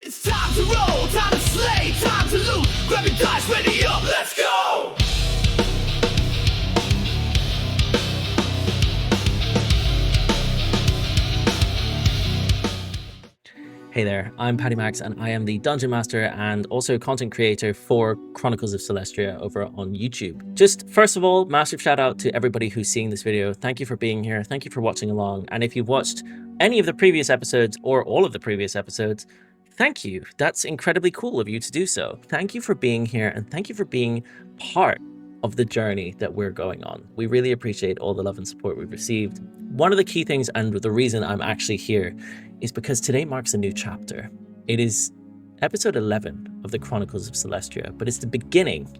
It's time to roll, time to slay, time to loot. Grab your dice, ready up, let's go! Hey there, I'm Paddy Max and I am the Dungeon Master and also content creator for Chronicles of Celestria over on YouTube. Just first of all, massive shout out to everybody who's seeing this video. Thank you for being here. Thank you for watching along. And if you've watched any of the previous episodes or all of the previous episodes, thank you. That's incredibly cool of you to do so. Thank you for being here and thank you for being part of the journey that we're going on. We really appreciate all the love and support we've received. One of the key things and the reason I'm actually here is because today marks a new chapter. It is episode 11 of the Chronicles of Celestria, but it's the beginning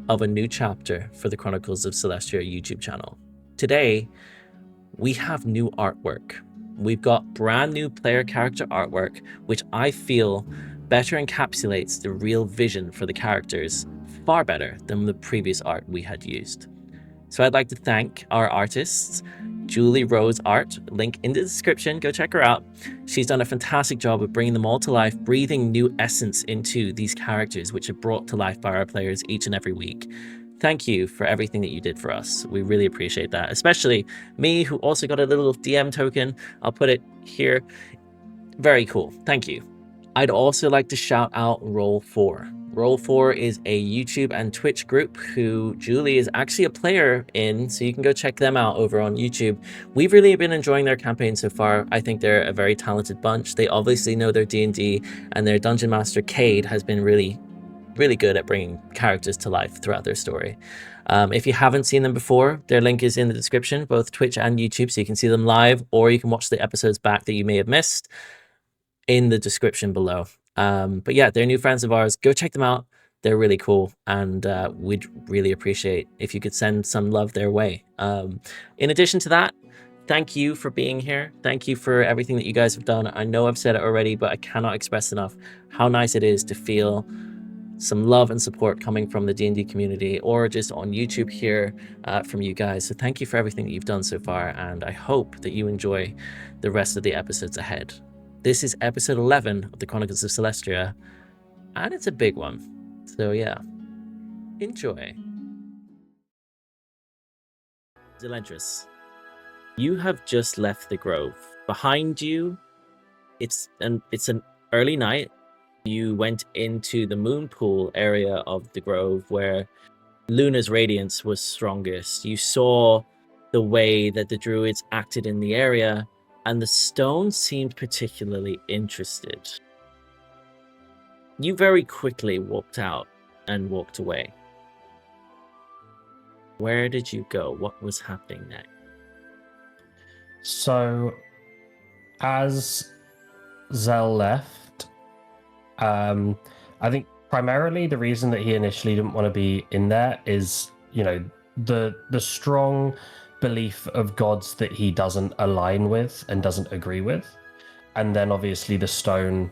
of a new chapter for the Chronicles of Celestria YouTube channel. Today, we have new artwork. We've got brand new player character artwork, which I feel better encapsulates the real vision for the characters, far better than the previous art we had used. So I'd like to thank our artists, Julie Rose Art, link in the description, go check her out. She's done a fantastic job of bringing them all to life, breathing new essence into these characters, which are brought to life by our players each and every week. Thank you for everything that you did for us. We really appreciate that, especially me, who also got a little DM token. I'll put it here. Very cool. Thank you. I'd also like to shout out Roll4. Roll4 is a YouTube and Twitch group who Julie is actually a player in, so you can go check them out over on YouTube. We've really been enjoying their campaign so far. I think they're a very talented bunch. They obviously know their D&D, and their Dungeon Master, Cade, has been really good at bringing characters to life throughout their story. If you haven't seen them before, their link is in the description, both Twitch and YouTube, so you can see them live, or you can watch the episodes back that you may have missed in the description below. But yeah, they're new friends of ours. Go check them out. They're really cool, and we'd really appreciate if you could send some love their way. In addition to that, thank you for being here. Thank you for everything that you guys have done. I know I've said it already, but I cannot express enough how nice it is to feel some love and support coming from the D&D community or just on YouTube here from you guys. So thank you for everything that you've done so far, and I hope that you enjoy the rest of the episodes ahead. This is episode 11 of the Chronicles of Celestria, and it's a big one. So yeah, enjoy. Zelentrus, you have just left the grove. Behind you, it's an early night. You went into the moon pool area of the grove where Luna's radiance was strongest. You saw the way that the druids acted in the area, and the stone seemed particularly interested. You very quickly walked out and walked away. Where did you go? What was happening next? So, as Zell left, I think primarily the reason that he initially didn't want to be in there is, you know, the strong belief of gods that he doesn't align with and doesn't agree with, and then obviously the stone.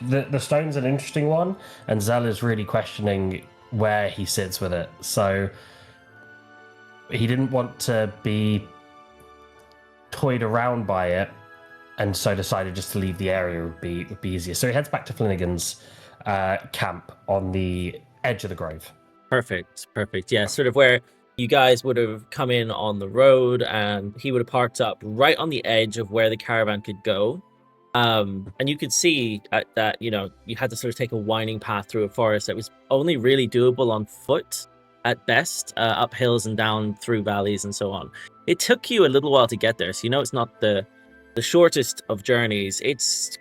The stone's an interesting one, and Zell is really questioning where he sits with it. So he didn't want to be toyed around by it, and so decided just to leave the area would be easier. So he heads back to Flanagan's camp on the edge of the grove. Perfect. Yeah, sort of where you guys would have come in on the road, and he would have parked up right on the edge of where the caravan could go. And you could see that, you know, you had to sort of take a winding path through a forest that was only really doable on foot at best, up hills and down through valleys and so on. It took you a little while to get there, so you know it's not the shortest of journeys. It's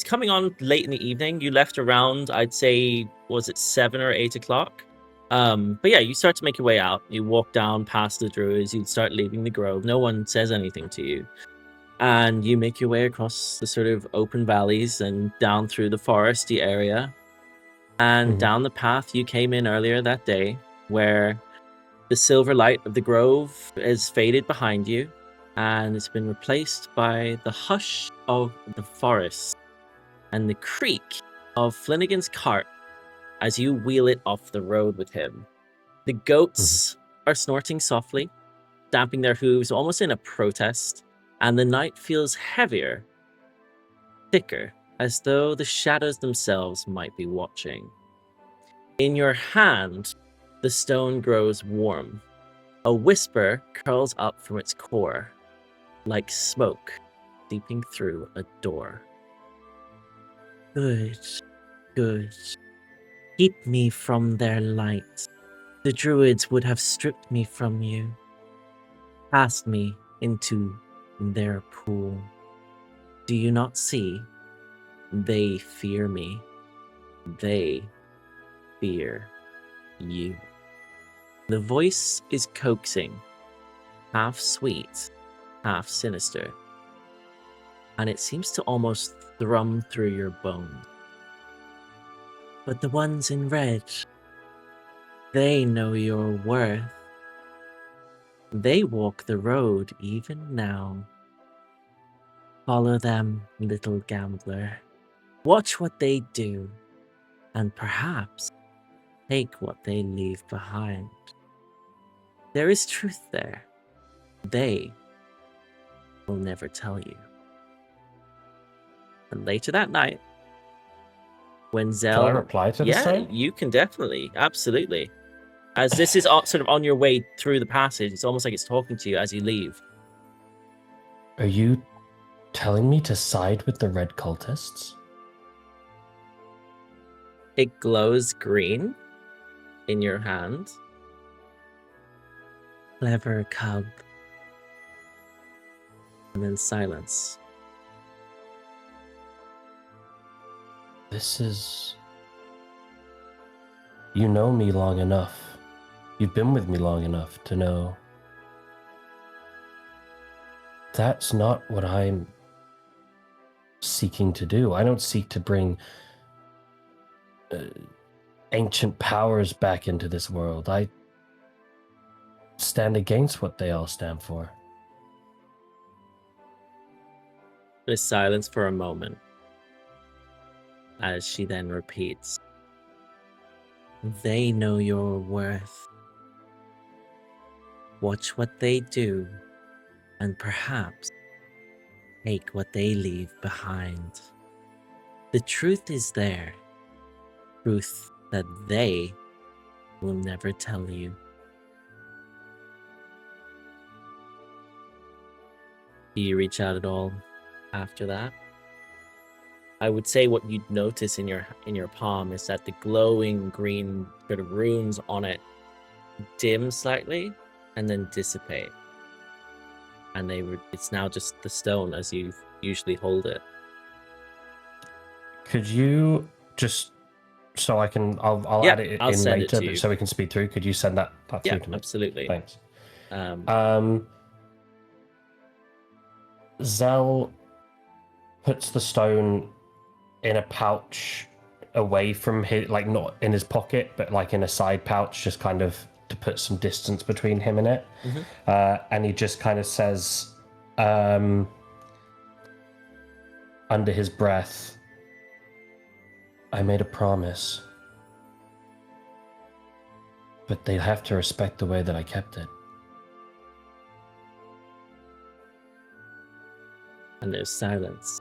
coming on late in the evening. You left around, I'd say, was it 7 or 8 o'clock? But yeah, you start to make your way out. You walk down past the druids, you start leaving the grove. No one says anything to you. And you make your way across the sort of open valleys and down through the foresty area. And down the path you came in earlier that day, where the silver light of the grove is faded behind you, and it's been replaced by the hush of the forest and the creak of Flanagan's cart as you wheel it off the road with him. The goats are snorting softly, stamping their hooves almost in a protest, and the night feels heavier thicker, as though the shadows themselves might be watching. In your hand, the stone grows warm. A whisper curls up from its core, like smoke seeping through a door. Good, good. Keep me from their light. The druids would have stripped me from you, cast me into their pool. Do you not see? They fear me. They fear you. The voice is coaxing, half sweet, half sinister, and it seems to almost thrum through your bones. But the ones in red, they know your worth. They walk the road even now. Follow them, little gambler. Watch what they do, and perhaps take what they leave behind. There is truth there. They will never tell you. And later that night, when Can I reply to this? Yeah, you can definitely, absolutely. As this is sort of on your way through the passage, it's almost like it's talking to you as you leave. Are you telling me to side with the red cultists? It glows green in your hand. Clever cub. And then silence. This is... You know me long enough. You've been with me long enough to know that's not what I'm seeking to do. I don't seek to bring ancient powers back into this world. I stand against what they all stand for. There's silence for a moment as she then repeats, they know your worth. Watch what they do, and perhaps take what they leave behind. The truth is there, truth that they will never tell you. Do you reach out at all after that? I would say what you'd notice in your palm is that the glowing green sort of runes on it dim slightly and then dissipate. And it's now just the stone as you usually hold it. Could you just, so I can, I'll add it I'll in send later, it to you. so we can speed through. Could you send that through to me? Absolutely. Thanks. Zell puts the stone in a pouch away from his, like not in his pocket, but like in a side pouch, just kind of to put some distance between him and it. Mm-hmm. And he just kind of says, under his breath, I made a promise, but they'd have to respect the way that I kept it. And there's silence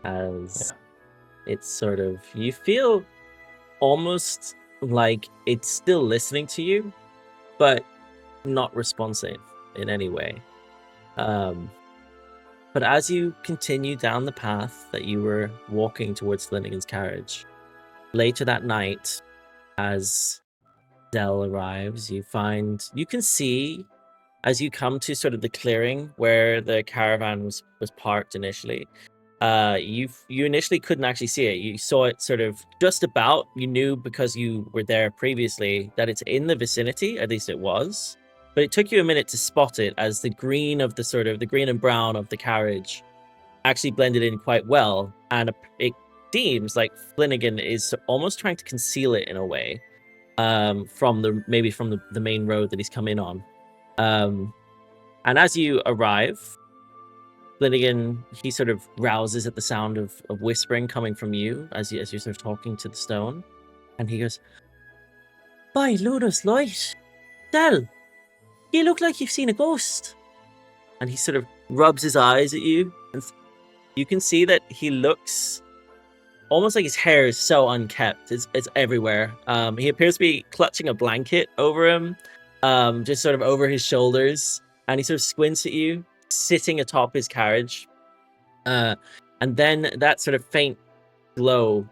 as it's sort of, you feel almost like it's still listening to you, but not responsive in any way. But as you continue down the path that you were walking towards Flanagan's carriage, later that night, as Dell arrives, you can see as you come to sort of the clearing where the caravan was parked initially. You initially couldn't actually see it. You saw it sort of just about. You knew because you were there previously that it's in the vicinity, at least it was. But it took you a minute to spot it as the green of the green and brown of the carriage actually blended in quite well. And it seems like Flanagan is almost trying to conceal it in a way from the main road that he's come in on. And as you arrive, Flanagan, he sort of rouses at the sound of whispering coming from you as you're sort of talking to the stone. And he goes, "By Luna's light, Del, you look like you've seen a ghost." And he sort of rubs his eyes at you. And you can see that he looks almost like his hair is so unkept. It's everywhere. He appears to be clutching a blanket over him, just sort of over his shoulders, and he sort of squints at you, sitting atop his carriage. And then that sort of faint glow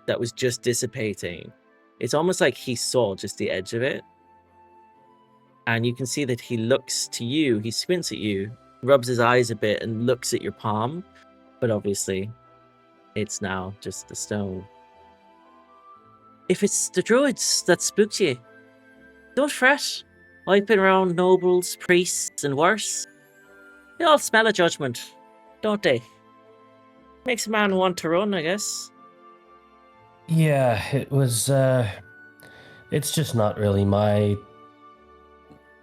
that was just dissipating, it's almost like he saw just the edge of it. And you can see that he looks to you, he squints at you, rubs his eyes a bit, and looks at your palm. But obviously, it's now just the stone. If it's the druids that spooked you, don't fret. I've been around nobles, priests, and worse. They all smell a judgment, don't they? Makes a man want to run, I guess. Yeah, it was. It's just not really my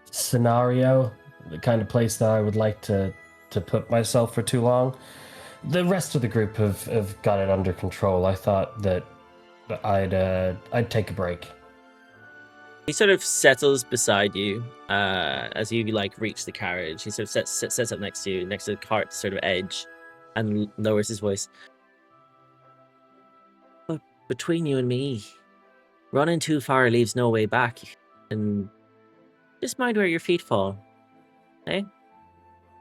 scenario, the kind of place that I would like to put myself for too long. The rest of the group have got it under control. I thought that I'd take a break. He sort of settles beside you as you like reach the carriage. He sort of sets up next to you, next to the cart's sort of edge, and lowers his voice. But between you and me, running too far leaves no way back, and just mind where your feet fall, eh?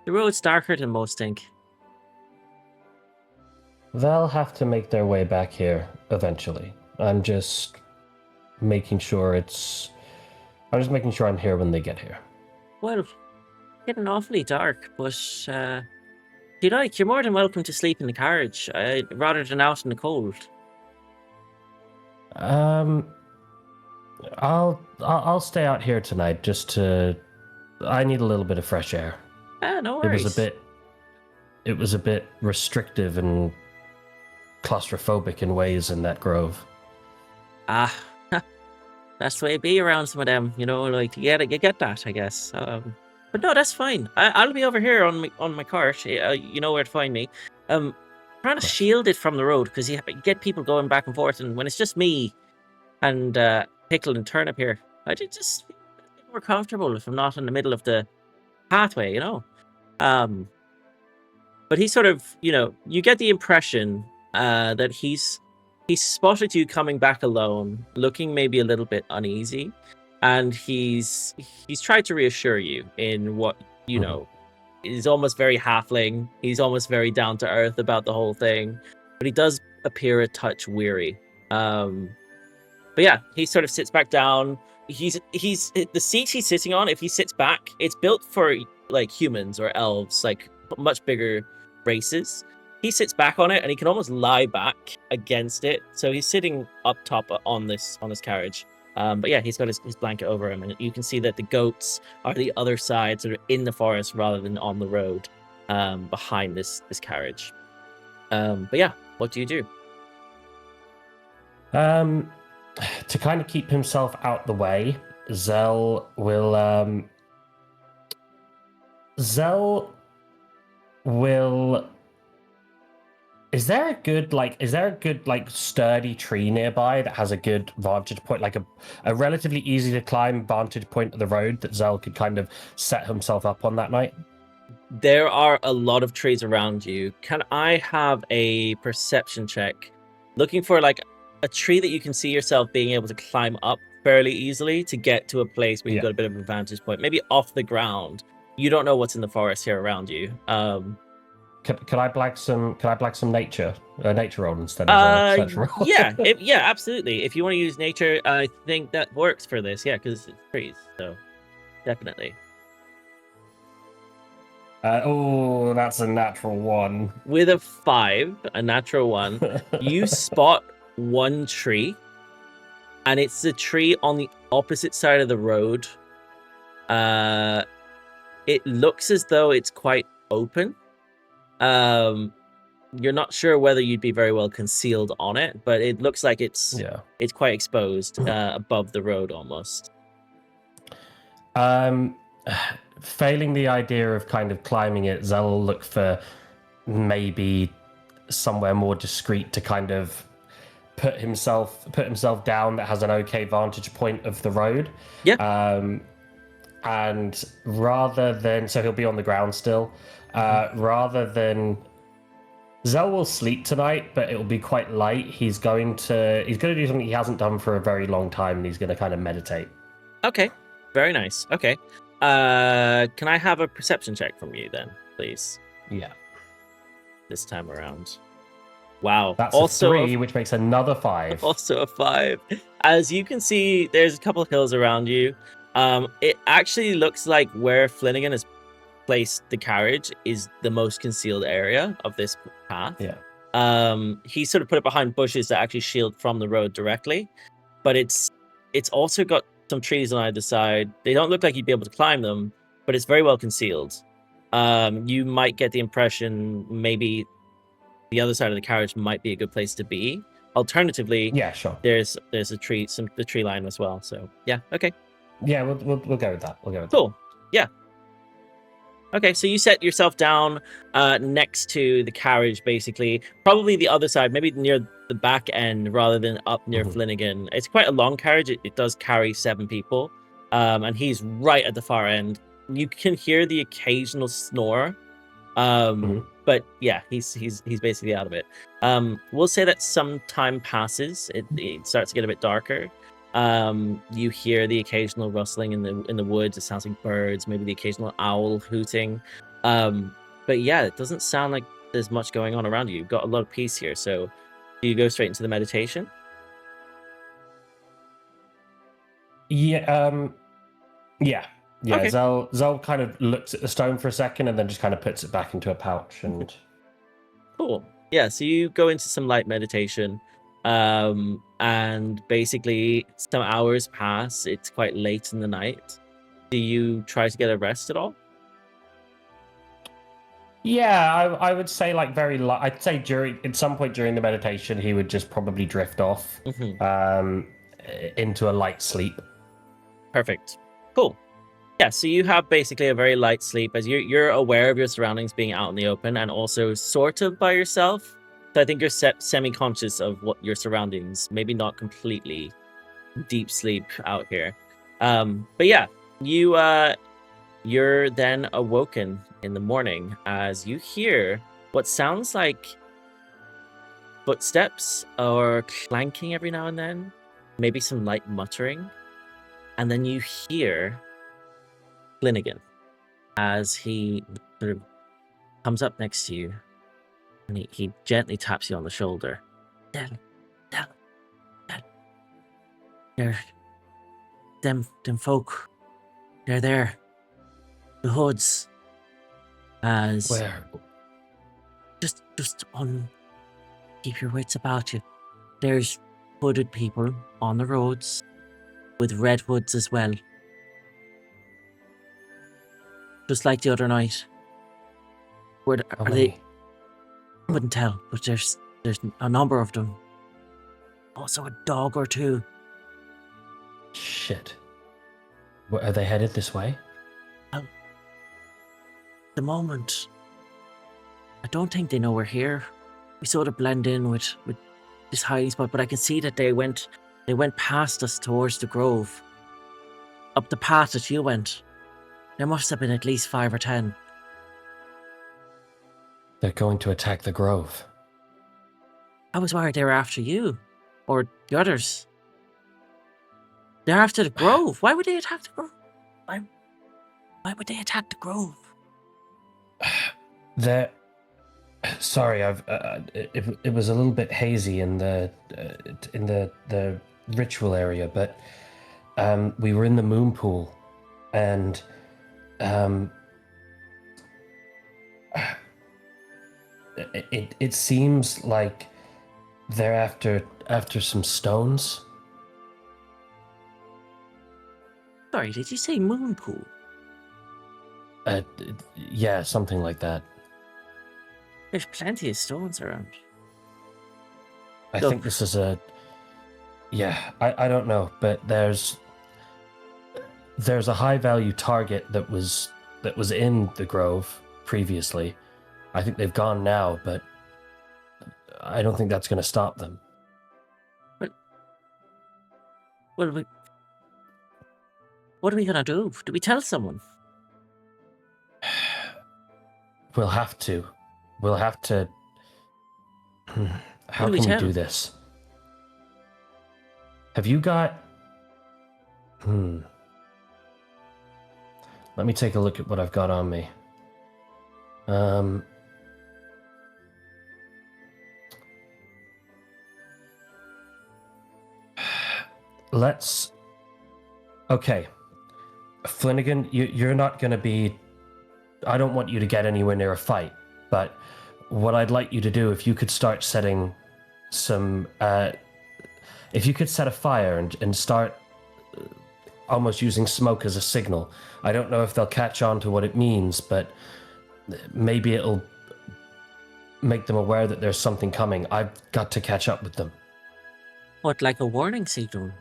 The road's darker than most think. They'll have to make their way back here eventually. I'm just making sure I'm here when they get here. Well, it's getting awfully dark, but if you like, you're more than welcome to sleep in the carriage, rather than out in the cold. I'll stay out here tonight just to. I need a little bit of fresh air. No worries. It was a bit restrictive and claustrophobic in ways in that grove. That's the way it be around some of them, you know, like you get that, I guess. But no, that's fine. I'll be over here on my cart. You know where to find me. Trying to shield it from the road because you get people going back and forth, and when it's just me and Pickle and Turnip here, I just feel a bit more comfortable if I'm not in the middle of the pathway, you know. But he sort of, you know, you get the impression that he's spotted you coming back alone, looking maybe a little bit uneasy, and he's tried to reassure you in what, you know, is almost very halfling. He's almost very down to earth about the whole thing, but he does appear a touch weary. But yeah, he sort of sits back down. He's the seat he's sitting on, if he sits back, it's built for like humans or elves, like much bigger races. He sits back on it and he can almost lie back against it. So he's sitting up top on this carriage. But yeah, he's got his blanket over him, and you can see that the goats are the other side, sort of in the forest rather than on the road, behind this carriage. But yeah, what do you do? To kind of keep himself out the way, Zell will Is there a good sturdy tree nearby that has a good vantage point, like a relatively easy to climb vantage point of the road that Zell could kind of set himself up on that night? There are a lot of trees around you. Can I have a perception check, looking for like a tree that you can see yourself being able to climb up fairly easily to get to a place where you've got a bit of a vantage point, maybe off the ground. You don't know what's in the forest here around you. Can I black some nature roll instead of a search roll? yeah, absolutely. If you want to use nature, I think that works for this. Yeah, because it's trees, so definitely. That's a natural 1. With a 5, a natural 1, you spot one tree, and it's the tree on the opposite side of the road. It looks as though it's quite open. You're not sure whether you'd be very well concealed on it, but it looks like it's quite exposed above the road almost. Failing the idea of kind of climbing it, Zell will look for maybe somewhere more discreet to kind of put himself down that has an okay vantage point of the road. And rather than, so he'll be on the ground still, rather than Zell will sleep tonight, but it will be quite light. He's going to do something he hasn't done for a very long time, and he's going to kind of meditate. Okay, very nice. Okay, can I have a perception check from you then, please? Yeah, This time around. Wow. that's also a 3, which makes another 5. Also a 5. As you can see, there's a couple of hills around you. It actually looks like where Flanagan has placed the carriage is the most concealed area of this path. Yeah. He sort of put it behind bushes that actually shield from the road directly, but it's also got some trees on either side. They don't look like you'd be able to climb them, but it's very well concealed. You might get the impression maybe the other side of the carriage might be a good place to be. Alternatively, Yeah, sure. there's a tree, the tree line as well. So yeah, okay, Yeah, we'll go with that. We'll go with cool. Yeah. Okay, so you set yourself down next to the carriage, basically, probably the other side, maybe near the back end rather than up near Flanagan. It's quite a long carriage. It does carry 7 people, and he's right at the far end. You can hear the occasional snore, but yeah, he's basically out of it. We'll say that some time passes. It starts to get a bit darker. You hear the occasional rustling in the woods. It sounds like birds, maybe the occasional owl hooting. But yeah, it doesn't sound like there's much going on around you. You've got a lot of peace here. So do you go straight into the meditation? Yeah, yeah. Okay. Zell kind of looks at the stone for a second and then just kind of puts it back into a pouch and Cool. Yeah, so you go into some light meditation, and basically some hours pass. It's quite late in the night. Do you try to get a rest at all? yeah, I would say like very light. I'd say at some point during the meditation he would just probably drift off into a light sleep. Perfect. Cool. Yeah, so you have basically a very light sleep as you're aware of your surroundings being out in the open and also sort of by yourself. So I think you're semi-conscious of what your surroundings, maybe not completely deep sleep out here. But yeah, you're then awoken in the morning as you hear what sounds like footsteps or clanking every now and then, maybe some light muttering, and then you hear Flanagan as he sort of comes up next to you and he gently taps you on the shoulder. They're them folk. They're there. The hoods. As Where? just on keep your wits about you. There's hooded people on the roads with red hoods as well. Just like the other night. Where are they? I wouldn't tell, but there's a number of them. Also a dog or 2. Shit. Are they headed this way? At the moment, I don't think they know we're here. We sort of blend in with this hiding spot, but I can see that they went past us towards the grove. Up the path that you went. There must have been at least 5 or 10. They're going to attack the grove. I was worried they were after you. Or the others. They're after the grove. Why would they attack the grove? Why would they attack the grove? They're... Sorry, it was a little bit hazy in the ritual area, but we were in the moon pool, and it seems like they're after some stones. Sorry, did you say moon pool? Yeah, something like that. There's plenty of stones around. I think this is a... Yeah, I don't know, but there's a high value target that was in the grove previously. I think they've gone now, but I don't think that's going to stop them. But what are we gonna do? Do we tell someone? We'll have to How do we can we tell? do this? Have you got... Let me take a look at what I've got on me. Let's... Okay. Flanagan, you're not going to be... I don't want you to get anywhere near a fight, but what I'd like you to do, if you could start setting some... if you could set a fire and start almost using smoke as a signal. I don't know if they'll catch on to what it means, but maybe it'll make them aware that there's something coming. I've got to catch up with them. What, like a warning signal?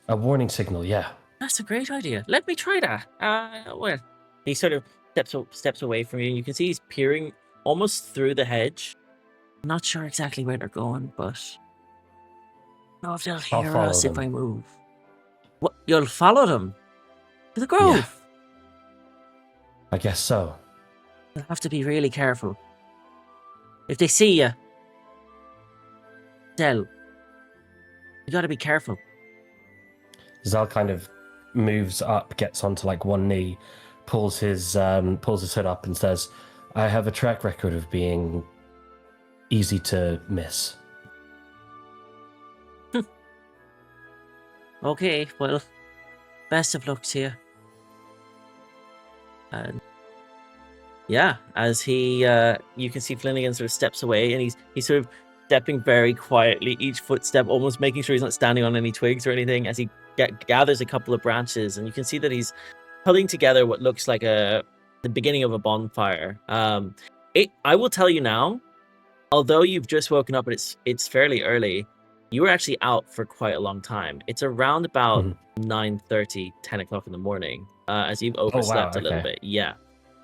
A warning signal, yeah. That's a great idea. Let me try that. Well, he sort of steps away from you. You can see he's peering almost through the hedge. I'm not sure exactly where they're going, but I don't know if they'll I'll hear follow us if them. I move. What? You'll follow them to the grove? Yeah. I guess so. You'll have to be really careful. If they see you, you gotta be careful. Zal kind of moves up, gets onto like one knee, pulls his hood up and says, I have a track record of being easy to miss. Okay, well, best of luck to you. And yeah, as he, you can see Flanagan sort of steps away, and he's sort of stepping very quietly, each footstep, almost making sure he's not standing on any twigs or anything. As he gathers a couple of branches, and you can see that he's pulling together what looks like the beginning of a bonfire. I will tell you now, although you've just woken up, and it's fairly early. You were actually out for quite a long time. It's around about 9:30, 10 o'clock in the morning, as you've overslept a little bit. Yeah.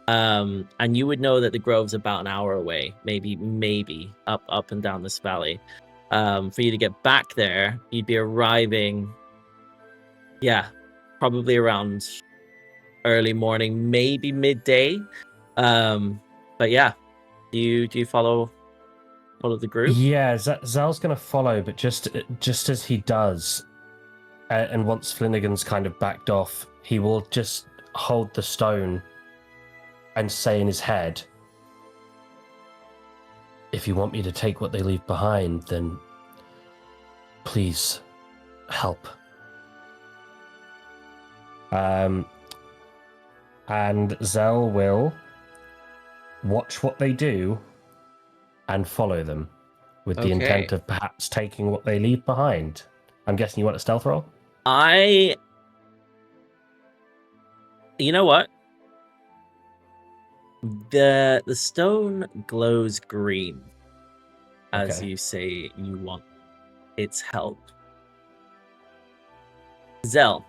And you would know that the grove's about an hour away, maybe up and down this valley. For you to get back there, you'd be arriving, probably around early morning, maybe midday. But yeah, do you follow the group? Yeah, Zal's going to follow, but just as he does, and once Flanagan's kind of backed off, he will just hold the stone and say in his head, if you want me to take what they leave behind, then please help. And Zal will watch what they do and follow them with the intent of perhaps taking what they leave behind. I'm guessing you want a stealth roll? You know what? The stone glows green as you say you want its help. Zell,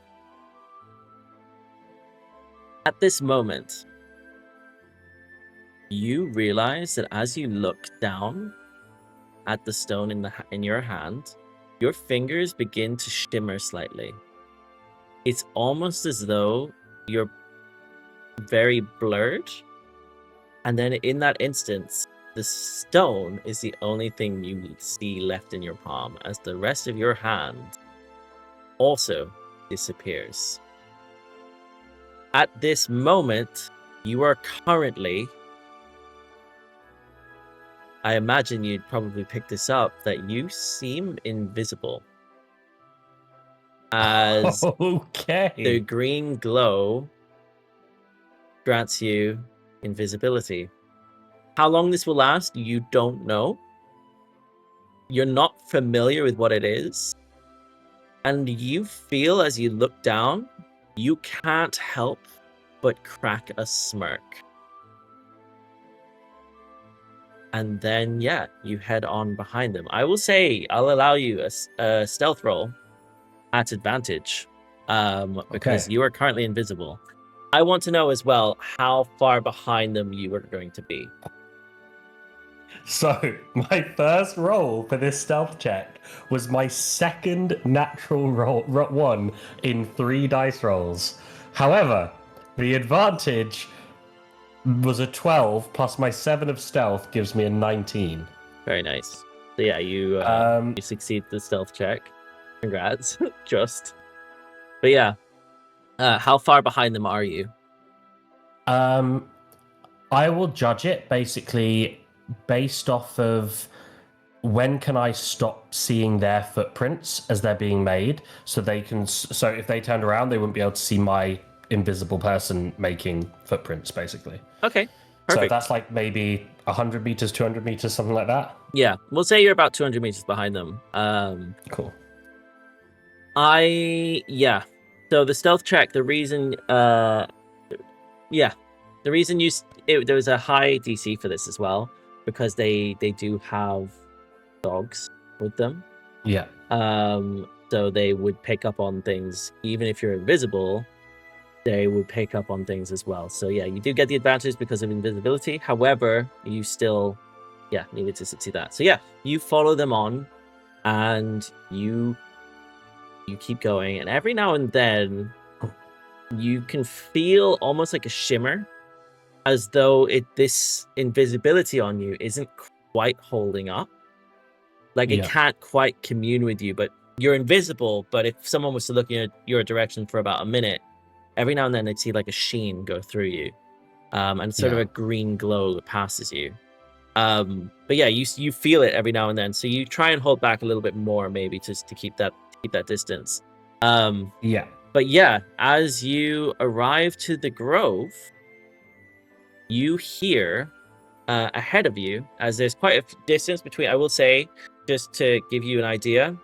at this moment, you realize that as you look down at the stone in your hand, your fingers begin to shimmer slightly. It's almost as though you're very blurred, and then in that instance, the stone is the only thing you see left in your palm, as the rest of your hand also disappears. At this moment, you are currently, I imagine you'd probably pick this up, that you seem invisible. As the green glow grants you invisibility. How long this will last, you don't know. You're not familiar with what it is. And you feel as you look down, you can't help but crack a smirk. And then, you head on behind them. I will say, I'll allow you a stealth roll at advantage, because you are currently invisible. I want to know as well how far behind them you are going to be. So, my first roll for this stealth check was my second natural roll, one in 3 dice rolls. However, the advantage was a 12 plus my 7 of stealth gives me a 19. Very nice. So yeah, you succeed the stealth check. Congrats. Just. But yeah. How far behind them are you? I will judge it basically based off of when can I stop seeing their footprints as they're being made, so they can. So if they turned around, they wouldn't be able to see my invisible person making footprints, basically. Okay. So Perfect. that's like maybe 100 meters, 200 meters, something like that. Yeah, we'll say you're about 200 meters behind them. Cool. Yeah. So the stealth check, the reason, there was a high DC for this as well, because they do have dogs with them. Yeah. So they would pick up on things, even if you're invisible, they would pick up on things as well. So yeah, you do get the advantage because of invisibility. However, you still, needed to succeed that. So yeah, you follow them on, and you keep going, and every now and then you can feel almost like a shimmer, as though this invisibility on you isn't quite holding up. Like it can't quite commune with you, but you're invisible. But if someone was to look in your direction for about a minute, every now and then they'd see like a sheen go through you, and sort of a green glow that passes you. But yeah, you feel it every now and then, so you try and hold back a little bit more, maybe just to keep that distance. But yeah, as you arrive to the grove, you hear ahead of you, as there's quite a distance between, I will say, just to give you an idea,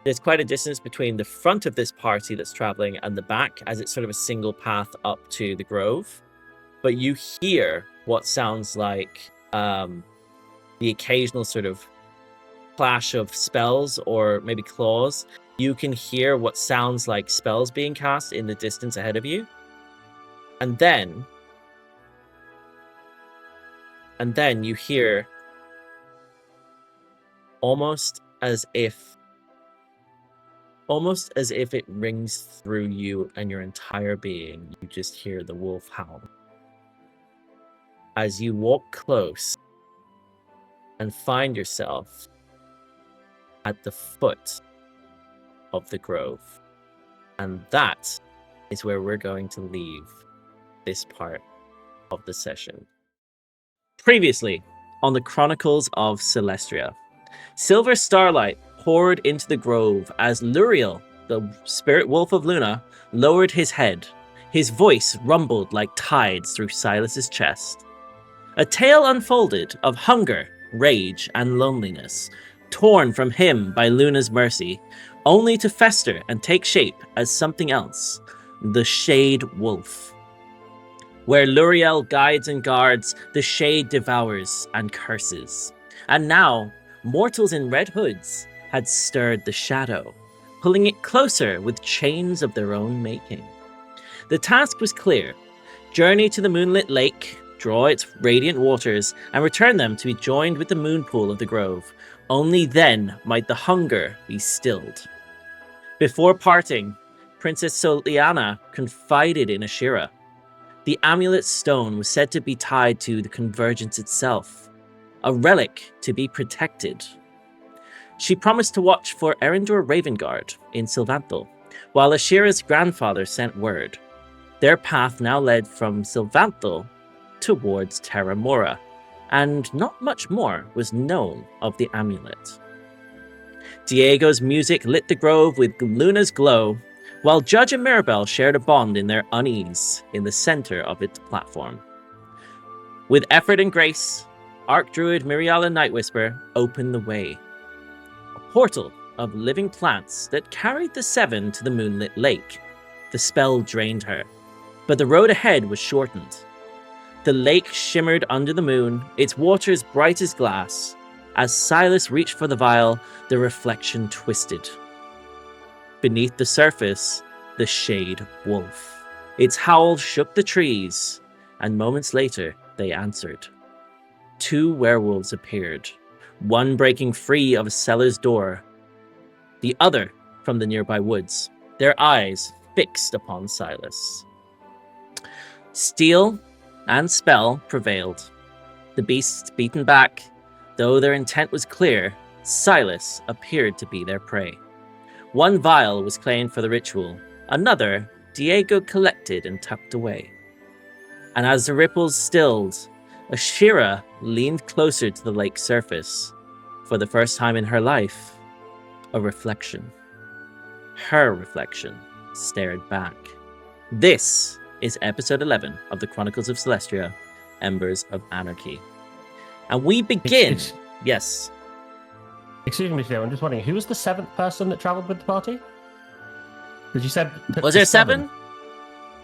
there's quite a distance between the front of this party that's traveling and the back, as it's sort of a single path up to the grove. But you hear what sounds like the occasional sort of clash of spells or maybe claws. You can hear what sounds like spells being cast in the distance ahead of you. And then you hear, almost as if it rings through you and your entire being, you just hear the wolf howl. As you walk close and find yourself at the foot of the grove. And that is where we're going to leave this part of the session. Previously, on the Chronicles of Celestria, silver starlight poured into the grove as Luriel, the spirit wolf of Luna, lowered his head. His voice rumbled like tides through Sylas's chest. A tale unfolded of hunger, rage, and loneliness, torn from him by Luna's mercy, only to fester and take shape as something else, the Shade Wolf. Where Luriel guides and guards, the Shade devours and curses. And now, mortals in red hoods had stirred the shadow, pulling it closer with chains of their own making. The task was clear: journey to the Moonlit Lake, draw its radiant waters, and return them to be joined with the moon pool of the grove. Only then might the hunger be stilled. Before parting, Princess Soliana confided in Ashira. The amulet stone was said to be tied to the convergence itself, a relic to be protected. She promised to watch for Erendor Ravengard in Sylvanthal, while Ashira's grandfather sent word. Their path now led from Sylvanthal towards Terra Mora, and not much more was known of the amulet. Diego's music lit the grove with Luna's glow, while Judge and Mirabelle shared a bond in their unease in the center of its platform. With effort and grace, Archdruid Miriala Nightwhisper opened the way. A portal of living plants that carried the Seven to the Moonlit Lake. The spell drained her, but the road ahead was shortened. The lake shimmered under the moon, its waters bright as glass. As Sylas reached for the vial, the reflection twisted. Beneath the surface, the Shade Wolf. Its howl shook the trees, and moments later, they answered. 2 werewolves appeared, one breaking free of a cellar's door, the other from the nearby woods, their eyes fixed upon Sylas. Steel and spell prevailed. The beasts beaten back, Though their intent was clear, Sylas appeared to be their prey. One vial was claimed for the ritual, another Diego collected and tucked away. And as the ripples stilled, Ashira leaned closer to the lake's surface. For the first time in her life, a reflection. Her reflection stared back. This is episode 11 of the Chronicles of Celestria, Embers of Anarchy. And we begin... Yes. Excuse me, Theo, I'm just wondering, who was the 7th person that travelled with the party? Because you said... Was there 7?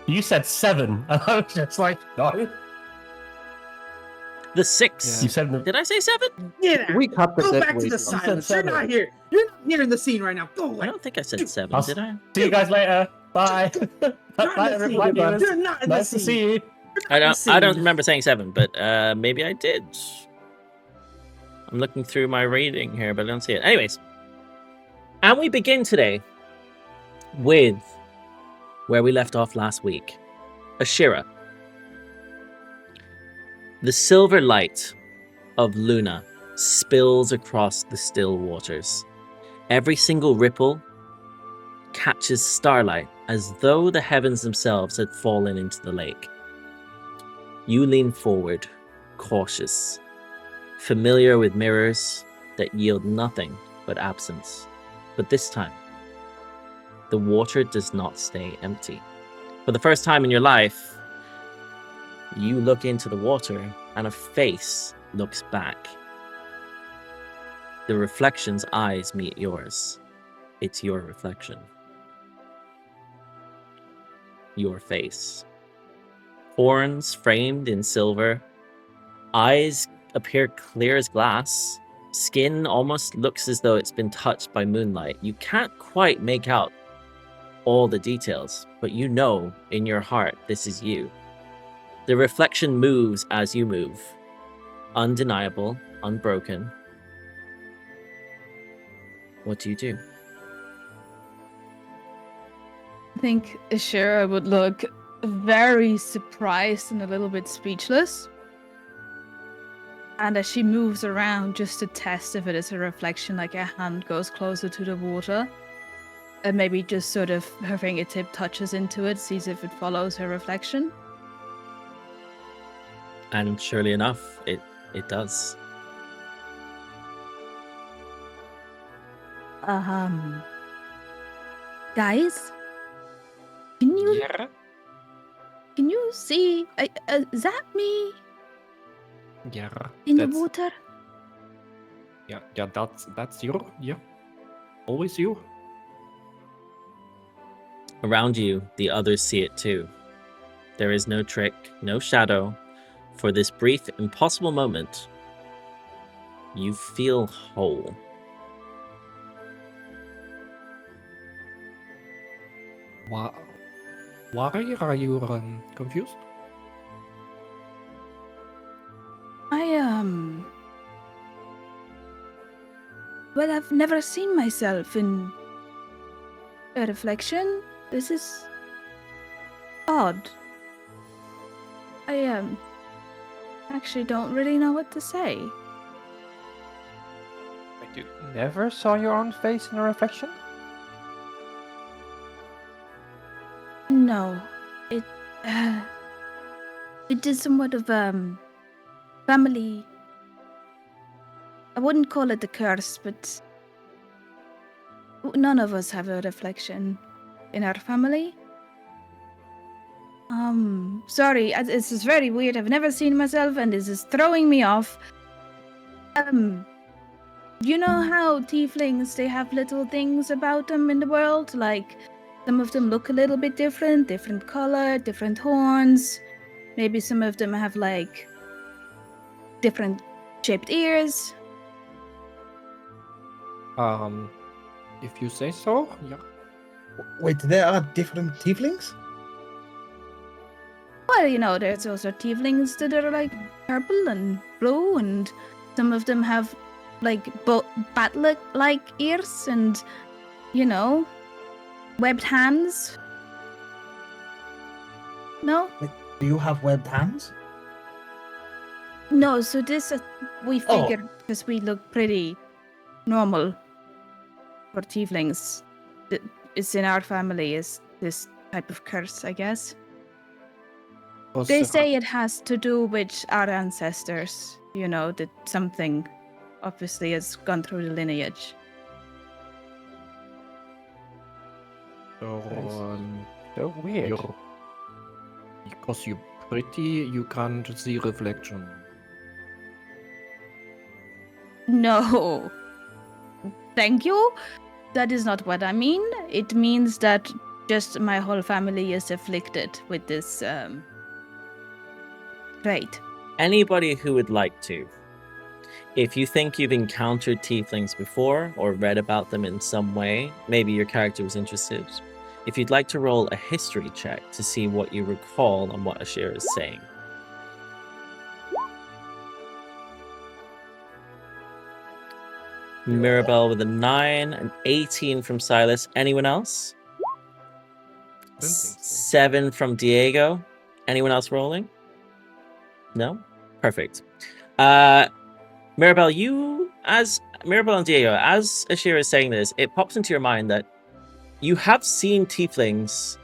You said 7, and I was just like, no. The 6. You said... Did I say 7? Yeah, We cut the go dead back to weight. the silence. You're not here. You're not here in the scene right now. Go away. I don't think I said 7, I'll did I? See you guys later. Bye. You're not Bye, in the everybody. scene. You're not in the Nice to scene. see you. I don't remember saying 7, but maybe I did. I'm looking through my reading here, but I don't see it. Anyways, and we begin today with where we left off last week. Ashira. The silver light of Luna spills across the still waters. Every single ripple catches starlight as though the heavens themselves had fallen into the lake. You lean forward, cautious, familiar with mirrors that yield nothing but absence. But this time, the water does not stay empty. For the first time in your life, you look into the water and a face looks back. The reflection's eyes meet yours. It's your reflection. Your face. Horns framed in silver. Eyes appear clear as glass. Skin almost looks as though it's been touched by moonlight. You can't quite make out all the details, but you know in your heart this is you. The reflection moves as you move. Undeniable, unbroken. What do you do? I think Ashira would look very surprised and a little bit speechless. And as she moves around just to test if it is a reflection, like her hand goes closer to the water, and maybe just sort of her fingertip touches into it, sees if it follows her reflection. And surely enough, it does. Guys, can you Yeah. can you see? Is that me Yeah. in that's, the water? Yeah, that's you. Yeah. Always you. Around you, the others see it too. There is no trick, no shadow. For this brief, impossible moment, you feel whole. Why are you confused? Well, I've never seen myself in a reflection. This is odd. I actually don't really know what to say. You never saw your own face in a reflection? No, it is somewhat of family. I wouldn't call it a curse, but none of us have a reflection in our family. Sorry, this is very weird. I've never seen myself, and this is throwing me off. You know how tieflings, they have little things about them in the world? Like, some of them look a little bit different color, different horns. Maybe some of them have, like, different shaped ears. If you say so, yeah. Wait, there are different tieflings? Well, you know, there's also tieflings that are, like, purple and blue, and some of them have, like, bat-like ears and, you know, webbed hands. No? Do you have webbed hands? No, so this we Oh. figured because we look pretty normal for tieflings. It's in our family is this type of curse, I guess. They say it has to do with our ancestors. You know that something obviously has gone through the lineage. So, So weird. because you're pretty, you can't see reflection. No. Thank you. That is not what I mean. It means that just my whole family is afflicted with this trait. Anybody who would like to, if you think you've encountered tieflings before or read about them in some way, maybe your character was interested, if you'd like to roll a history check to see what you recall on what Ashira is saying. Mirabelle with a 9, an 18 from Sylas. Anyone else? Don't think so. 7 from Diego. Anyone else rolling? No? Perfect. Mirabelle, Mirabelle and Diego, as Ashira is saying this, it pops into your mind that you have seen tieflings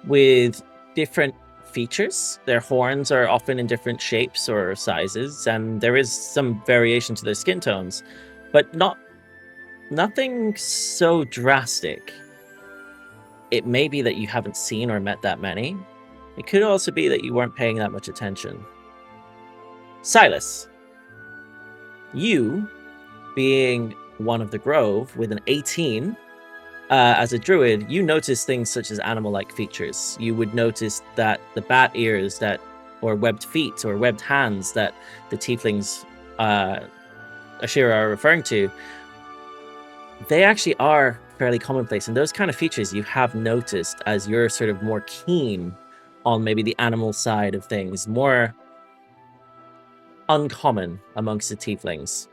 with different features. Their horns are often in different shapes or sizes, and there is some variation to their skin tones, but nothing so drastic. It may be that you haven't seen or met that many. It could also be that you weren't paying that much attention. Sylas, you, being one of the Grove with an 18, as a druid, you notice things such as animal-like features. You would notice that the bat ears or webbed feet or webbed hands that the tieflings Ashira are referring to, they actually are fairly commonplace. And those kind of features you have noticed as you're sort of more keen on maybe the animal side of things, more uncommon amongst the tieflings.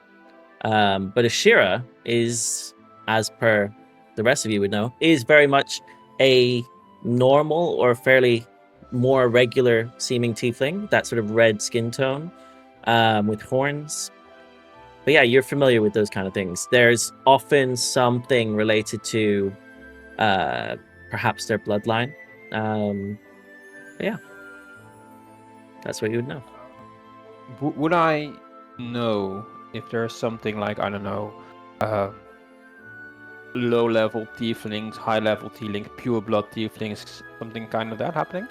But Ashira is, as per the rest of you would know, is very much a normal or fairly more regular seeming tiefling, that sort of red skin tone with horns. But yeah, you're familiar with those kind of things. There's often something related to perhaps their bloodline. But yeah, that's what you would know. Would I know if there's something like, I don't know, low-level tieflings, high-level tieflings, pure blood tieflings, something kind of that happening?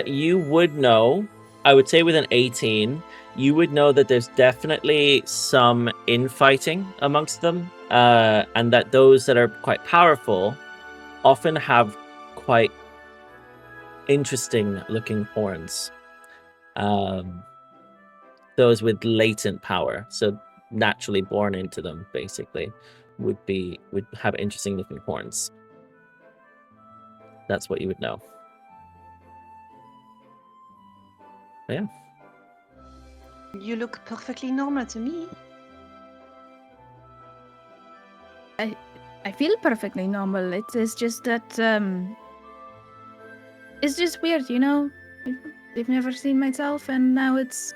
You would know, I would say with an 18, you would know that there's definitely some infighting amongst them, and that those that are quite powerful often have quite interesting looking horns. Those with latent power, so naturally born into them, basically, would have interesting looking horns. That's what you would know. But yeah. You look perfectly normal to me. I feel perfectly normal. It's just that it's just weird, you know. They've never seen myself, and now it's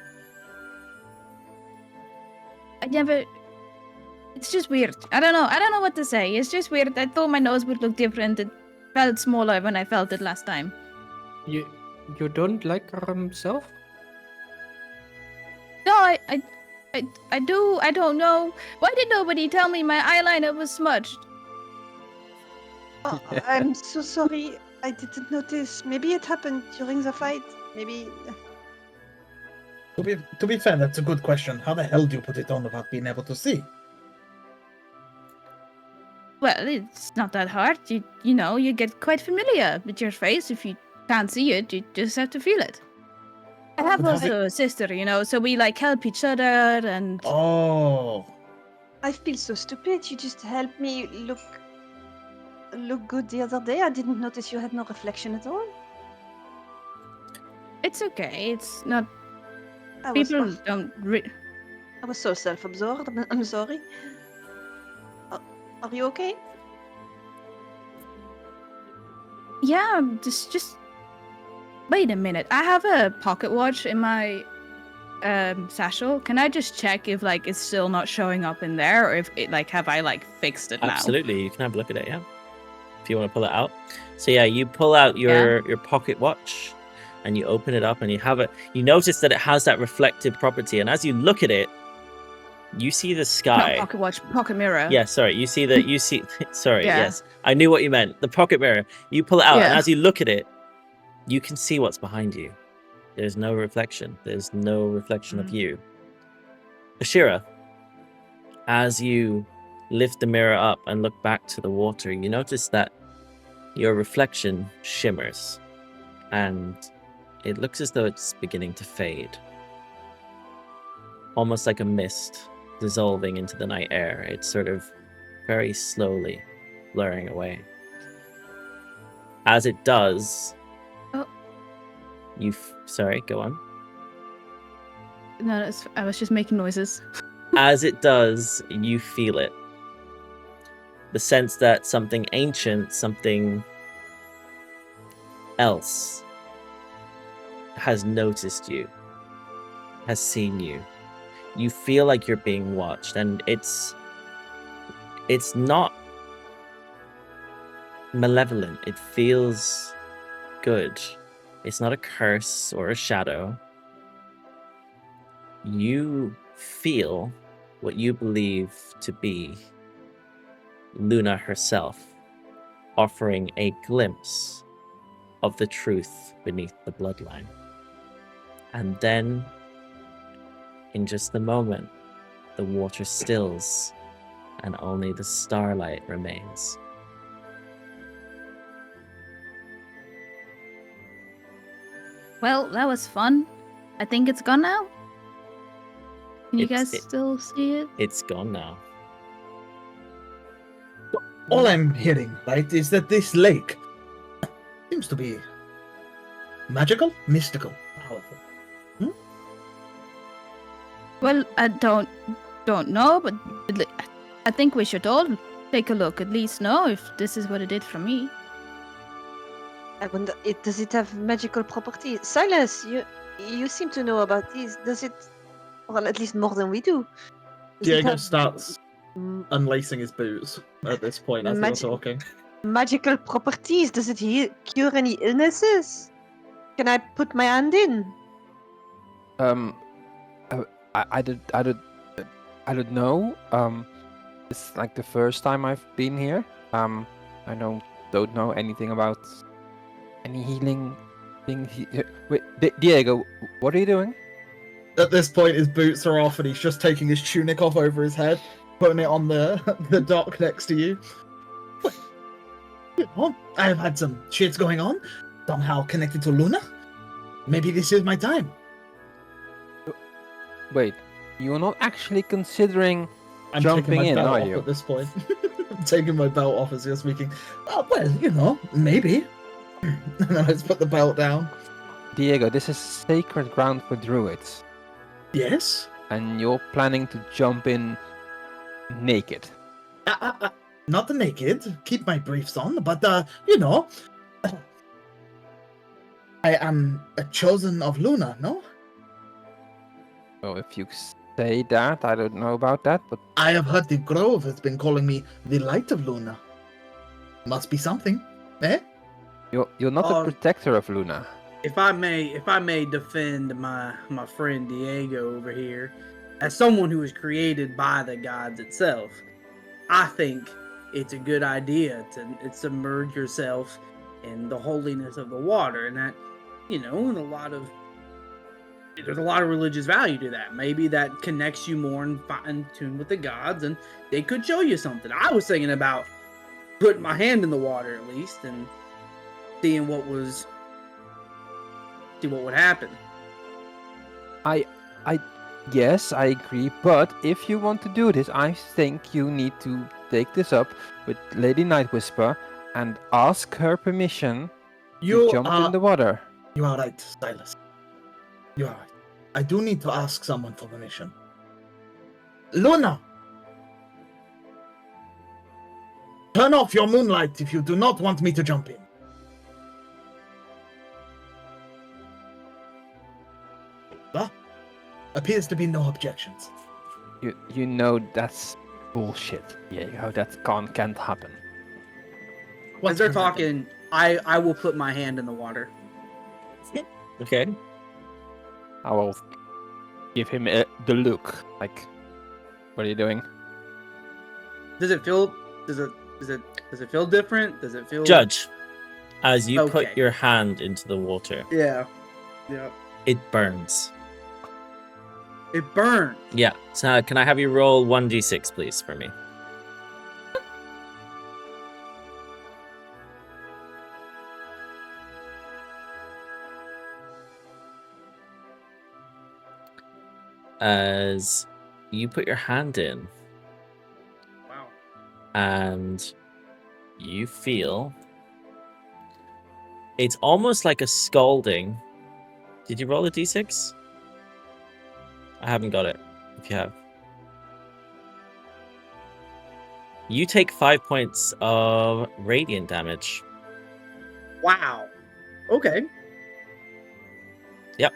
it's just weird. I don't know what to say. It's just weird. I thought my nose would look different. It felt smaller when I felt it last time. You don't like himself? No, I do. I don't know. Why did nobody tell me my eyeliner was smudged? Oh, I'm so sorry. I didn't notice. Maybe it happened during the fight. Maybe. To be fair, that's a good question. How the hell do you put it on without being able to see? Well, it's not that hard. You know, you get quite familiar with your face. If you can't see it, you just have to feel it. I have But also a sister, you know, so we like help each other and. Oh, I feel so stupid. You just helped me look good the other day. I didn't notice you had no reflection at all. It's okay. It's not. I was, People don't. I was so self-absorbed. I'm sorry. Are you okay? Yeah, just. Wait a minute. I have a pocket watch in my satchel, can I just check if like it's still not showing up in there, or if it like have I like fixed it now? Absolutely, you can have a look at it, yeah. If you want to pull it out. So yeah, you pull out your pocket watch and you open it up and you have it. You notice that it has that reflective property, and as you look at it, you see the sky. Not pocket watch, pocket mirror. Yeah, sorry. You see that. You see. Sorry. Yeah. Yes, I knew what you meant. The pocket mirror. You pull it out, and Yeah. as you look at it, you can see what's behind you. There's no reflection. There's no reflection of you. Ashira, as you lift the mirror up and look back to the water, you notice that your reflection shimmers, and it looks as though it's beginning to fade, almost like a mist dissolving into the night air. It's sort of very slowly blurring away. As it does, sorry, go on. No, I was just making noises. As it does, you feel it. The sense that something ancient, something else has noticed you, has seen you. You feel like you're being watched, and it's not malevolent. It feels good. It's not a curse or a shadow. You feel what you believe to be Luna herself, offering a glimpse of the truth beneath the bloodline. And then, in just a moment, the water stills and only the starlight remains. Well, that was fun. I think it's gone now. Can you guys It- still see it? It's gone now. All I'm hearing, right, is that this lake seems to be magical, mystical, powerful. Well, I don't know, but I think we should all take a look, at least know if this is what it did for me. I wonder, does it have magical properties? Sylas, you seem to know about these. Does it, well, at least more than we do? Does it Diego have starts unlacing his boots at this point as Magic- you're talking. magical properties? Does it cure any illnesses? Can I put my hand in? I don't know. It's like the first time I've been here. I don't know anything about any healing thing. Wait, Diego, what are you doing? At this point, his boots are off and he's just taking his tunic off over his head, putting it on the dock next to you. You know, I've had some shits going on, somehow connected to Luna. Maybe this is my time. Wait, you're not actually considering I'm jumping taking my in, belt are off you? at this point. I'm taking my belt off as you're speaking. Oh, well, you know, maybe. And then I just put the belt down. Diego, this is sacred ground for druids, Yes. and you're planning to jump in naked. Not naked. Keep my briefs on, but you know, I am a chosen of Luna. No, So if you say that, I don't know about that, but I have heard the Grove has been calling me the Light of Luna. Must be something, eh? you're not a Um, protector of Luna. If I may defend my friend Diego over here, as someone who was created by the gods itself, I think it's a good idea to submerge yourself in the holiness of the water, and that, you know, there's a lot of religious value to that. Maybe that connects you more in tune with the gods, and they could show you something. I was thinking about putting my hand in the water at least and seeing what would happen. Yes, I agree, but if you want to do this, I think you need to take this up with Lady Night Whisper and ask her permission to You jump are in the water. You are right, Silas. You are right. I do need to ask someone for permission. Luna! Turn off your moonlight if you do not want me to jump in. Appears to be no objections. You know that's bullshit, Diego. That can't happen. As they're talking, I will put my hand in the water. Okay. I will give him the look. Like, what are you doing? Does it feel? Does it feel different? Does it feel? Judge, as you put Okay. your hand into the water, Yeah. Yeah. it burns. It burns. Yeah. So can I have you roll 1d6, please, for me? As you put your hand in, Wow. and you feel it's almost like a scalding. Did you roll a d6? I haven't got it. If you have, you take 5 points of radiant damage. Wow. Okay. Yep.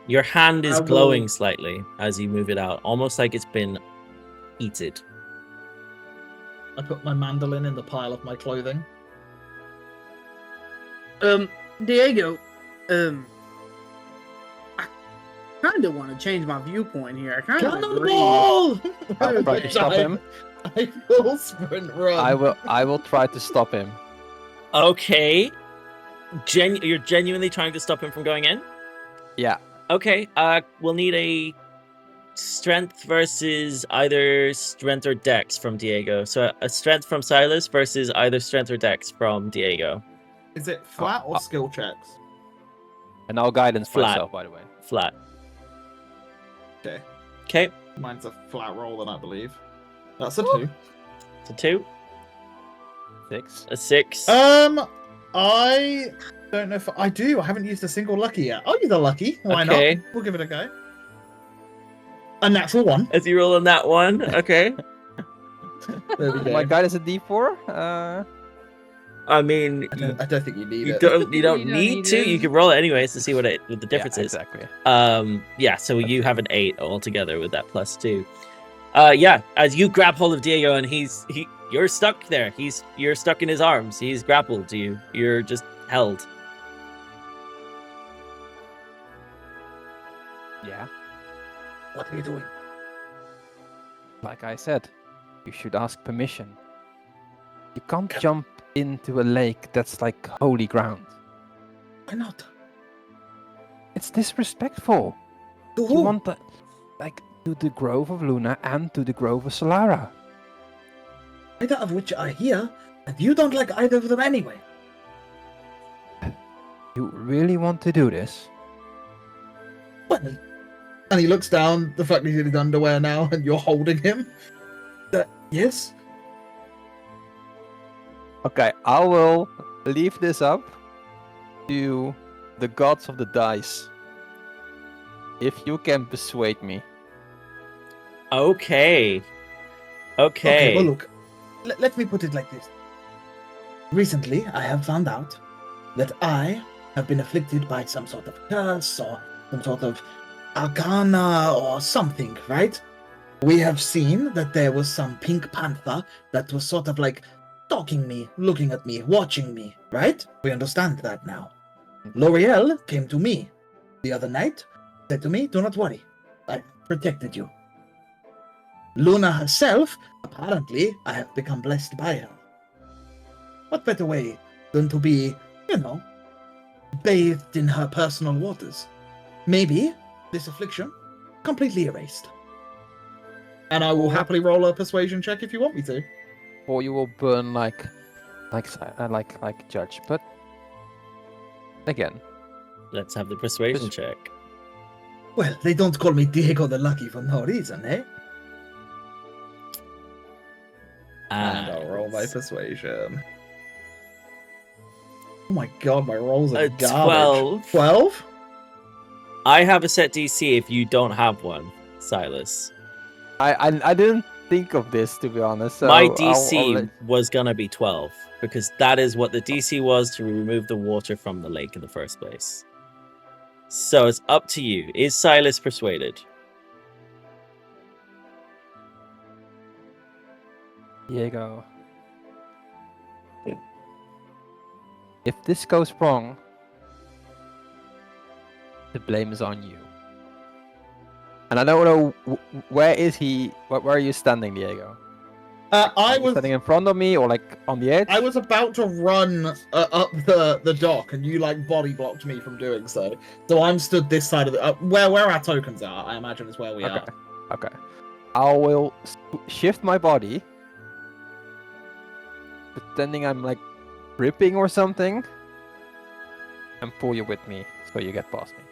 Your hand is I will- glowing slightly as you move it out, almost like it's been heated. I put my mandolin in the pile of my clothing. Diego, I kind of want to change my viewpoint here. I kind of agree. Cannonball! I'll try to stop him. I will sprint run. I will try to stop him. Okay. You're genuinely trying to stop him from going in? Yeah. Okay, we'll need a strength versus either strength or dex from Diego. So a strength from Sylas versus either strength or dex from Diego. Is it flat or skill checks? And I'll guidance Flat. myself, by the way. Flat. Okay. Okay, Mine's a flat roll, then I believe. That's a 2. it's a 2, 6. a 6. I don't know if I do. I haven't used a single lucky yet. I'll use a lucky. Why Okay. not? We'll give it a go. A natural 1. As you roll on that one, okay. There we go. My guidance a D4. I mean, I don't think you need you it. don't You don't need need to. it. You can roll it anyways to see what the difference yeah, is. Exactly. Yeah, so you have an 8 altogether with that +2. Yeah, as you grab hold of Diego and you're stuck there. You're stuck in his arms. He's grappled you. You're just held. Yeah. What are you doing? Like I said, you should ask permission. You can't jump into a lake that's like holy ground. Why not? It's disrespectful. To You who? want the, like, to the Grove of Luna and to the Grove of Solara. Neither of which are here, and you don't like either of them anyway. You really want to do this? Well, and he looks down, the fact he's in his underwear now, and you're holding him. Yes? Okay, I will leave this up to the gods of the dice. If you can persuade me. Okay. Okay. Well, look, let me put it like this. Recently, I have found out that I have been afflicted by some sort of curse or some sort of arcana or something, right? We have seen that there was some pink panther that was sort of like stalking me, looking at me, watching me, right? We understand that now. L'Oreal came to me the other night, said to me, do not worry, I protected you. Luna herself, apparently, I have become blessed by her. What better way than to be, bathed in her personal waters? Maybe this affliction completely erased. And I will happily roll a persuasion check if you want me to. Or you will burn like Judge. But again, Let's have the persuasion check. Well, they don't call me Diego the Lucky for no reason, eh? And I'll roll my persuasion. Oh my god, my rolls are A garbage. 12. 12? I have a set DC if you don't have one, Sylas. I didn't think of this, to be honest. So My I'll DC let- was gonna be 12 because that is what the DC was to remove the water from the lake in the first place. So it's up to you. Is Sylas persuaded? Diego. If this goes wrong, the blame is on you. And I don't know where is he. Where are you standing, Diego? I Are you was standing in front of me or like on the edge? I was about to run up the dock, and you like body blocked me from doing so. So I'm stood this side of the where our tokens are. I imagine is where we are. Okay. I will shift my body, pretending I'm like gripping or something, and pull you with me so you get past me.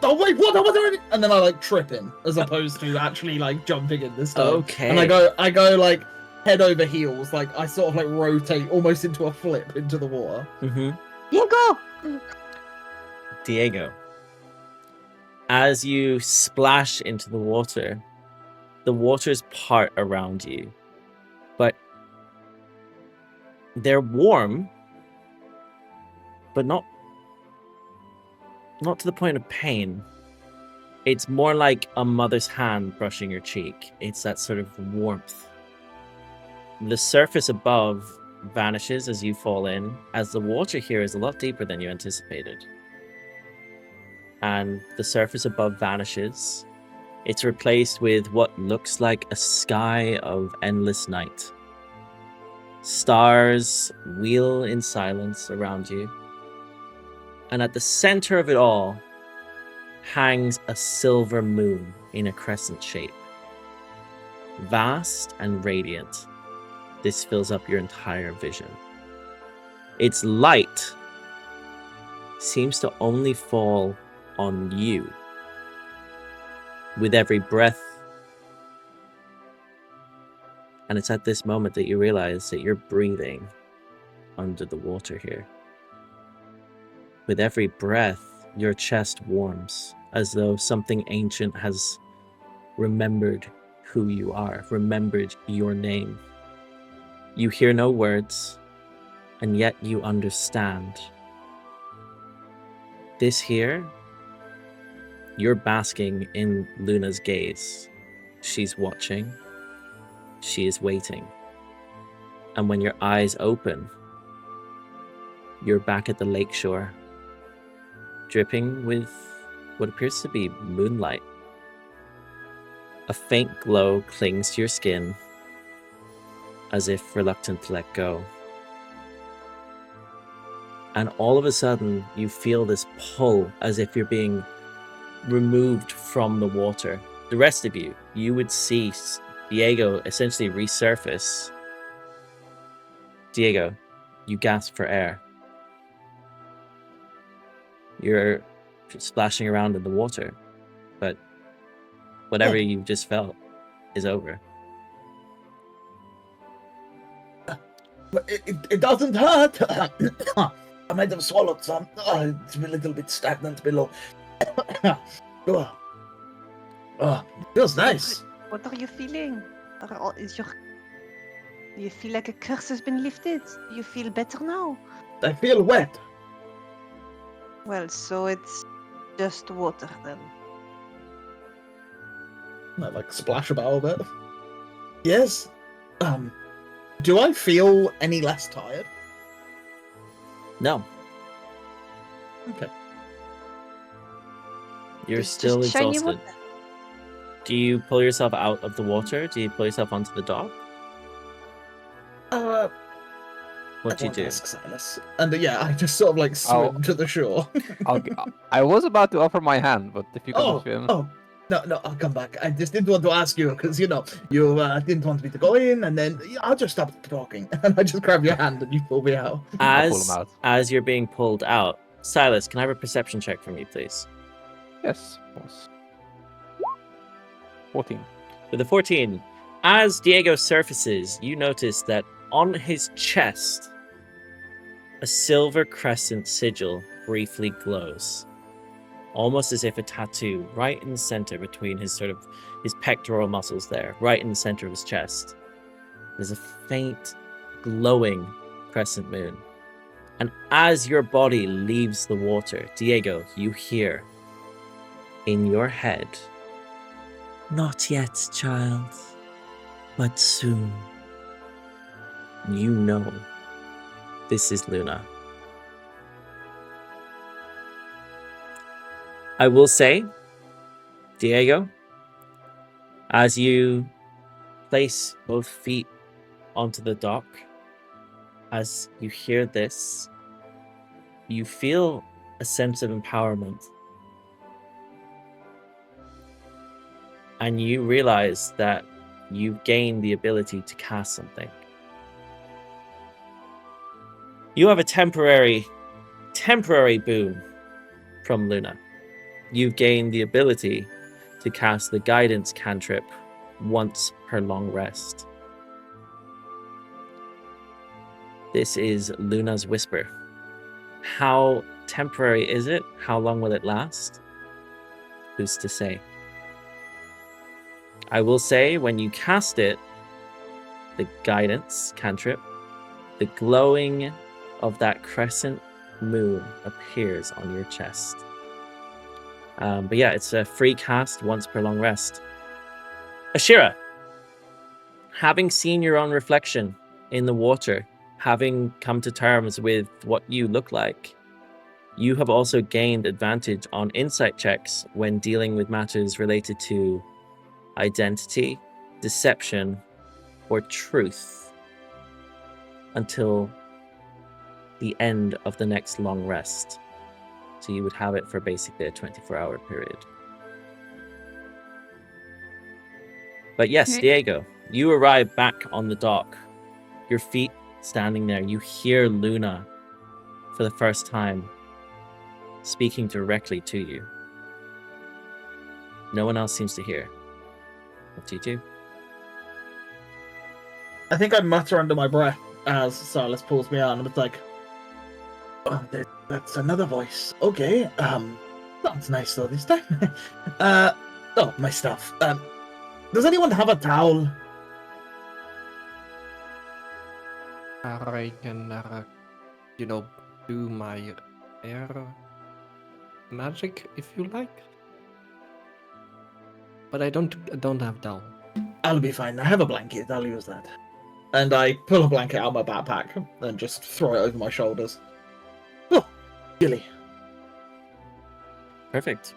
Oh wait, what? And then I like trip in, as opposed to actually like jumping in this time. Okay. And I go like head over heels, like I sort of like rotate almost into a flip into the water. Mm-hmm. Diego! Diego. As you splash into the waters part around you, but they're warm, but not to the point of pain. It's more like a mother's hand brushing your cheek. It's that sort of warmth. The surface above vanishes as you fall in, as the water here is a lot deeper than you anticipated. And the surface above vanishes. It's replaced with what looks like a sky of endless night. Stars wheel in silence around you. And at the center of it all hangs a silver moon in a crescent shape. Vast and radiant, this fills up your entire vision. Its light seems to only fall on you with every breath. And it's at this moment that you realize that you're breathing under the water here. With every breath, your chest warms, as though something ancient has remembered who you are, remembered your name. You hear no words, and yet you understand. This here, you're basking in Luna's gaze. She's watching. She is waiting. And when your eyes open, you're back at the lakeshore, dripping with what appears to be moonlight. A faint glow clings to your skin, as if reluctant to let go. And all of a sudden, you feel this pull, as if you're being removed from the water. The rest of you, you would see Diego essentially resurface. Diego, you gasp for air. You're splashing around in the water, but whatever you just felt is over. But it doesn't hurt. I might have swallowed some. It's a little bit stagnant below. Feels nice. What are you feeling? Do you feel like a curse has been lifted? Do you feel better now? I feel wet. Well, so it's just water then. I like splash about a bit. Yes. Do I feel any less tired? No. Okay. You're It's still just shiny exhausted. water. Do you pull yourself out of the water? Do you pull yourself onto the dock? What do you do? Ask Sylas. And yeah, I just sort of like swim to the shore. I was about to offer my hand, but if you can swim. No, I'll come back. I just didn't want to ask you because you didn't want me to go in, and then I'll just stop talking, and I just grab your hand and you pull me out. As you're being pulled out, Sylas, can I have a perception check from you, please? Yes, of course. 14. With a 14, as Diego surfaces, you notice that on his chest, a silver crescent sigil briefly glows, almost as if a tattoo right in the center between his pectoral muscles there, right in the center of his chest. There's a faint, glowing crescent moon. And as your body leaves the water, Diego, you hear in your head, "Not yet, child, but soon." You know this is Luna. I will say, Diego, as you place both feet onto the dock, as you hear this, you feel a sense of empowerment. And you realize that you've gained the ability to cast something. You have a temporary boon from Luna. You've gained the ability to cast the guidance cantrip once per long rest. This is Luna's Whisper. How temporary is it? How long will it last? Who's to say? I will say, when you cast it, the guidance cantrip, the glowing of that crescent moon appears on your chest. But yeah, it's a free cast once per long rest. Ashira, having seen your own reflection in the water, having come to terms with what you look like, you have also gained advantage on insight checks when dealing with matters related to identity, deception, or truth until the end of the next long rest. So you would have it for basically a 24-hour period. But yes, Okay. Diego, you arrive back on the dock. Your feet standing there. You hear Luna for the first time speaking directly to you. No one else seems to hear. What do you do? I think I mutter under my breath as Sylas pulls me on, and it's like, "Oh, that's another voice. Okay, sounds nice though this time." Oh, my stuff. Does anyone have a towel? I can, do my air magic if you like. But I don't have down. I'll be fine. I have a blanket. I'll use that. And I pull a blanket out of my backpack and just throw it over my shoulders. Oh, chilly. Perfect.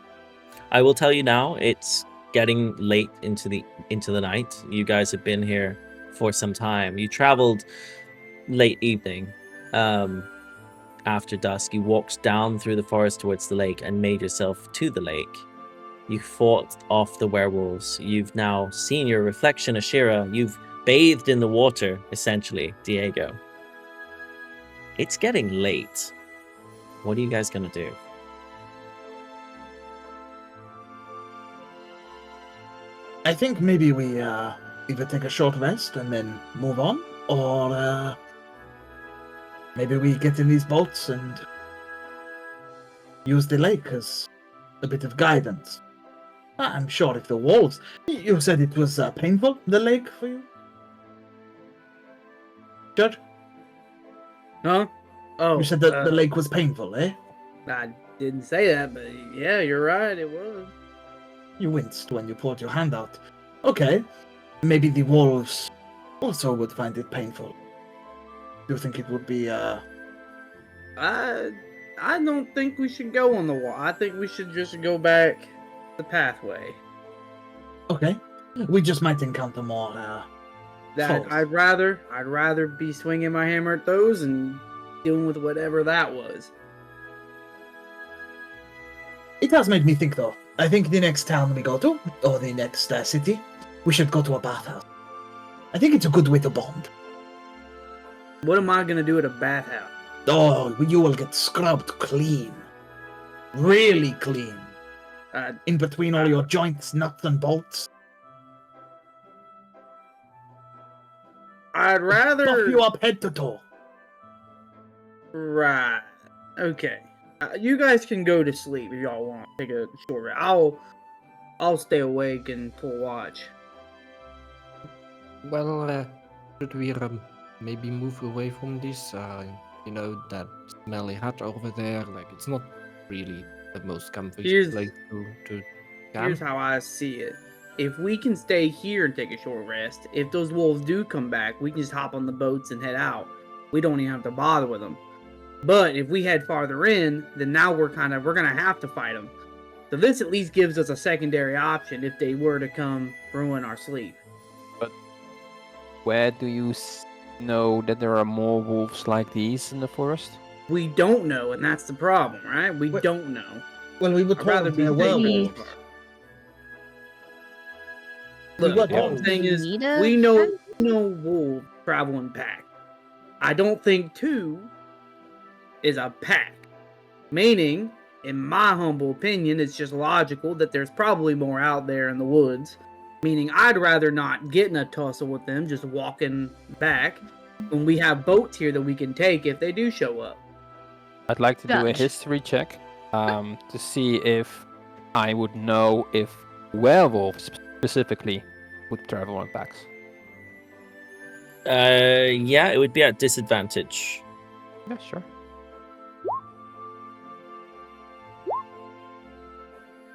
I will tell you now, it's getting late into the night. You guys have been here for some time. You traveled late evening. After dusk, you walked down through the forest towards the lake and made yourself to the lake. You fought off the werewolves. You've now seen your reflection, Ashira. You've bathed in the water, essentially, Diego. It's getting late. What are you guys gonna do? I think maybe we either take a short rest and then move on, or maybe we get in these boats and use the lake as a bit of guidance. I'm sure if the wolves... You said it was painful, the lake, for you? Judge? Huh? Oh, You said that the lake was painful, eh? I didn't say that, but yeah, you're right. It was. You winced when you pulled your hand out. Okay. Maybe the wolves also would find it painful. Do you think it would be, I don't think we should go on the wall. I think we should just go back the pathway. Okay. We just might encounter more, That foes. I'd rather be swinging my hammer at those and dealing with whatever that was. It has made me think, though. I think the next town we go to, or the next city, we should go to a bathhouse. I think it's a good way to bond. What am I gonna do at a bathhouse? Oh, you will get scrubbed clean. Really clean. In between all your joints, nuts, and bolts. I'd rather Buff you up head to toe. Right. Okay. You guys can go to sleep if y'all want. Take a short rest. I'll stay awake and pull watch. Well, should we maybe move away from this? You know, that smelly hut over there. Like, it's not really the most comfy Here's- place to Here's camp. how I see it. If we can stay here and take a short rest, if those wolves do come back, we can just hop on the boats and head out. We don't even have to bother with them. But if we head farther in, then now we're gonna have to fight them. So this at least gives us a secondary option if they were to come ruin our sleep. Where do you know that there are more wolves like these in the forest? We don't know, and that's the problem, right? We Wait. don't know. Well, we were I'd rather told be there were safe. wolves. Look, were all I'm told. saying is Need a we know tent? wolves travel in pack. I don't think two is a pack. Meaning, in my humble opinion, it's just logical that there's probably more out there in the woods. Meaning, I'd rather not get in a tussle with them, just walking back, when we have boats here that we can take if they do show up. I'd like to do a Dutch. history check to see if I would know if werewolves specifically would travel in packs. Yeah, it would be at disadvantage. Yeah, sure.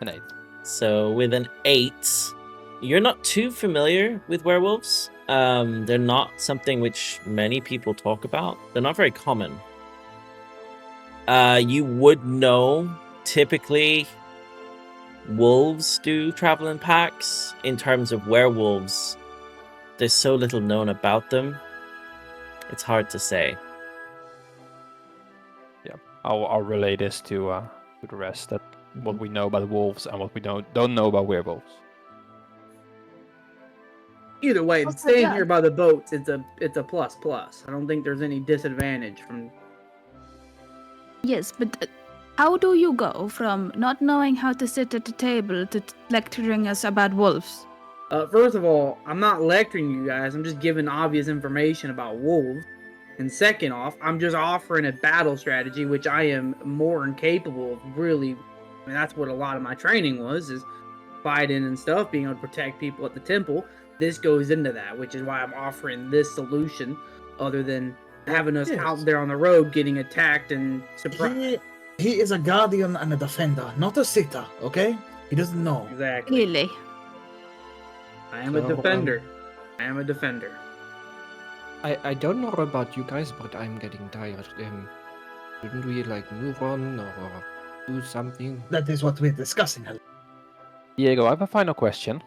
An 8. So with an 8, you're not too familiar with werewolves. They're not something which many people talk about. They're not very common. You would know typically wolves do travel in packs. In terms of werewolves, there's so little known about them. It's hard to say. I'll relay this to the rest. That what we know about wolves and what we don't know about werewolves. Either way, Also, staying yeah. here by the boats, it's a plus plus. I don't think there's any disadvantage from. Yes, but how do you go from not knowing how to sit at the table to lecturing us about wolves? First of all, I'm not lecturing you guys. I'm just giving obvious information about wolves. And second off, I'm just offering a battle strategy, which I am more than capable of. Really, I mean, that's what a lot of my training was: is fighting and stuff, being able to protect people at the temple. This goes into that, which is why I'm offering this solution, other than having us Yes. out there on the road getting attacked and surprised. He is a guardian and a defender, not a sitter, okay? He doesn't know. Exactly. Clearly. I am a So, defender. I am a defender. I don't know about you guys, but I'm getting tired. Shouldn't we like move on or do something? That is what we're discussing. Diego, I have a final question.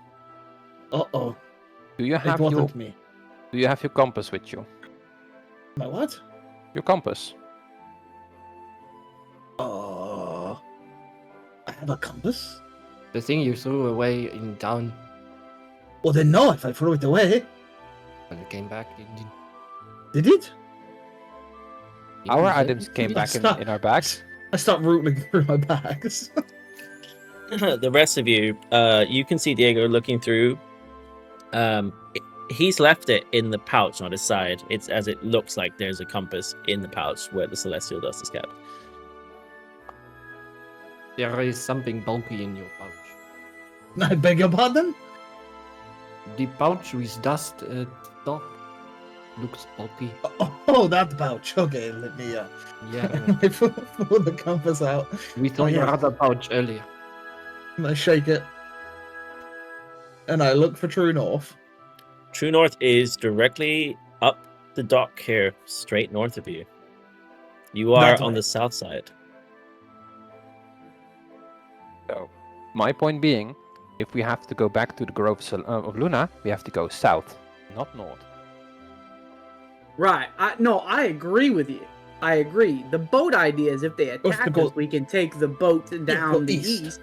Uh-oh. Do you It have your wasn't me. compass with you? My what? Your compass. I have a compass? The thing you threw away in town Well, then no, if I throw it away. when it came back. Did it? Our didn't items came back in our bags. I start rooting through my bags. The rest of you, you can see Diego looking through. He's left it in the pouch on his side. It's as it looks like there's a compass in the pouch where the celestial dust is kept. There is something bulky in your pouch. I beg your pardon? The pouch with dust top looks bulky. Oh, that pouch. Okay, let me Yeah, I pull the compass out. we thought yeah. you had a pouch earlier. And I shake it. And I look for true north. True North is directly up the dock here, straight north of you. You are That on way. the south side. So, my point being, if we have to go back to the Grove of Luna, we have to go south, not north. Right. I agree with you. I agree. The boat idea is if they What's the attack goal? us, we can take the boat down go the east. east,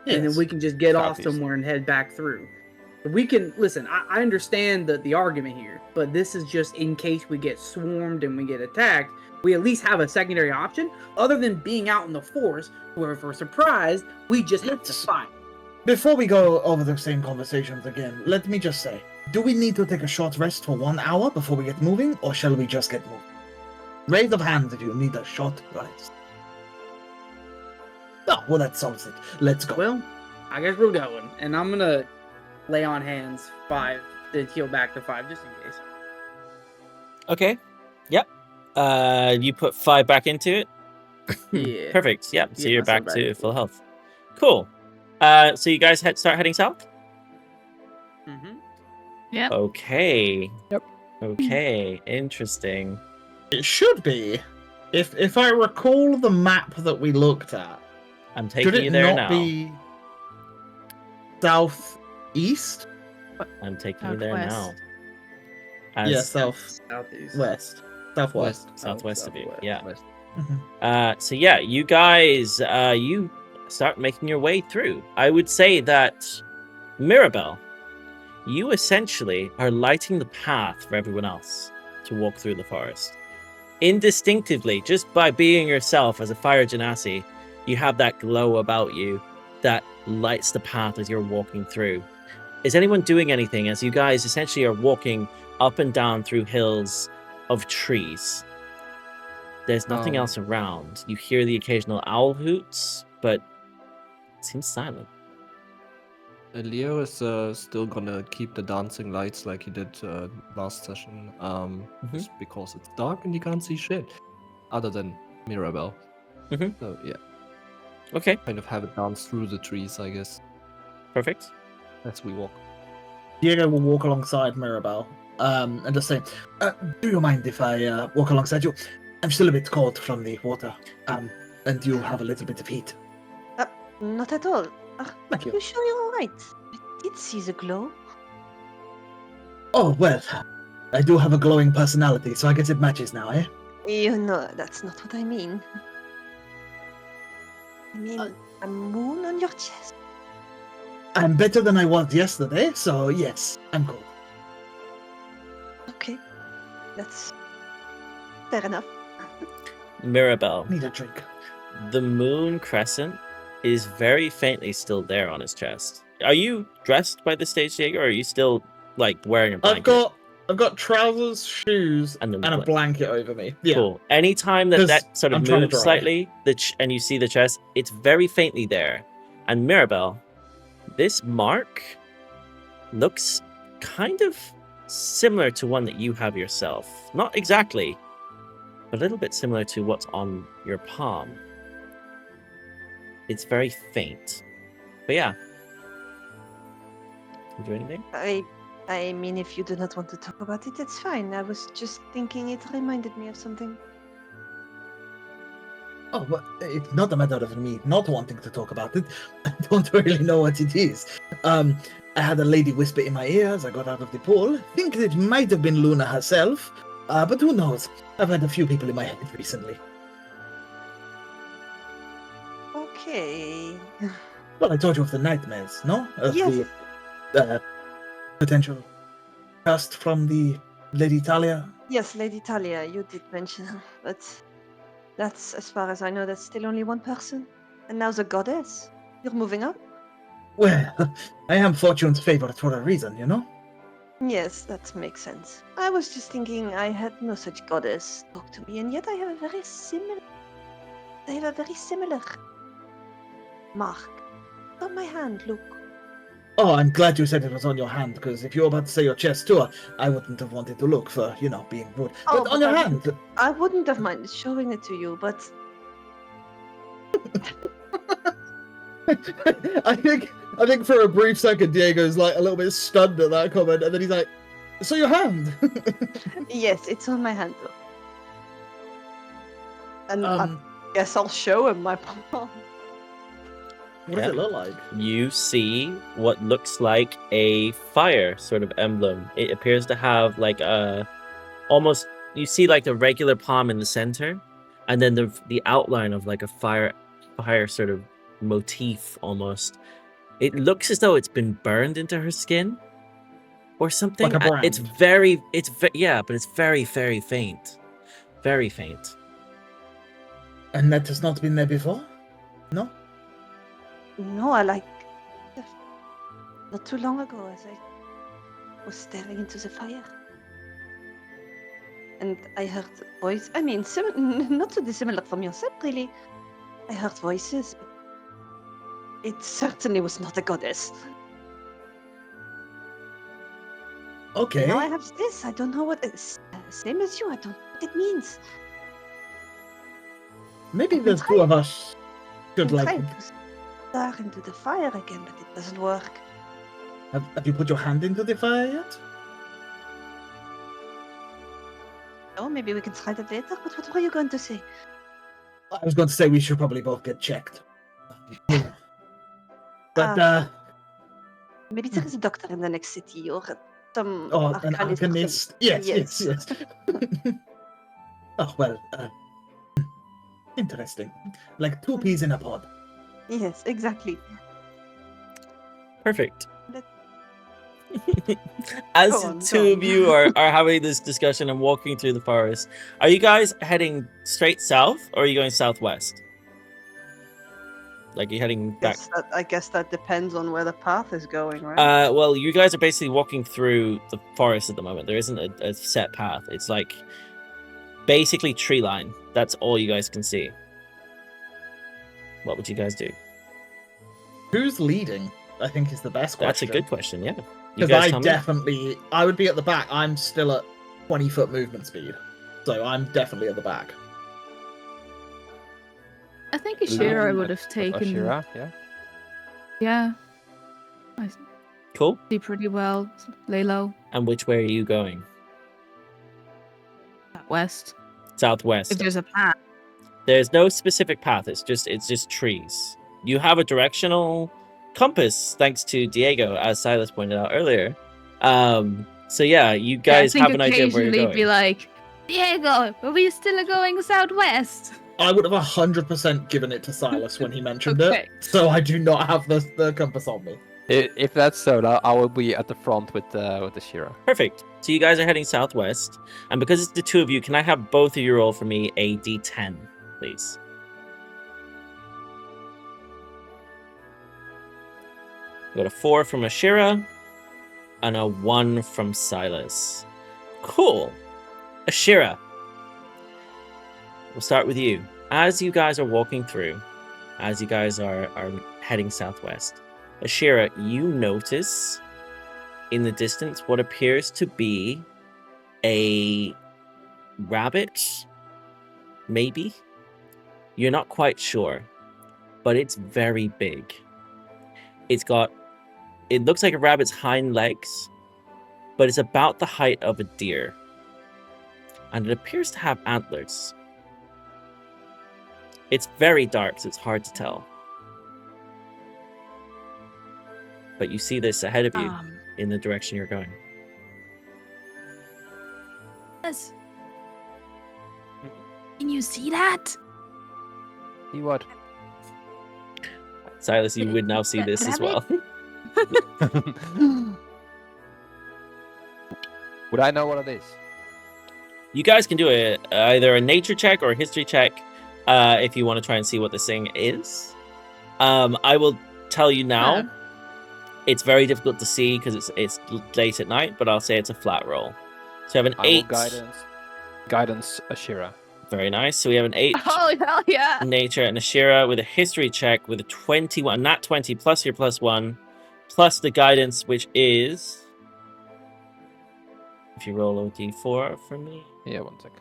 and then Yes. we can just get off Southeast. somewhere and head back through. We can listen. I understand the argument here, but this is just in case we get swarmed and we get attacked. We at least have a secondary option, other than being out in the forest, where if we're surprised, we just have to Let's- fight. Before we go over the same conversations again, let me just say, do we need to take a short rest for 1 hour before we get moving, or shall we just get moving? Raise of hands if you need a short rest. Oh, well, that solves it. Let's go. Well, I guess we're going, and I'm gonna lay on hands 5 to heal back to 5 just in case. Okay. Yep. You put 5 back into it? Yeah. Perfect. Yeah. So Get you're myself back to back. full health. Cool. So you guys start heading south? Mm-hmm. Yep. Okay. Yep. Okay. Interesting. It should be. If I recall the map that we looked at, I'm should taking it you there not now. be southeast? I'm taking you there now. Southwest. Yeah, As Southeast. southwest. Southwest. southwest of you. Yeah. West. So yeah, you guys, you start making your way through. I would say that Mirabelle, you essentially are lighting the path for everyone else to walk through the forest. Indistinctively, just by being yourself as a fire genasi, you have that glow about you that lights the path as you're walking through. Is anyone doing anything as you guys essentially are walking up and down through hills of trees? There's nothing else around. You hear the occasional owl hoots, but it seems silent. Elirr is still gonna keep the dancing lights like he did last session, just because it's dark and you can't see shit, other than Mirabelle. So yeah, Okay, kind of have it dance through the trees, I guess, perfect. as we walk. Diego will walk alongside Mirabelle, and just say, "Do you mind if I walk alongside you? I'm still a bit cold from the water, and you have a little bit of heat." Not at all. Thank Are you sure you're alright? I did see the glow. Oh well, I do have a glowing personality, so I guess it matches now, eh? You know, that's not what I mean. I mean, a moon on your chest. I'm better than I was yesterday, so yes, I'm cold. Okay, that's fair enough. Mirabelle, Need a drink. the moon crescent is very faintly still there on his chest. Are you dressed by this stage, Diego, or are you still like wearing a blanket? I've got trousers, shoes, And and, then a blanket over me. Yeah. Cool. Anytime that 'Cause that sort of I'm trying to moves dry. slightly, and you see the chest, it's very faintly there. And Mirabelle, this mark looks kind of similar to one that you have yourself. Not exactly, but a little bit similar to what's on your palm. It's very faint. But yeah. Can you do anything? I mean, if you do not want to talk about it, it's fine. I was just thinking it reminded me of something. Oh, but it's not a matter of me not wanting to talk about it. I don't really know what it is. I had a lady whisper in my ear as I got out of the pool. Think it might have been Luna herself, but who knows? I've had a few people in my head recently. Okay. Well, I told you of the nightmares, no? Of Yes. the potential cast from the Lady Talia. Yes, Lady Talia, you did mention her, but that's, as far as I know, that's still only one person. And now the goddess. You're moving up? Well, I am fortune's favorite for a reason, you know? Yes, that makes sense. I was just thinking I had no such goddess talk to me, and yet I have a very similar mark on my hand. Look. Oh, I'm glad you said it was on your hand, because if you were about to say your chest too, I wouldn't have wanted to look for, being rude. Oh, But on but your I hand. I wouldn't have minded showing it to you, but I think for a brief second, Diego's like a little bit stunned at that comment, and then he's like, "So your hand?" yes, it's on my hand. Though. And I um, guess I'll show him my palm. what does it look like? You see what looks like a fire sort of emblem. It appears to have like almost, you see like the regular palm in the center, and then the outline of like a fire sort of motif almost. It looks as though it's been burned into her skin or something. Like a brand. But it's very, very faint. Very faint. And that has not been there before? No? No, not too long ago, as I was staring into the fire. And I heard voices. I mean, not too dissimilar from yourself, really. I heard voices, but it certainly was not a goddess. Okay. Now I have this. I don't know what it's. Same as you. I don't know what it means. Maybe the two of us should I'm like. trying to stare into the fire again, but it doesn't work. Have you put your hand into the fire yet? Oh, maybe we can try that later. But what were you going to say? I was going to say we should probably both get checked. But Maybe there is a doctor in the next city or some oh, an arcanist or alchemist. something. Yes. Oh well. Interesting. Like 2 peas in a pod. Yes, exactly. Perfect. Let- As Go the on, two go of on. you are having this discussion and walking through the forest, are you guys heading straight south or are you going southwest? Like you're heading back? I guess that depends on where the path is going, right? Well, you guys are basically walking through the forest at the moment. There isn't a set path. It's like basically tree line. That's all you guys can see. What would you guys do? Who's leading? I think is the best question. That's a good question, yeah. You Because guys I tell me. definitely, I would be at the back. I'm still at 20-foot movement speed, so I'm definitely at the back. I think Ashira With- would have with taken. Ashira, yeah. Yeah. I Cool. see pretty well. Lay low. And which way are you going? West. Southwest. If there's a path. There's no specific path. It's just trees. You have a directional compass thanks to Diego, as Silas pointed out earlier. So yeah, you guys I think have an idea of where you're occasionally going. be like, Diego, are we still going southwest? I would have 100% given it to Silas when he mentioned Okay. it, so I do not have the compass on me. If that's so, I will be at the front with Ashira. Perfect. So you guys are heading southwest, and because it's the two of you, can I have both of you roll for me a d10, please? We got a 4 from Ashira and a 1 from Silas. Cool. Ashira, we'll start with you. As you guys are walking through, as you guys are heading southwest, Ashira, you notice in the distance what appears to be a rabbit, maybe? You're not quite sure, but it's very big. It looks like a rabbit's hind legs, but it's about the height of a deer. And it appears to have antlers. It's very dark, so it's hard to tell. But you see this ahead of you in the direction you're going. Yes. Can you see that? See what? Silas, you would now see this as well. Would I know what it is? You guys can do either a nature check or a history check if you want to try and see what this thing is. I will tell you now, it's very difficult to see because it's late at night, but I'll say it's a flat roll. So we have an 8. Guidance Ashira. Very nice. So we have an 8 Oh, hell yeah. nature and Ashira with a history check with a 21, nat 20 plus your +1, plus the guidance, which is... If you roll a d4 for me. Yeah, 1 sec.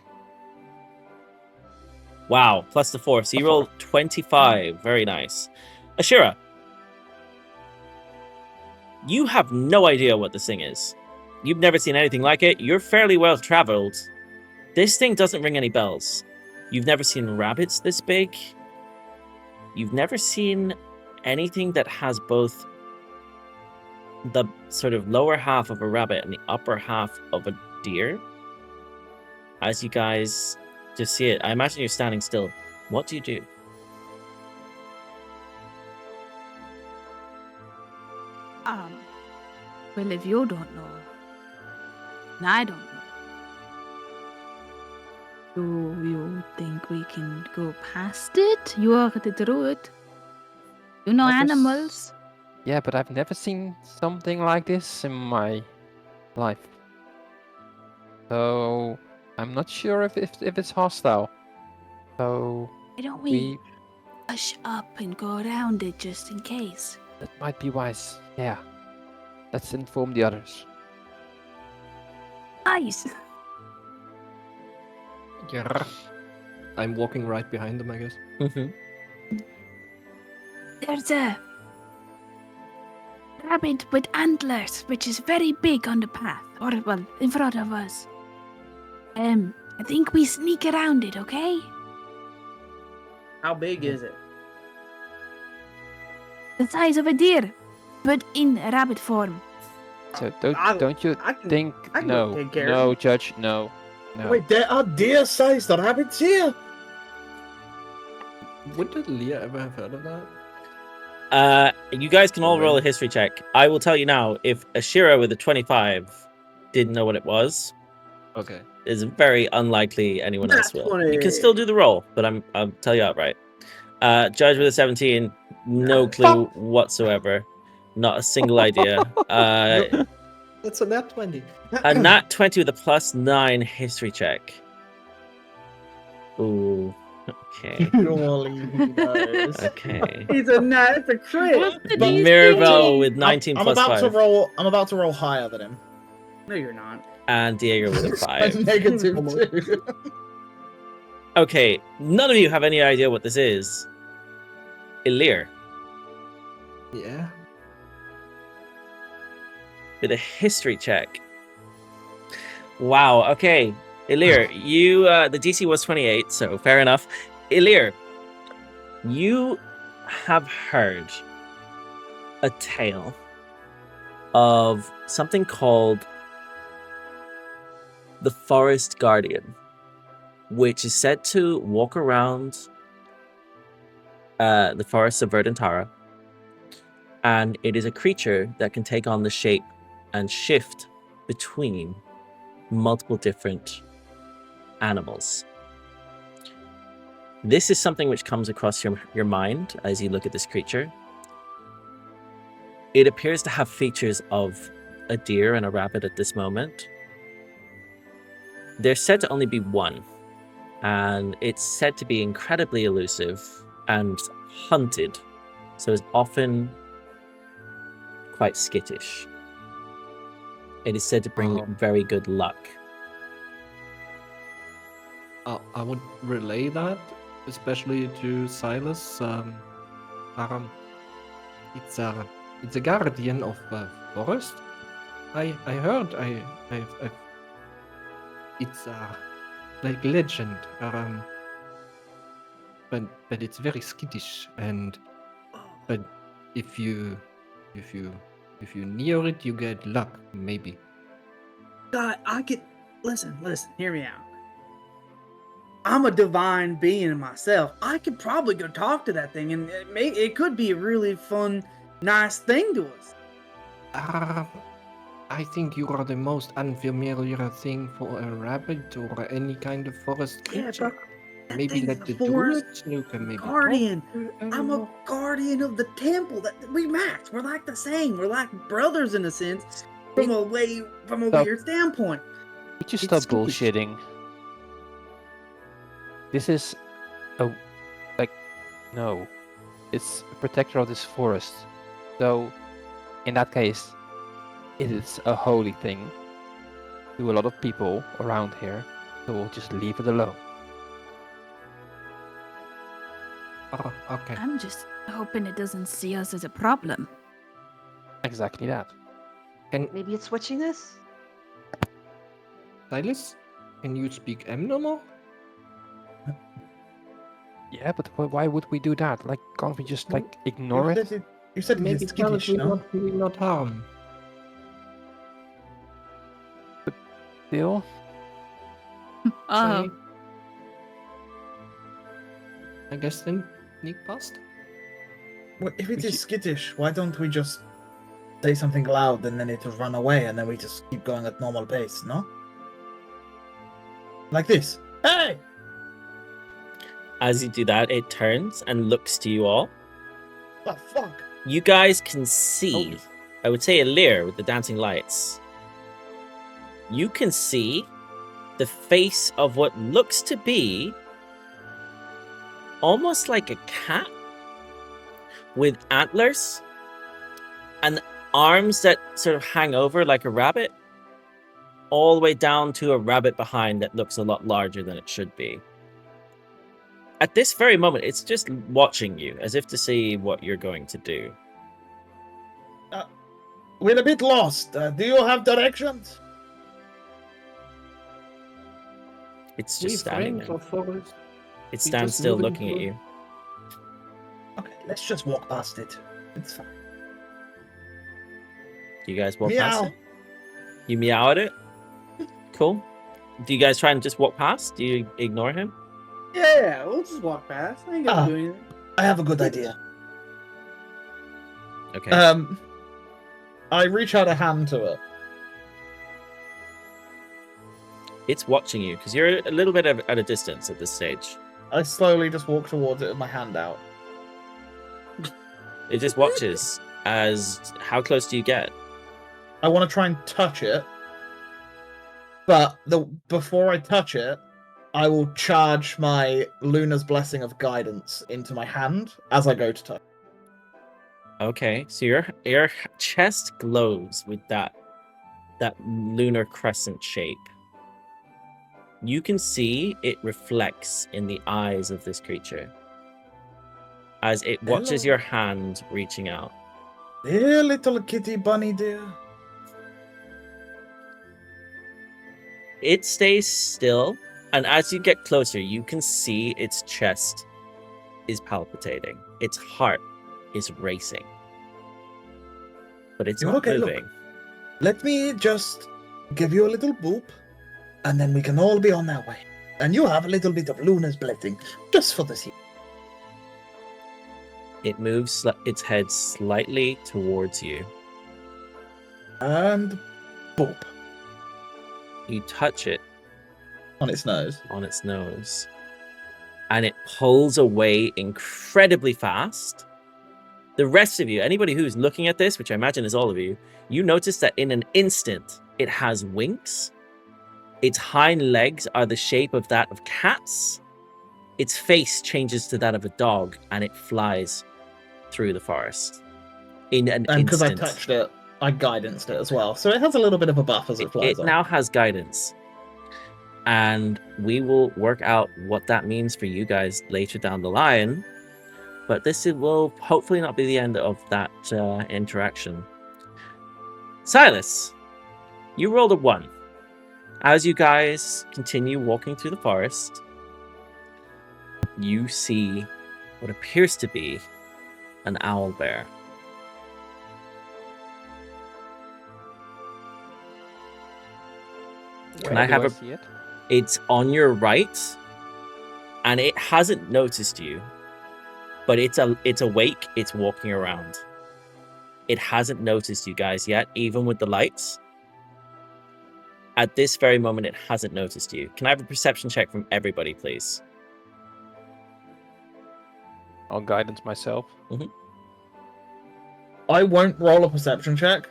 Wow, plus the 4. So you roll 25. Very nice. Ashira, you have no idea what this thing is. You've never seen anything like it. You're fairly well traveled. This thing doesn't ring any bells. You've never seen rabbits this big. You've never seen anything that has both the sort of lower half of a rabbit and the upper half of a deer. As you guys just see it, I imagine you're standing still. What do you do? Well, if you don't know, and I don't know, do you think we can go past it? You are the druid. You know I just- animals. Yeah, but I've never seen something like this in my life. So I'm not sure if it's hostile. So Why don't we hush up and go around it just in case? that might be wise. Yeah. Let's inform the others. Nice. I'm walking right behind them, I guess. There's a rabbit with antlers, which is very big on the path, or well, in front of us. I think we sneak around it, okay? How big is it? The size of a deer, but in a rabbit form. So I- don't you I can- think? I can go No, take care of no, it. Judge, no, no. Wait, there are deer-sized rabbits here. Would Elirr ever have heard of that? You guys can all roll a history check. I will tell you now, if Ashira with a 25 didn't know what it was, Okay. it's very unlikely anyone else That's will. You can still do the roll, but I'll tell you outright. Judge with a 17, no clue whatsoever. Not a single idea. That's a nat 20. A nat 20 with a +9 history check. Ooh, okay. Surely he knows. Okay. It's a crit. What's the But DC? Mirabelle with 19 I'm plus about 5. to roll. I'm about to roll higher than him. No, you're not. And Diego with a 5. Negative 2. Okay, none of you have any idea what this is. Elirr, Yeah. with a history check. Wow, okay. Elirr, you, the DC was 28, so fair enough. Elirr, you have heard a tale of something called the Forest Guardian, which is said to walk around the forests of Verdantara, and it is a creature that can take on the shape and shift between multiple different animals. This is something which comes across your mind as you look at this creature. It appears to have features of a deer and a rabbit at this moment. There's said to only be one, and it's said to be incredibly elusive and hunted, so is often quite skittish. It is said to bring very good luck. I would relay that, especially to Sylas. It's a guardian of forest. I heard. It's like legend. But it's very skittish, but if you near it, you get luck, maybe. God, I could listen. Hear me out. I'm a divine being myself. I could probably go talk to that thing, and it could be a really fun, nice thing to us. I think you are the most unfamiliar thing for a rabbit or any kind of forest Yeah, creature. but that Maybe thing's let a the do forest it. You can maybe talk guardian. to I'm a animal. guardian of the temple. That we match. We're like the same. We're like brothers in a sense, from a Stop. weird standpoint. Would you It's stop skittish. bullshitting? This is no. It's a protector of this forest. So, in that case, it is a holy thing to a lot of people around here, so we'll just leave it alone. Oh, okay. I'm just hoping it doesn't see us as a problem. Exactly that. Maybe it's watching us? Sylas, can you speak M no more? Yeah, but why would we do that? Like, can't we just ignore it? You said Maybe it's skittish, no? not harm. Still, Oh, I guess then sneak past. Well, if it We is skittish, why don't we just say something loud and then it'll run away and then we just keep going at normal pace, no? Like this. Hey! As you do that, it turns and looks to you all. What the fuck? You guys can see, I would say Elirr with the dancing lights. You can see the face of what looks to be almost like a cat with antlers and arms that sort of hang over like a rabbit, all the way down to a rabbit behind that looks a lot larger than it should be. At this very moment, it's just watching you, as if to see what you're going to do. We're a bit lost. Do you have directions? It's We just standing friends there. of forest. It we stands just still moving looking at forward. you. Okay, let's just walk past it. It's fine. Do you guys walk past Meow. it? You meow at it? Cool. Do you guys try and just walk past? Do you ignore him? Yeah, we'll just walk past. I ain't gonna Ah. do anything. I have a good idea. Okay. I reach out a hand to it. It's watching you because you're a little bit at a distance at this stage. I slowly just walk towards it with my hand out. It just watches as how close do you get? I want to try and touch it, but before I touch it, I will charge my Luna's Blessing of Guidance into my hand as I go to touch. Okay, so your chest glows with that lunar crescent shape. You can see it reflects in the eyes of this creature as it watches Hello. your hand reaching out. Dear little kitty bunny dear. It stays still, and as you get closer, you can see its chest is palpitating. Its heart is racing. But it's not Okay, look. moving. Let me just give you a little boop, and then we can all be on our way. And you have a little bit of Luna's Blessing, just for this year. It moves its head slightly towards you. And boop. You touch it On its nose. on its nose, and it pulls away incredibly fast. The rest of you, anybody who's looking at this, which I imagine is all of you, you notice that in an instant, it has wings. Its hind legs are the shape of that of cats. Its face changes to that of a dog, and it flies through the forest in an And because I instant. touched it, I guidanced it as well. So it has a little bit of a buff as it flies It off. now has guidance. And we will work out what that means for you guys later down the line. But will hopefully not be the end of that interaction. Sylas, you rolled a 1. As you guys continue walking through the forest, you see what appears to be an owl bear. Can I have a... see it? It's on your right, and it hasn't noticed you, but it's awake. It's walking around. It hasn't noticed you guys yet, even with the lights. At this very moment, it hasn't noticed you. Can I have a perception check from everybody, please? I'll guidance myself. I won't roll a perception check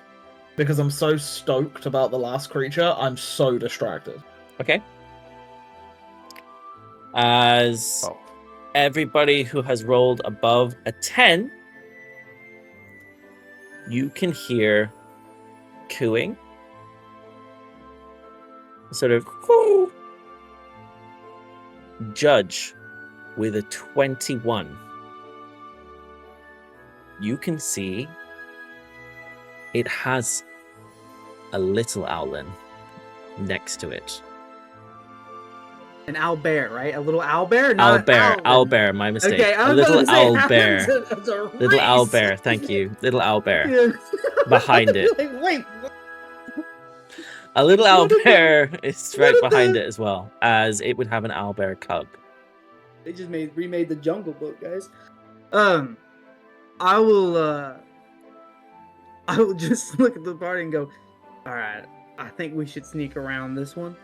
because I'm so stoked about the last creature. I'm so distracted. Okay. As Oh. everybody who has rolled above a 10, you can hear cooing. Sort of whoo. Judge with a 21. You can see it has a little owlin next to it. An owl bear, right? A little owl bear? Not Owl an bear, owl owl bear, my mistake. Okay, I A was little about to say, owl how bear. is it- it's a Little owl race? bear, thank you. Little owl bear. Yeah. Behind it. Like, wait, A little owl What did bear is right did behind they- it as well, as it would have an owl bear cub. they just remade the Jungle Book, guys. I will just look at the party and go, all right, I think we should sneak around this one.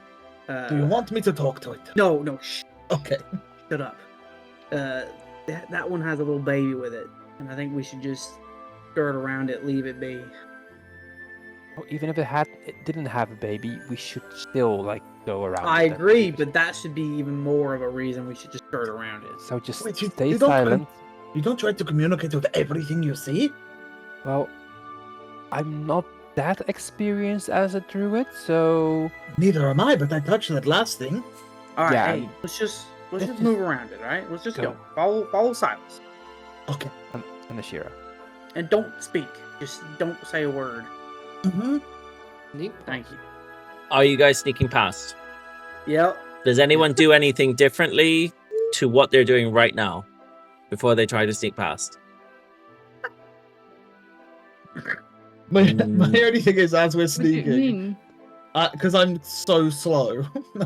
Do you want me to talk to it? No, shh, Okay. shut up. That one has a little baby with it, and I think we should just skirt around it, leave it be. Oh, even if it didn't have a baby, we should still like go around. I it and agree, leave it. but that should be even more of a reason we should just skirt around it. So just Wait, stay you don't silent. You don't try to communicate with everything you see? Well, I'm not that experienced as a druid, so Neither am I, but I touched that last thing. All right, Yeah. hey, let's just let's just move around it, all right? Let's just Go. go. Follow Sylas. Okay. And Ashira. And don't speak. Just don't say a word. Mm-hmm. Sneak. Thank you. Are you guys sneaking past? Yep. Does anyone do anything differently to what they're doing right now before they try to sneak past? My only thing is, as we're What do you sneaking, mean? because I'm so slow,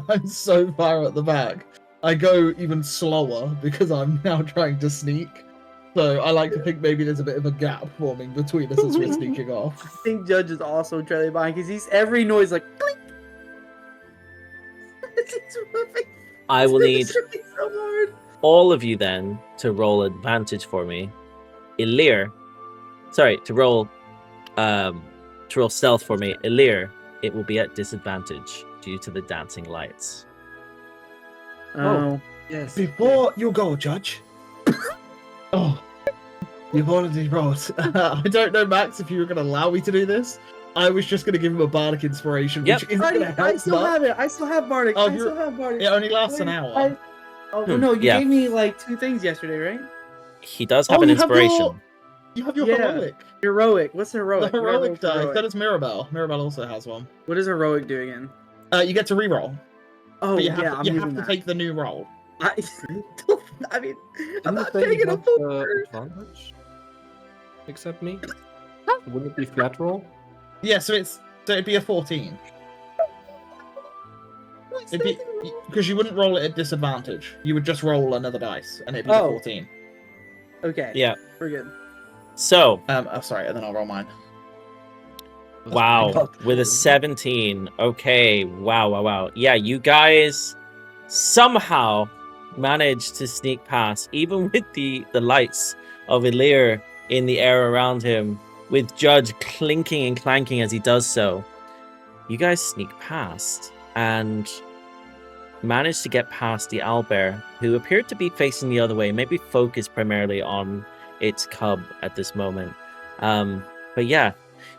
I'm so far at the back. I go even slower because I'm now trying to sneak. So I like to think maybe there's a bit of a gap forming between us as we're sneaking off. I think Judge is also trailing behind because he's every noise like clink. He's moving. I will need He's trying so hard. all of you then to roll advantage for me. Elirr, sorry, to roll stealth for me. Elirr, it will be at disadvantage due to the dancing lights. Oh. Yes. Before you go, Judge. Oh, you've already rolled. I don't know, Max, if you were going to allow me to do this. I was just going to give him a bardic inspiration, Yep. which isn't going to help I still much. have it. I still have Bardic. Oh, I still have Bardic. It only lasts an hour. Oh no, you Yeah. gave me like 2 things yesterday, right? He does have an you have inspiration. You have your Yeah. heroic. Heroic. What's The heroic? heroic dice. Heroic. That is Mirabelle. Mirabelle also has one. What is heroic do again? You get to reroll. Oh But you yeah, have, I'm you using have to that. take the new roll. I mean, I'm Didn't not they taking a have, full curse. advantage? Except me? Wouldn't it be flat roll? Yeah, so it'd be a 14. Because you wouldn't roll it at disadvantage. You would just roll another dice, and it'd be a Oh. 14. Okay. Yeah. We're good. So, Sorry, and then I'll roll mine. wow, with a 17. Okay, wow. Yeah, you guys somehow managed to sneak past, even with the lights of Elirr in the air around him, with Judge clinking and clanking as he does so. You guys sneak past and managed to get past the owlbear, who appeared to be facing the other way, maybe focused primarily on its cub at this moment. But yeah,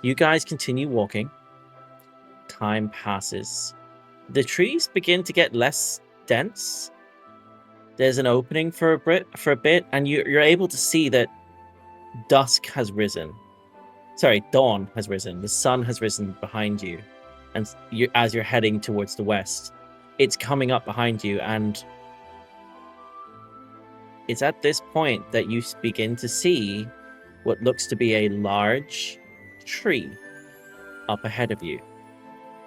you guys continue walking. Time passes. The trees begin to get less dense. There's an opening for a bit, and you're able to see that dusk has risen. Sorry, dawn has risen. The sun has risen behind you, and as you're heading towards the west, it's coming up behind you, and it's at this point that you begin to see what looks to be a large tree up ahead of you.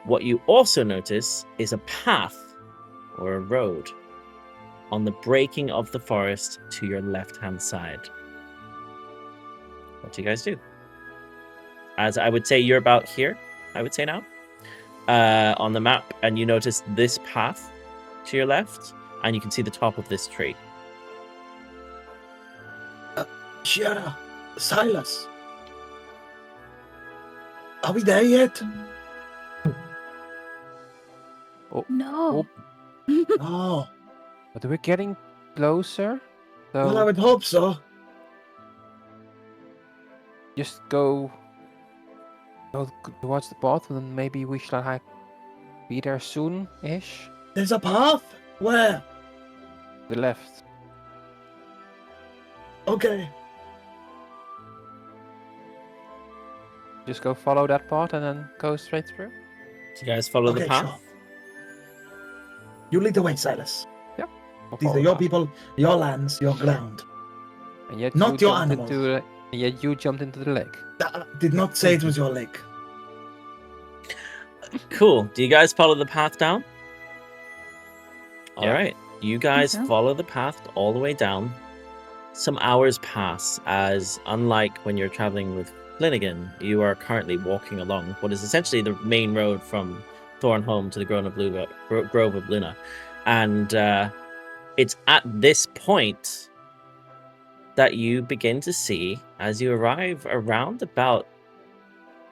What you also notice is a path or a road on the breaking of the forest to your left-hand side. What do you guys do? As I would say, you're about here, I would say now, on the map, and you notice this path to your left, and you can see the top of this tree. Ashira, Sylas. Are we there yet? No. Oh, But we're getting closer. So well, I would hope so. just go towards the path, and then maybe we shall be there soon-ish. There's a path? Where? The left. Okay. Just go follow that path and then go straight through. Do you guys follow the Okay, path? sure. You lead the way, Sylas. We'll These follow are your that. people, your lands, your ground. And yet not you your jumped animals. and yet you jumped into the lake. Did not say it was your lake. Cool. Do you guys follow the path down? All Yeah. right. You guys so. follow the path all the way down. Some hours pass as, unlike when you're traveling with Flanagan, you are currently walking along what is essentially the main road from Thornholm to the Grove of Luna. And it's at this point that you begin to see, as you arrive around about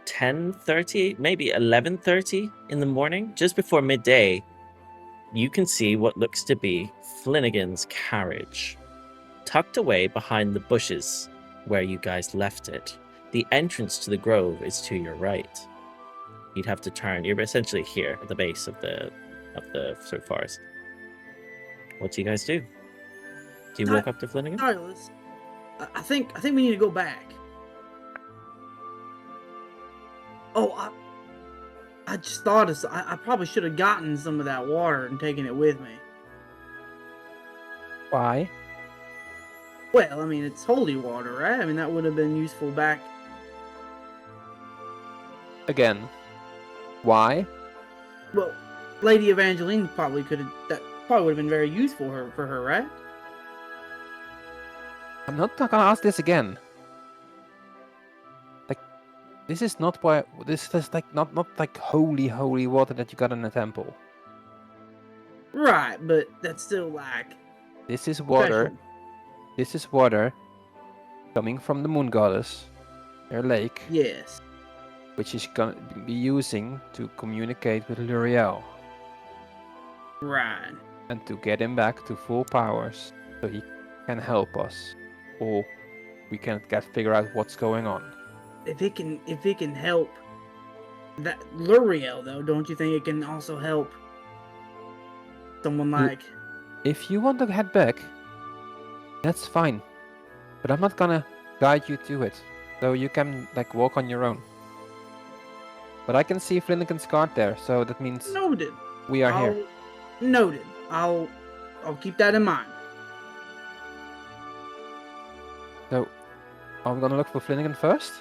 10:30, maybe 11:30 in the morning, just before midday, you can see what looks to be Flanagan's carriage, tucked away behind the bushes where you guys left it. The entrance to the grove is to your right. You'd have to turn. You're essentially here at the base of the sort of forest. What do you guys do? Do you walk up to Flanagan? Silas, I think we need to go back. Oh, I just thought of. I probably should have gotten some of that water and taken it with me. Why? Well, I mean, it's holy water, right? I mean, that would have been useful back. Again. Why? Well, Lady Evangeline probably could have. That probably would have been very useful for her, right? I'm not gonna ask this again. Like, this is not why. This is like not like holy water that you got in a temple. Right, but that's still like. This is water. special. This is water coming from the moon goddess, her lake, Yes. which is gonna be using to communicate with L'Oreal Right. and to get him back to full powers, so he can help us, or we can figure out what's going on. If it can help that L'Oreal though, don't you think it can also help someone like? If you want to head back, that's fine, but I'm not gonna guide you to it, so you can like walk on your own. But I can see Flanagan's card there, so that means Noted. we are here. Noted. I'll keep that in mind. So, are we gonna look for Flanagan first?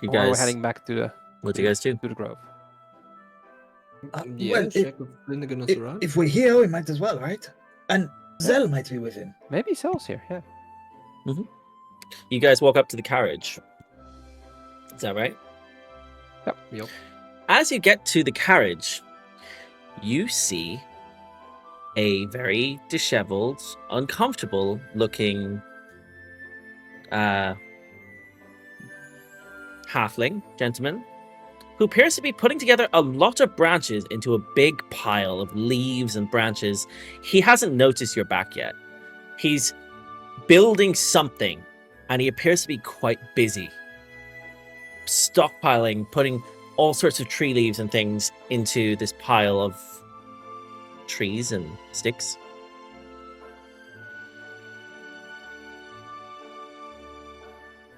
You Or are we guys, heading back to the what do you guys do? to the grove? Yeah, well, check if Flanagan is around. If we're here, we might as well, right? And Zell might be with him. Maybe Cel's here, yeah. You guys walk up to the carriage. Is that right? Yep. As you get to the carriage, you see a very disheveled, uncomfortable looking halfling gentleman who appears to be putting together a lot of branches into a big pile of leaves and branches. He hasn't noticed you're back yet. He's building something, and he appears to be quite busy. Stockpiling, putting all sorts of tree leaves and things into this pile of trees and sticks.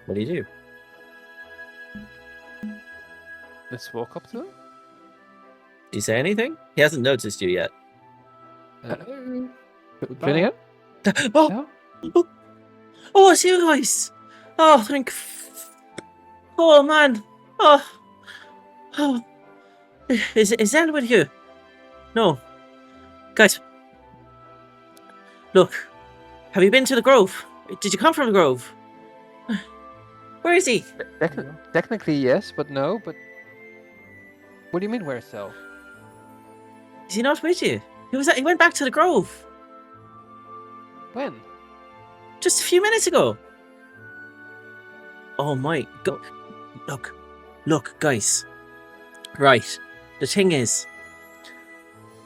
What do you do? Let's walk up to him. Do you say anything? He hasn't noticed you yet. Hello. Flanagan? Oh, No? oh, it's you guys! Oh, thank. Oh man! Oh, is that with you? No, guys. Look, have you been to the Grove? Did you come from the Grove? Where is he? Technically yes, but no, but... What do you mean, where's Cel? Is he not with you? He went back to the Grove When? just a few minutes ago. Oh my god! Look, guys. Right, the thing is,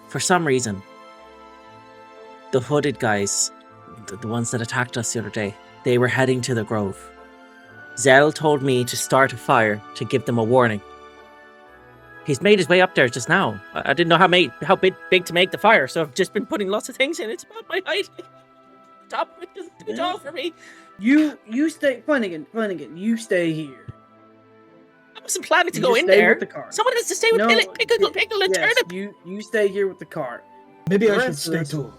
for some reason, the hooded guys, the ones that attacked us the other day, they were heading to the Grove. Zell told me to start a fire to give them a warning. He's made his way up there just now. I didn't know how big to make the fire, so I've just been putting lots of things in. It's about my height. Stop it, it's too tall for me. You stay, Flanagan. You stay here. I wasn't planning to You go just in stay there. with the cart. Someone has to stay with No, Pickle and yes, Turnip. You stay here with the cart. Maybe The I should rest of stay us- too.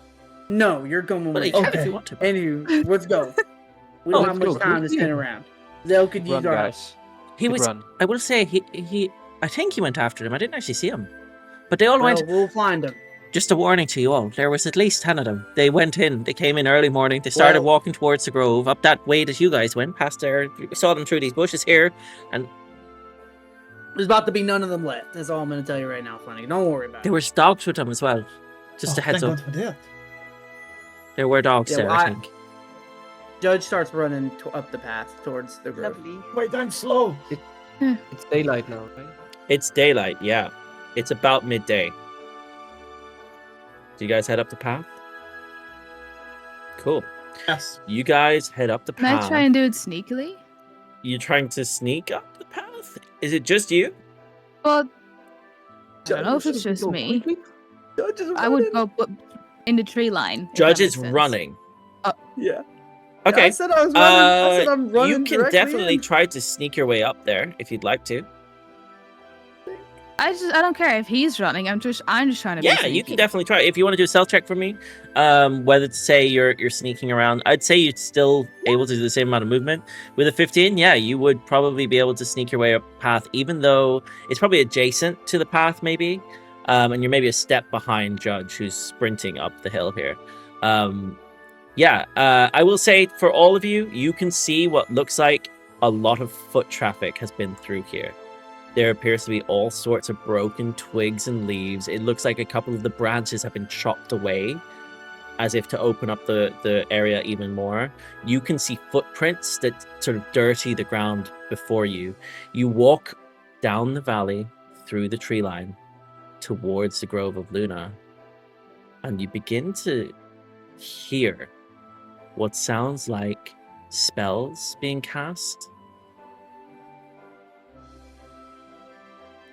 No, you're going Well, with you me. can if Okay. you want to. Anywho, let's go. We don't have let's much go. time to spin around. Zell could use Run, our guys. He Good was. run. I will say he. I think he went after them. I didn't actually see him, but they all Well, went. we'll find him. Just a warning to you all. There was at least 10 of them. They went in. They came in early morning. They started Well- walking towards the Grove, up that way that you guys went, past there. We saw them through these bushes here, and There's about to be none of them left. That's all I'm going to tell you right now, Flanagan. Don't worry about there it. was dogs with them as well. Just a heads thank up. God for that. There were dogs Yeah, there, well, I I- think. Judge starts running up the path towards the grove. Lovely. Wait, I'm slow. It's daylight now, right? It's daylight, yeah. It's about midday. Do you guys head up the path? Cool. Yes. You guys head up the Can I path. try and do it sneakily? You trying to sneak up the path? Is it just you? Well, I don't know if it's just me. Judge is I would running. go in the tree line. if Judge that is makes sense. running. Yeah. Okay. I said I was running. I said I'm running. You can directly definitely in. try to sneak your way up there if you'd like to. I don't care if he's running. I'm just trying to. be Yeah, sneaky. you can definitely try. If you want to do a stealth check for me, whether to say you're sneaking around, I'd say you're still able to do the same amount of movement. With a 15, yeah, you would probably be able to sneak your way up path, even though it's probably adjacent to the path, maybe. And you're maybe a step behind Judge, who's sprinting up the hill here. I will say for all of you, you can see what looks like a lot of foot traffic has been through here. There appears to be all sorts of broken twigs and leaves. It looks like a couple of the branches have been chopped away, as if to open up the area even more. You can see footprints that sort of dirty the ground before you. You walk down the valley, through the tree line, towards the Grove of Luna, and you begin to hear what sounds like spells being cast.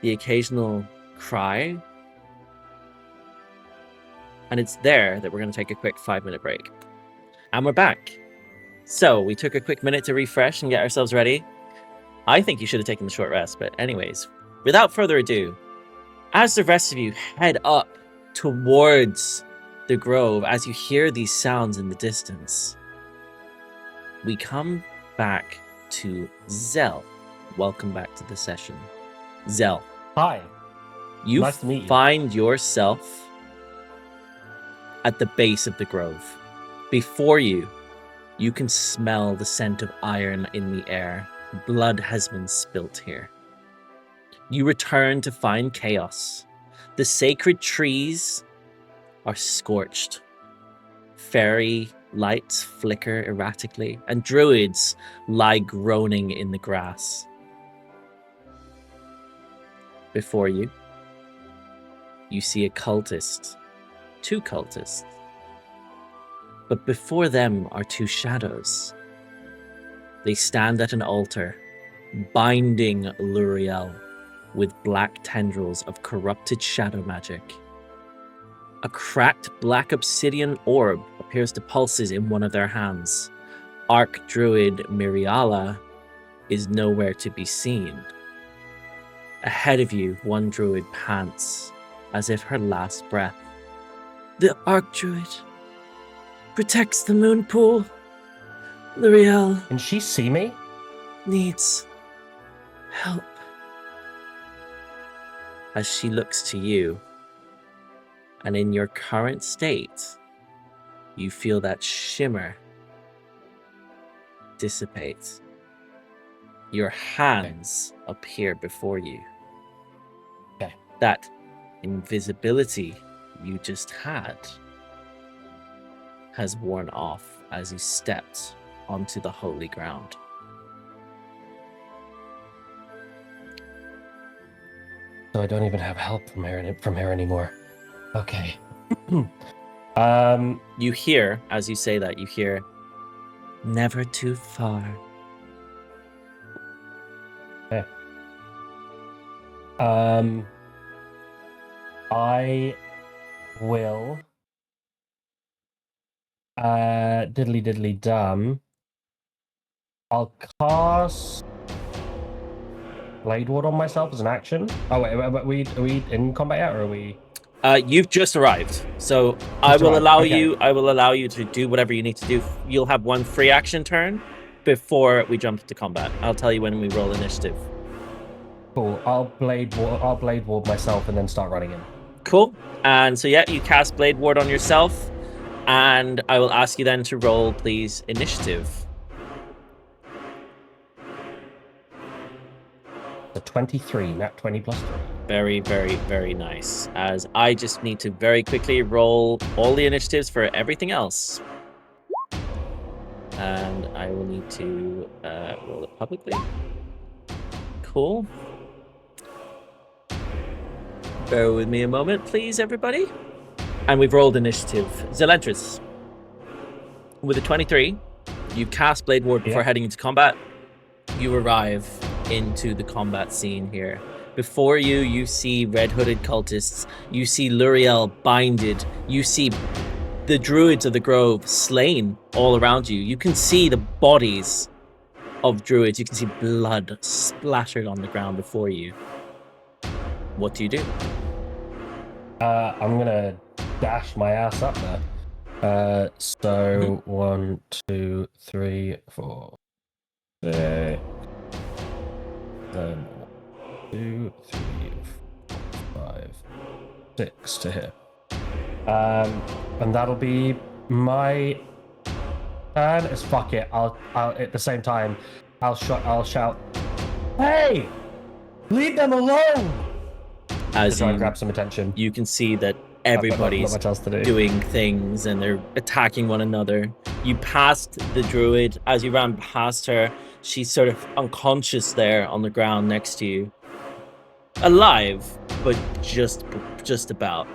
The occasional cry. And it's there that we're going to take a quick 5-minute break. And we're back. So we took a quick minute to refresh and get ourselves ready. I think you should have taken the short rest, but anyways, without further ado, as the rest of you head up towards the grove, as you hear these sounds in the distance, we come back to Zell. Welcome back to the session. Zell. Hi. You Nice to meet you. find yourself at the base of the grove. Before you, you can smell the scent of iron in the air. Blood has been spilt here. You return to find chaos. The sacred trees are scorched. Fairy lights flicker erratically, and druids lie groaning in the grass. Before you, you see a cultist. 2 cultists. But before them are 2 shadows. They stand at an altar, binding Luriel with black tendrils of corrupted shadow magic. A cracked black obsidian orb appears to pulses in one of their hands. Archdruid Miriala is nowhere to be seen. Ahead of you, one druid pants, as if her last breath. The Archdruid protects the moon pool. Luriel Can she see me? needs help. As she looks to you, and in your current state, you feel that shimmer dissipate. Your hands appear before you. Okay. That invisibility you just had has worn off as you stepped onto the holy ground. So I don't even have help from her anymore. Okay. You hear, as you say that, you hear, never too far. Okay. I will diddly diddly dum. I'll cast Blade Ward on myself as an action. Oh wait, are we in combat yet, or are we? You've just arrived, so I will allow you to do whatever you need to do. You'll have one free action turn before we jump into combat. I'll tell you when we roll initiative. Cool. I'll Blade Ward myself and then start running in. Cool. And so yeah, you cast Blade Ward on yourself, and I will ask you then to roll, please, initiative. The 23, nat 20 plus 3. Very, very, very nice. As I just need to very quickly roll all the initiatives for everything else. And I will need to roll it publicly. Cool. Bear with me a moment, please, everybody. And we've rolled initiative. Zelentrus, with a 23, you cast Blade Ward before heading into combat. You arrive into the combat scene here. Before you, you see red-hooded cultists. You see Luriel binded. You see the druids of the grove slain all around you. You can see the bodies of druids. You can see blood splattered on the ground before you. What do you do? I'm gonna dash my ass up there. So 1, 2, 3, 4, 6, 7, 2, 3, 4, 5, 6 to hit. And that'll be my turn. It's fuck it. I'll at the same time I'll shout, "Hey! Leave them alone!" As to try and grab some attention. You can see that everybody's not much else to do. doing things and they're attacking one another. You passed the druid. As you ran past her, she's sort of unconscious there on the ground next to you. Alive, but just about.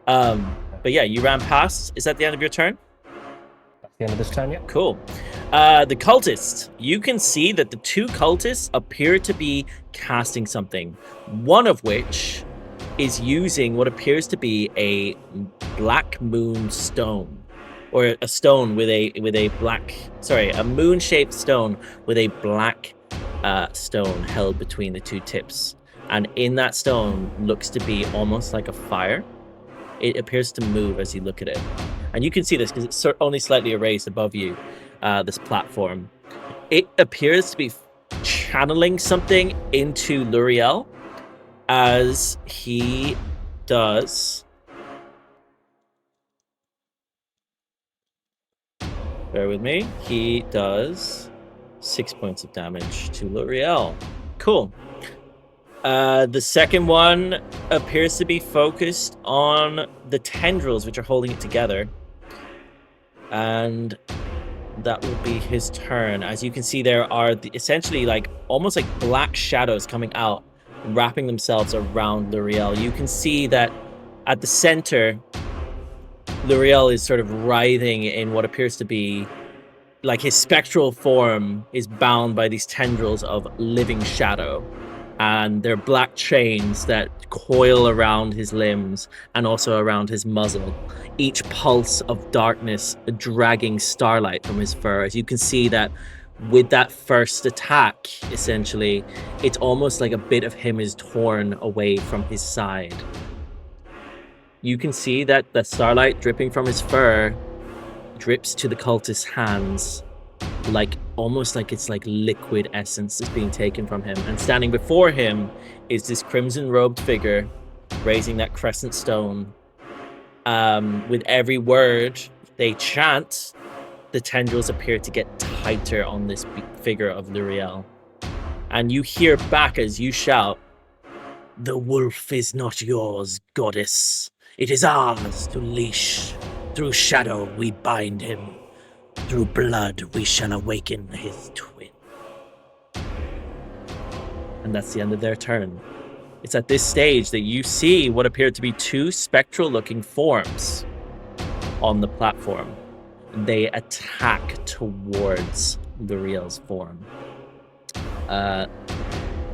But yeah, you ran past. Is that the end of your turn? That's the end of this turn, yeah. Cool. The cultists. You can see that the two cultists appear to be casting something. One of which is using what appears to be a black moon stone, or a stone with a black, sorry, a moon-shaped stone with a black stone held between the two tips. And in that stone looks to be almost like a fire. It appears to move as you look at it. And you can see this because it's only slightly erased above you, this platform. It appears to be channeling something into Luriel as he does... Bear with me. He does 6 points of damage to Luriel. Cool. The second one appears to be focused on the tendrils which are holding it together. And that will be his turn. As you can see, there are essentially like almost like black shadows coming out, wrapping themselves around Luriel. You can see that at the center, Luriel is sort of writhing in what appears to be like his spectral form is bound by these tendrils of living shadow. And they're black chains that coil around his limbs and also around his muzzle. Each pulse of darkness dragging starlight from his fur. As you can see that with that first attack, essentially, it's almost like a bit of him is torn away from his side. You can see that the starlight dripping from his fur drips to the cultist's hands, like almost like it's like liquid essence is being taken from him. And standing before him is this crimson robed figure raising that crescent stone. With every word they chant, the tendrils appear to get tighter on this figure of Luriel. And you hear back as you shout, "The wolf is not yours, goddess. It is ours to leash. Through shadow we bind him. Through blood we shall awaken his twin." And that's the end of their turn. It's at this stage that you see what appear to be two spectral-looking forms on the platform. They attack towards Luriel's form.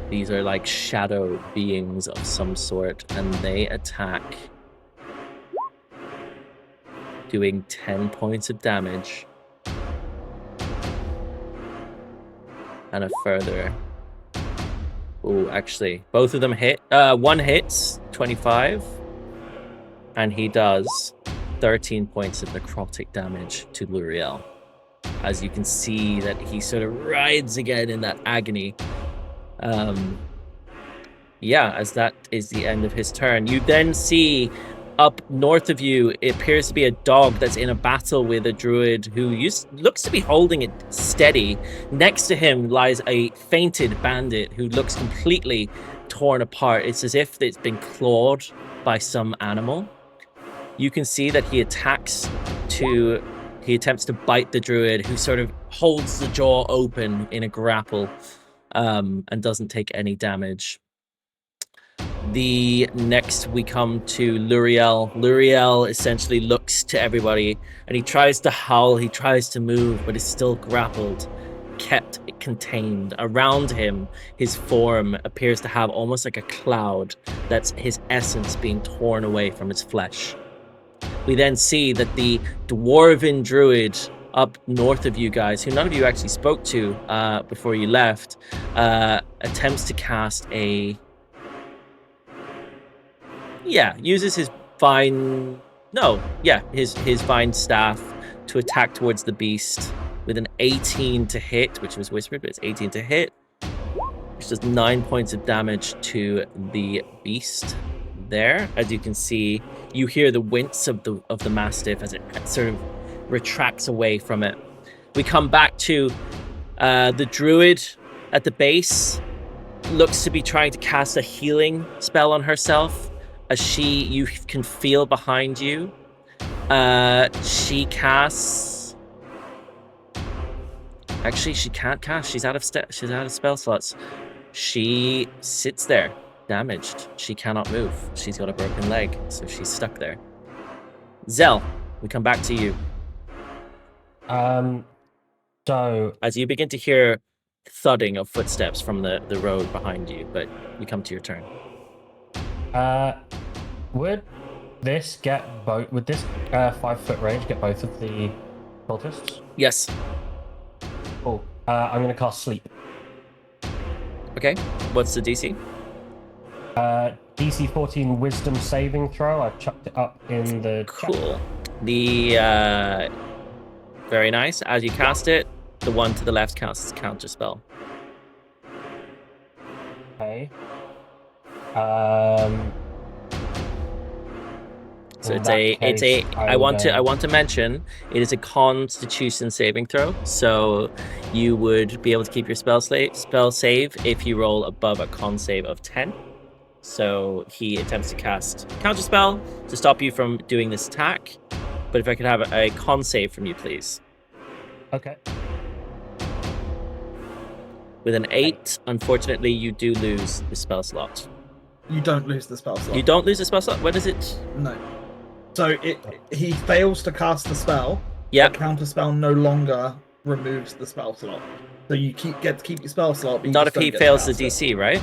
These are like shadow beings of some sort, and they attack, doing 10 points of damage. And a further... Oh, actually, both of them hit. One hits, 25. And he does 13 points of necrotic damage to Luriel. As you can see that he sort of writhes again in that agony. Yeah, as that is the end of his turn. You then see up north of you, it appears to be a dog that's in a battle with a druid who looks to be holding it steady. Next to him lies a fainted bandit who looks completely torn apart. It's as if it's been clawed by some animal. You can see that he attempts to bite the druid, who sort of holds the jaw open in a grapple, and doesn't take any damage. The next we come to Luriel. Luriel essentially looks to everybody and he tries to howl, he tries to move, but is still grappled. kept contained. Around him, his form appears to have almost like a cloud that's his essence being torn away from his flesh. We then see that the dwarven druid up north of you guys, who none of you actually spoke to before you left, attempts to cast uses his his vine staff to attack towards the beast with an 18 to hit, which was whispered, but it's 18 to hit, which does 9 points of damage to the beast. There, as you can see, you hear the wince of the mastiff as it sort of retracts away from it. We come back to the druid at the base. Looks to be trying to cast a healing spell on herself, as you can feel behind you. She casts. Actually, she can't cast. She's out of spell slots. She sits there, damaged. She cannot move. She's got a broken leg, so she's stuck there. Zell, we come back to you. So as you begin to hear thudding of footsteps from the road behind you, but you come to your turn. Would this 5-foot range get both of the cultists? Yes. Cool. I'm gonna cast Sleep. Okay. What's the DC? DC 14 Wisdom saving throw. I've chucked it up in the chat. Cool. Very nice. As you cast it, the one to the left casts counter spell. Okay. So I want to mention it is a Constitution saving throw. So you would be able to keep your spell save if you roll above a con save of 10. So he attempts to cast counter spell to stop you from doing this attack. But if I could have a con save from you, please. Okay. With an 8, unfortunately, you do lose the spell slot. You don't lose the spell slot. You don't lose the spell slot? What is it? No. So he fails to cast the spell. Yeah. The counter spell no longer removes the spell slot. So you get to keep your spell slot. But Not if he fails the DC, right?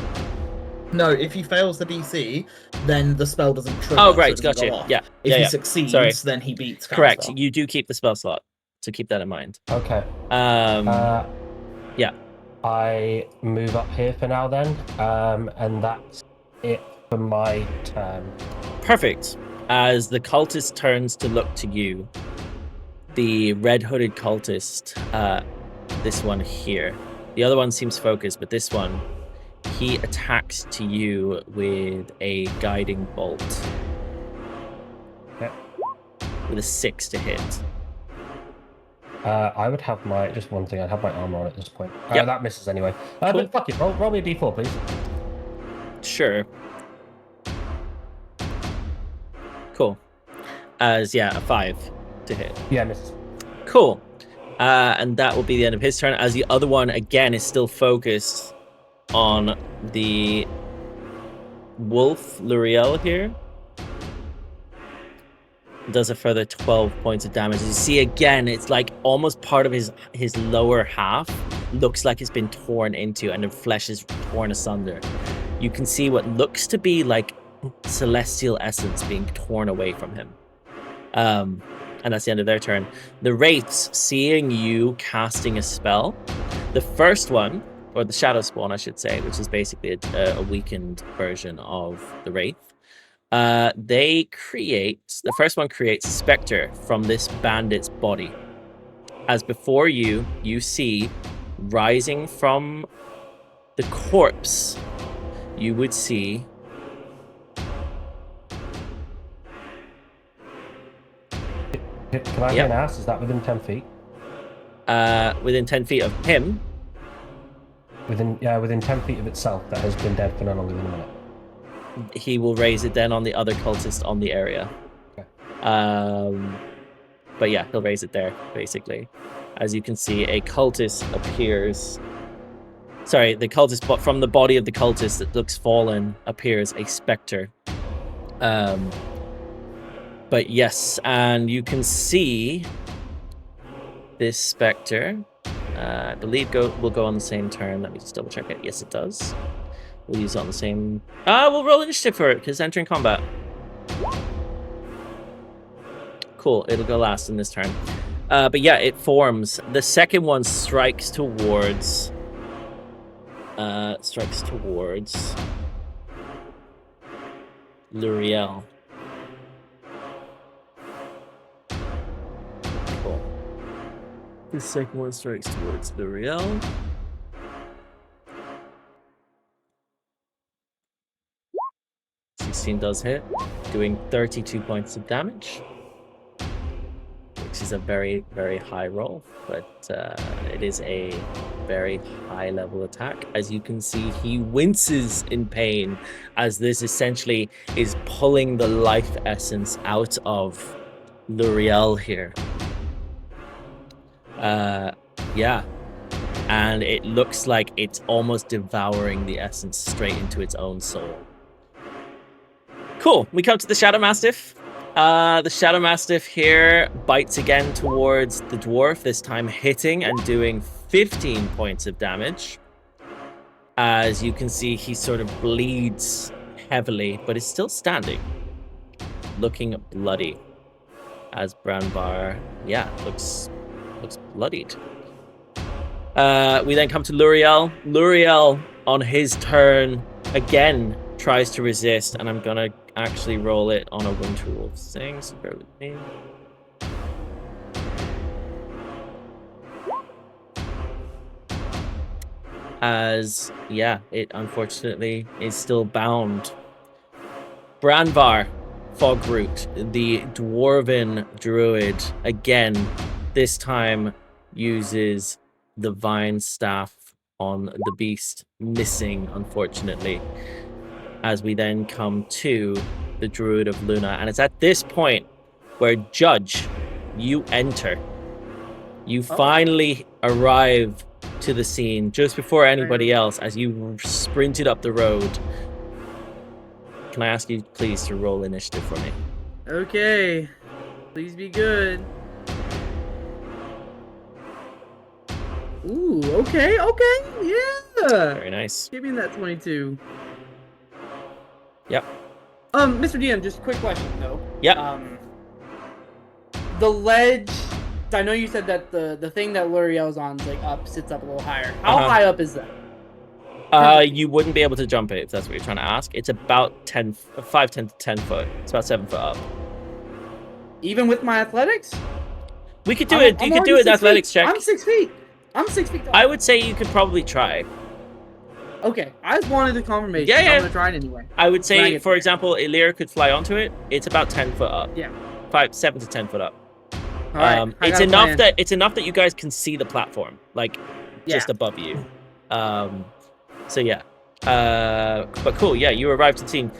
No, if he fails the DC, then the spell doesn't trigger. Oh, right, so gotcha. Yeah. If he succeeds, then he beats. Correct. Spell. You do keep the spell slot, so keep that in mind. Okay. Yeah. I move up here for now then, and that's it for my turn. Perfect. As the cultist turns to look to you, the red-hooded cultist, this one here, the other one seems focused, but this one, he attacks to you with a guiding bolt. Yep. With a 6 to hit. I would have just one thing, I'd have my armor on at this point. Yep. That misses anyway. Cool. But fuck it, roll me a d4, please. Sure. Cool. A 5 to hit. Yeah, misses. Cool. And that will be the end of his turn, as the other one, again, is still focused on the wolf, L'Oreal here. Does a further 12 points of damage. As you see again, it's like almost part of his lower half looks like it's been torn into, and the flesh is torn asunder. You can see what looks to be like celestial essence being torn away from him. And that's the end of their turn. The wraiths, seeing you casting a spell, the first one, or the shadow spawn, I should say, which is basically a weakened version of the wraith. The first one creates a specter from this bandit's body. As before you see rising from the corpse, you would see Can I get an ass? Is that within 10 feet? Within 10 feet of him. Within 10 feet of itself that has been dead for no longer than a minute. He will raise it then on the other cultist on the area. Okay. But yeah, he'll raise it there, basically. As you can see, a cultist appears. Sorry, the cultist, but from the body of the cultist that looks fallen appears a specter. But yes, and you can see this specter. I believe will go on the same turn. Let me just double check it. Yes, it does. We'll use it on the same... we'll roll initiative for it, because entering combat. Cool, it'll go last in this turn. But yeah, it forms. The second one strikes towards... Luriel. Cool. The second one strikes towards Luriel. Does hit, doing 32 points of damage, which is a very, very high roll, but it is a very high level attack. As you can see, he winces in pain as this essentially is pulling the life essence out of Luriel here. Yeah, and it looks like it's almost devouring the essence straight into its own soul. Cool, we come to the Shadow Mastiff. The Shadow Mastiff here bites again towards the dwarf, this time hitting and doing 15 points of damage. As you can see, he sort of bleeds heavily, but is still standing, looking bloody. As Branbar, yeah, looks bloodied. We then come to Luriel. Luriel, on his turn, again tries to resist, and I'm gonna actually roll it on a Winter Wolf thing, so bear with me. As, yeah, it unfortunately is still bound. Branvar, Fogroot, the dwarven druid, again, this time uses the vine staff on the beast, missing, unfortunately. As we then come to the Druid of Luna. And it's at this point where, Judge, you enter. You finally arrive to the scene just before anybody else as you sprinted up the road. Can I ask you, please, to roll initiative for me? Okay. Please be good. Ooh, okay, yeah. Very nice. Give me that 22. Yep. Mr. DM, just a quick question though. Yep. The ledge. I know you said that the thing that Luriel's on sits up a little higher. How high up is that? You wouldn't be able to jump it if that's what you're trying to ask. It's about 10 to 10 foot. It's about 7 foot up. Even with my athletics? We could do it. You could do an athletics check. I'm 6 feet. I'm 6 feet tall. I would say you could probably try. Okay, I just wanted the confirmation. Yeah. I'm gonna try it anyway. I would say, for example, Elirr could fly onto it. It's about 10 foot up. Yeah. 7 to 10 foot up. All right, it's enough that you guys can see the platform, just above you. So yeah. But cool. Yeah, you arrived to the scene.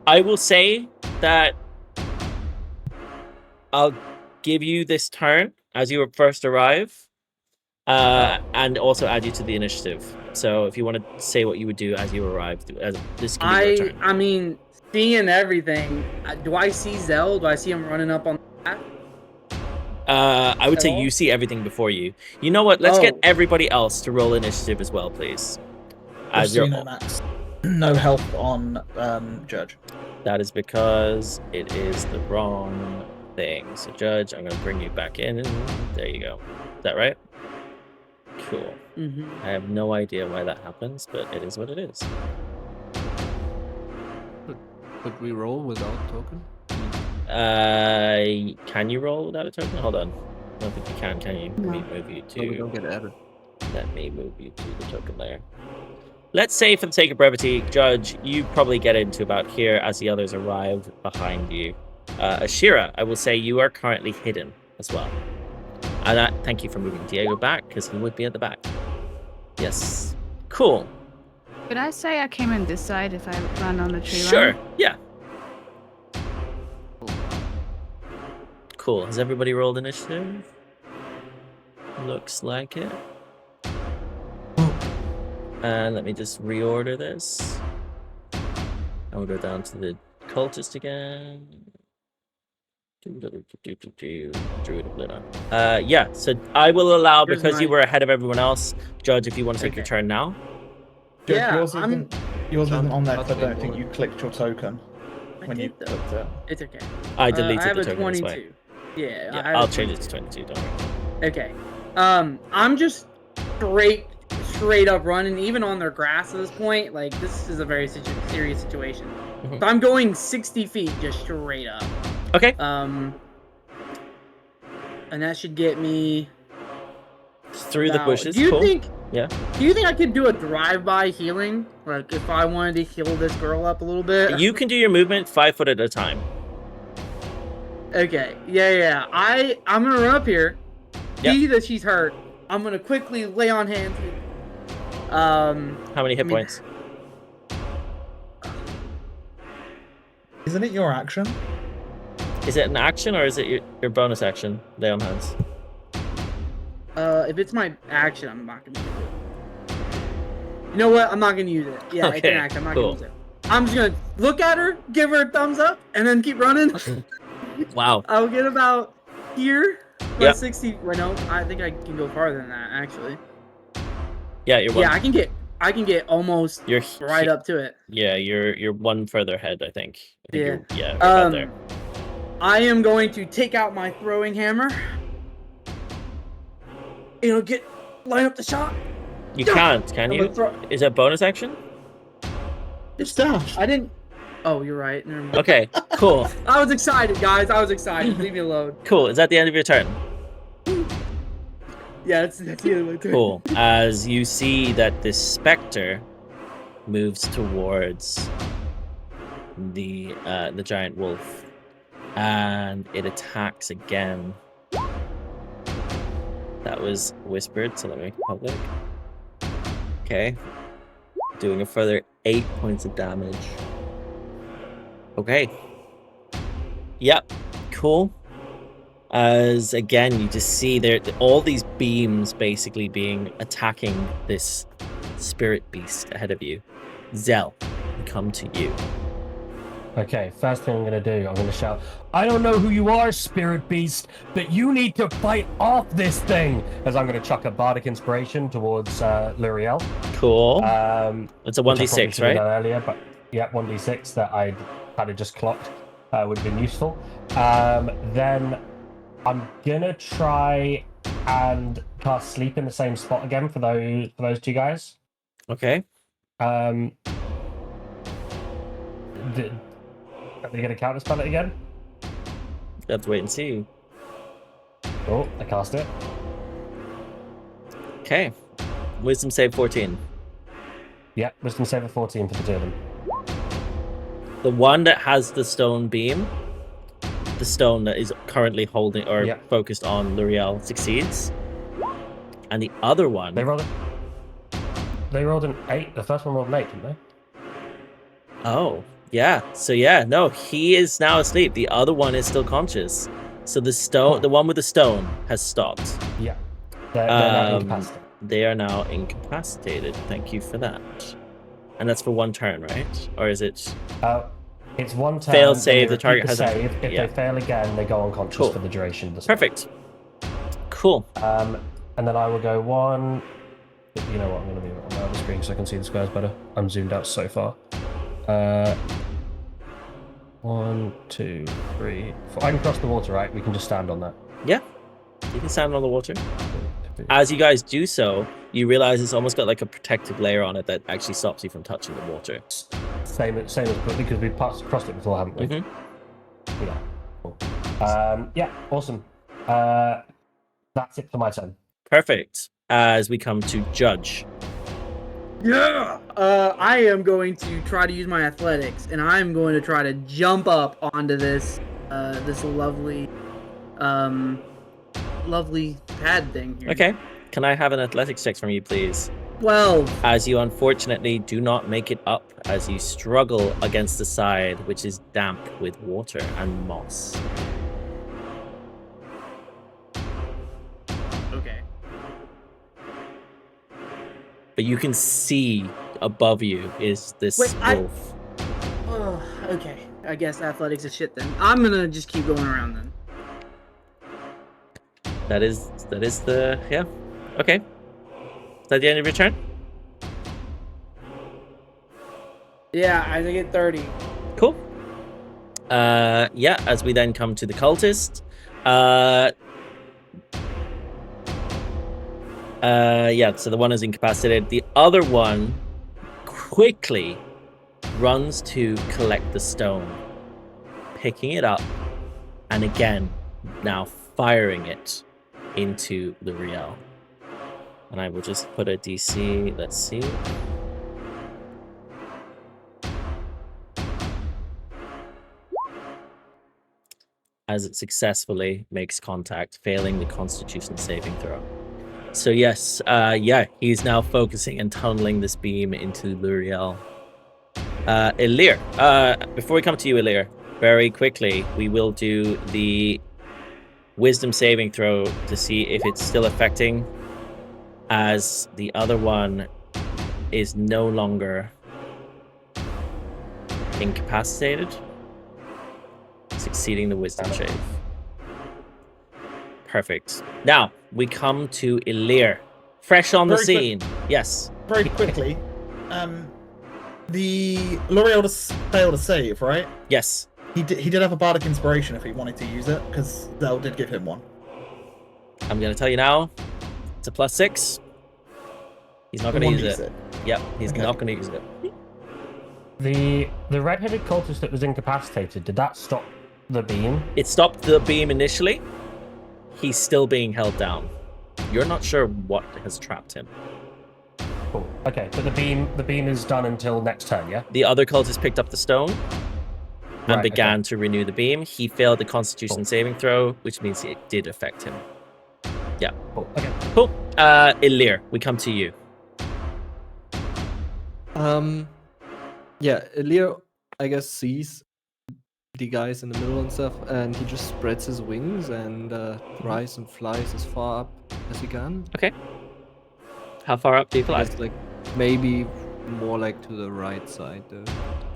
I will say that I'll give you this turn as you first arrive, and also add you to the initiative. So if you want to say what you would do as you arrive, this can be your turn. I mean, seeing everything, do I see Zell? Do I see him running up on the path? I would say you see everything before you. You know what? Let's get everybody else to roll initiative as well, please. No, Max. No help on Judge. That is because it is the wrong thing. So Judge, I'm going to bring you back in. There you go. Is that right? Cool. I have no idea why that happens, but it is what it is. Could we roll without token? Can you roll without a token? Hold on. I don't think you can you? Let me move you to... No, we don't get added. Let me move you to the token layer. Let's say, for the sake of brevity, Judge, you probably get into about here as the others arrive behind you. Ashira, I will say you are currently hidden as well. And thank you for moving Diego back, because he would be at the back. Yes. Cool. Could I say I came in this side if I run on the tree line? Sure, yeah. Cool. Has everybody rolled initiative? Looks like it. And let me just reorder this. And we'll go down to the cultist again. Druid of Luna. Yeah, so I will allow, Here's because you my- were ahead of everyone else, Judge, if you want to take your Okay. turn now. Judge, Yeah, yours isn't on there Not because I don't being think you clicked your token I when you did, though. clicked it. It's okay. I deleted I have the a token this way. 22. Yeah, I Yeah, have I'll a change it 22. to 22, don't worry. Okay. I'm just straight up running, even on their grass at this point. Like, this is a very serious situation. Mhm. So I'm going 60 feet just straight up. Okay. And that should get me Through the about- bushes, Do you cool. think? Yeah. Do you think I could do a drive-by healing? Like, if I wanted to heal this girl up a little bit? You can do your movement 5 foot at a time. Okay. Yeah. I'm gonna run up here. Yep. See that she's hurt. I'm gonna quickly lay on hands. How many hit I mean- points? Isn't it your action? Is it an action or is it your bonus action? Lay on hands. If it's my action, I'm not gonna use it. You know what? I'm not gonna use it. Yeah, it's Okay, an action. I'm not cool. gonna use it. I'm just gonna look at her, give her a thumbs up, and then keep running. Wow. I'll get about here. About Yep. 60. Well, no, I think I can go farther than that, actually. Yeah, you're one. Yeah, I can get almost You're right up to it. Yeah, you're one further ahead, I think. Yeah. You're about there. I am going to take out my throwing hammer. Line up the shot. You can't, can I'm you? gonna throw- Is that bonus action? It's dash. I didn't. Oh, you're right. Never mind. Okay, cool. I was excited, guys. I was excited. Leave me alone. Cool. Is that the end of your turn? Yeah, that's the end of my turn. Cool. As you see that this specter moves towards the giant wolf, and it attacks again. That was whispered, so let me make it public. Okay. Doing a further 8 points of damage. Okay. Yep. Cool. As again, you just see there all these beams basically attacking this spirit beast ahead of you. Zell, we come to you. Okay, first thing I'm going to do, I'm going to shout, I don't know who you are, spirit beast, but you need to fight off this thing! As I'm going to chuck a bardic inspiration towards L'Oreal. Cool. It's a which I probably 1d6, should have right? done earlier, but yeah, 1d6 that I kind of just clocked would have been useful. Then I'm going to try and cast sleep in the same spot again for those two guys. Okay. Are they going to counter spell it again? You have to wait and see. Oh, I cast it. Okay. Wisdom save 14. Yeah, wisdom save of 14 for the two of them. The one that has the stone beam, the stone that is currently holding or Yeah. focused on L'Oreal succeeds. And the other one. They rolled an 8. The first one rolled an 8, didn't they? Oh, yeah. So yeah, no, he is now asleep. The other one is still conscious. So the one with the stone has stopped. Yeah. They're now incapacitated. They are now incapacitated. Thank you for that. And that's for one turn, right? Or is it? It's one turn. Failed then save, they the target repeat has a- save. If yeah. they fail again, they go unconscious Cool. for the duration of the spell. Perfect. Cool. And then I will go one. You know what? I'm going to move it on the other screen so I can see the squares better. I'm zoomed out so far. 1, 2, 3, 4. I can cross the water, right? We can just stand on that. Yeah. You can stand on the water. As you guys do so, you realize it's almost got like a protective layer on it that actually stops you from touching the water. Same as because we've crossed it before, haven't we? Mhm. Yeah. Cool. Yeah. Awesome. That's it for my turn. Perfect. As we come to Judge. Yeah. I am going to try to use my athletics, and I'm going to try to jump up onto this lovely pad thing here. Okay. Can I have an athletics check from you, please? 12. As you unfortunately do not make it up as you struggle against the side, which is damp with water and moss. Okay. But you can see above you is this Wait, wolf. Oh, okay. I guess athletics is shit then. I'm gonna just keep going around then. That is the yeah. Okay. Is that the end of your turn? Yeah, I think at 30. Cool. Yeah, as we then come to the cultist. Yeah, so the one is incapacitated. The other one quickly runs to collect the stone, picking it up, and again, now firing it into L'Oreal. And I will just put a DC, let's see. As it successfully makes contact, failing the Constitution saving throw. So yes, yeah, he's now focusing and tunneling this beam into L'Oreal. Elirr, before we come to you, Elirr, very quickly, we will do the Wisdom saving throw to see if it's still affecting, as the other one is no longer incapacitated, succeeding the Wisdom save. Perfect. Now, we come to Elirr, fresh on the Very scene. Yes. Very quickly, the L'Oreal just failed to save, right? Yes. He did have a bardic inspiration if he wanted to use it, because Zel did give him one. I'm going to tell you now, it's a +6. He's not going to use it. Yep, he's not going to use it. The red-headed cultist that was incapacitated, did that stop the beam? It stopped the beam initially. He's still being held down. You're not sure what has trapped him. Cool. Okay, but the beam is done until next turn, yeah? The other cultist picked up the stone and Right, began to renew the beam. He failed the Constitution saving throw, which means it did affect him. Yeah. Cool. Okay. Cool. Elirr, we come to you. Yeah, Elirr, I guess, sees the guys in the middle and stuff, and he just spreads his wings and tries and flies as far up as he can. Okay. How far up do you fly? It's like maybe more like to the right side though.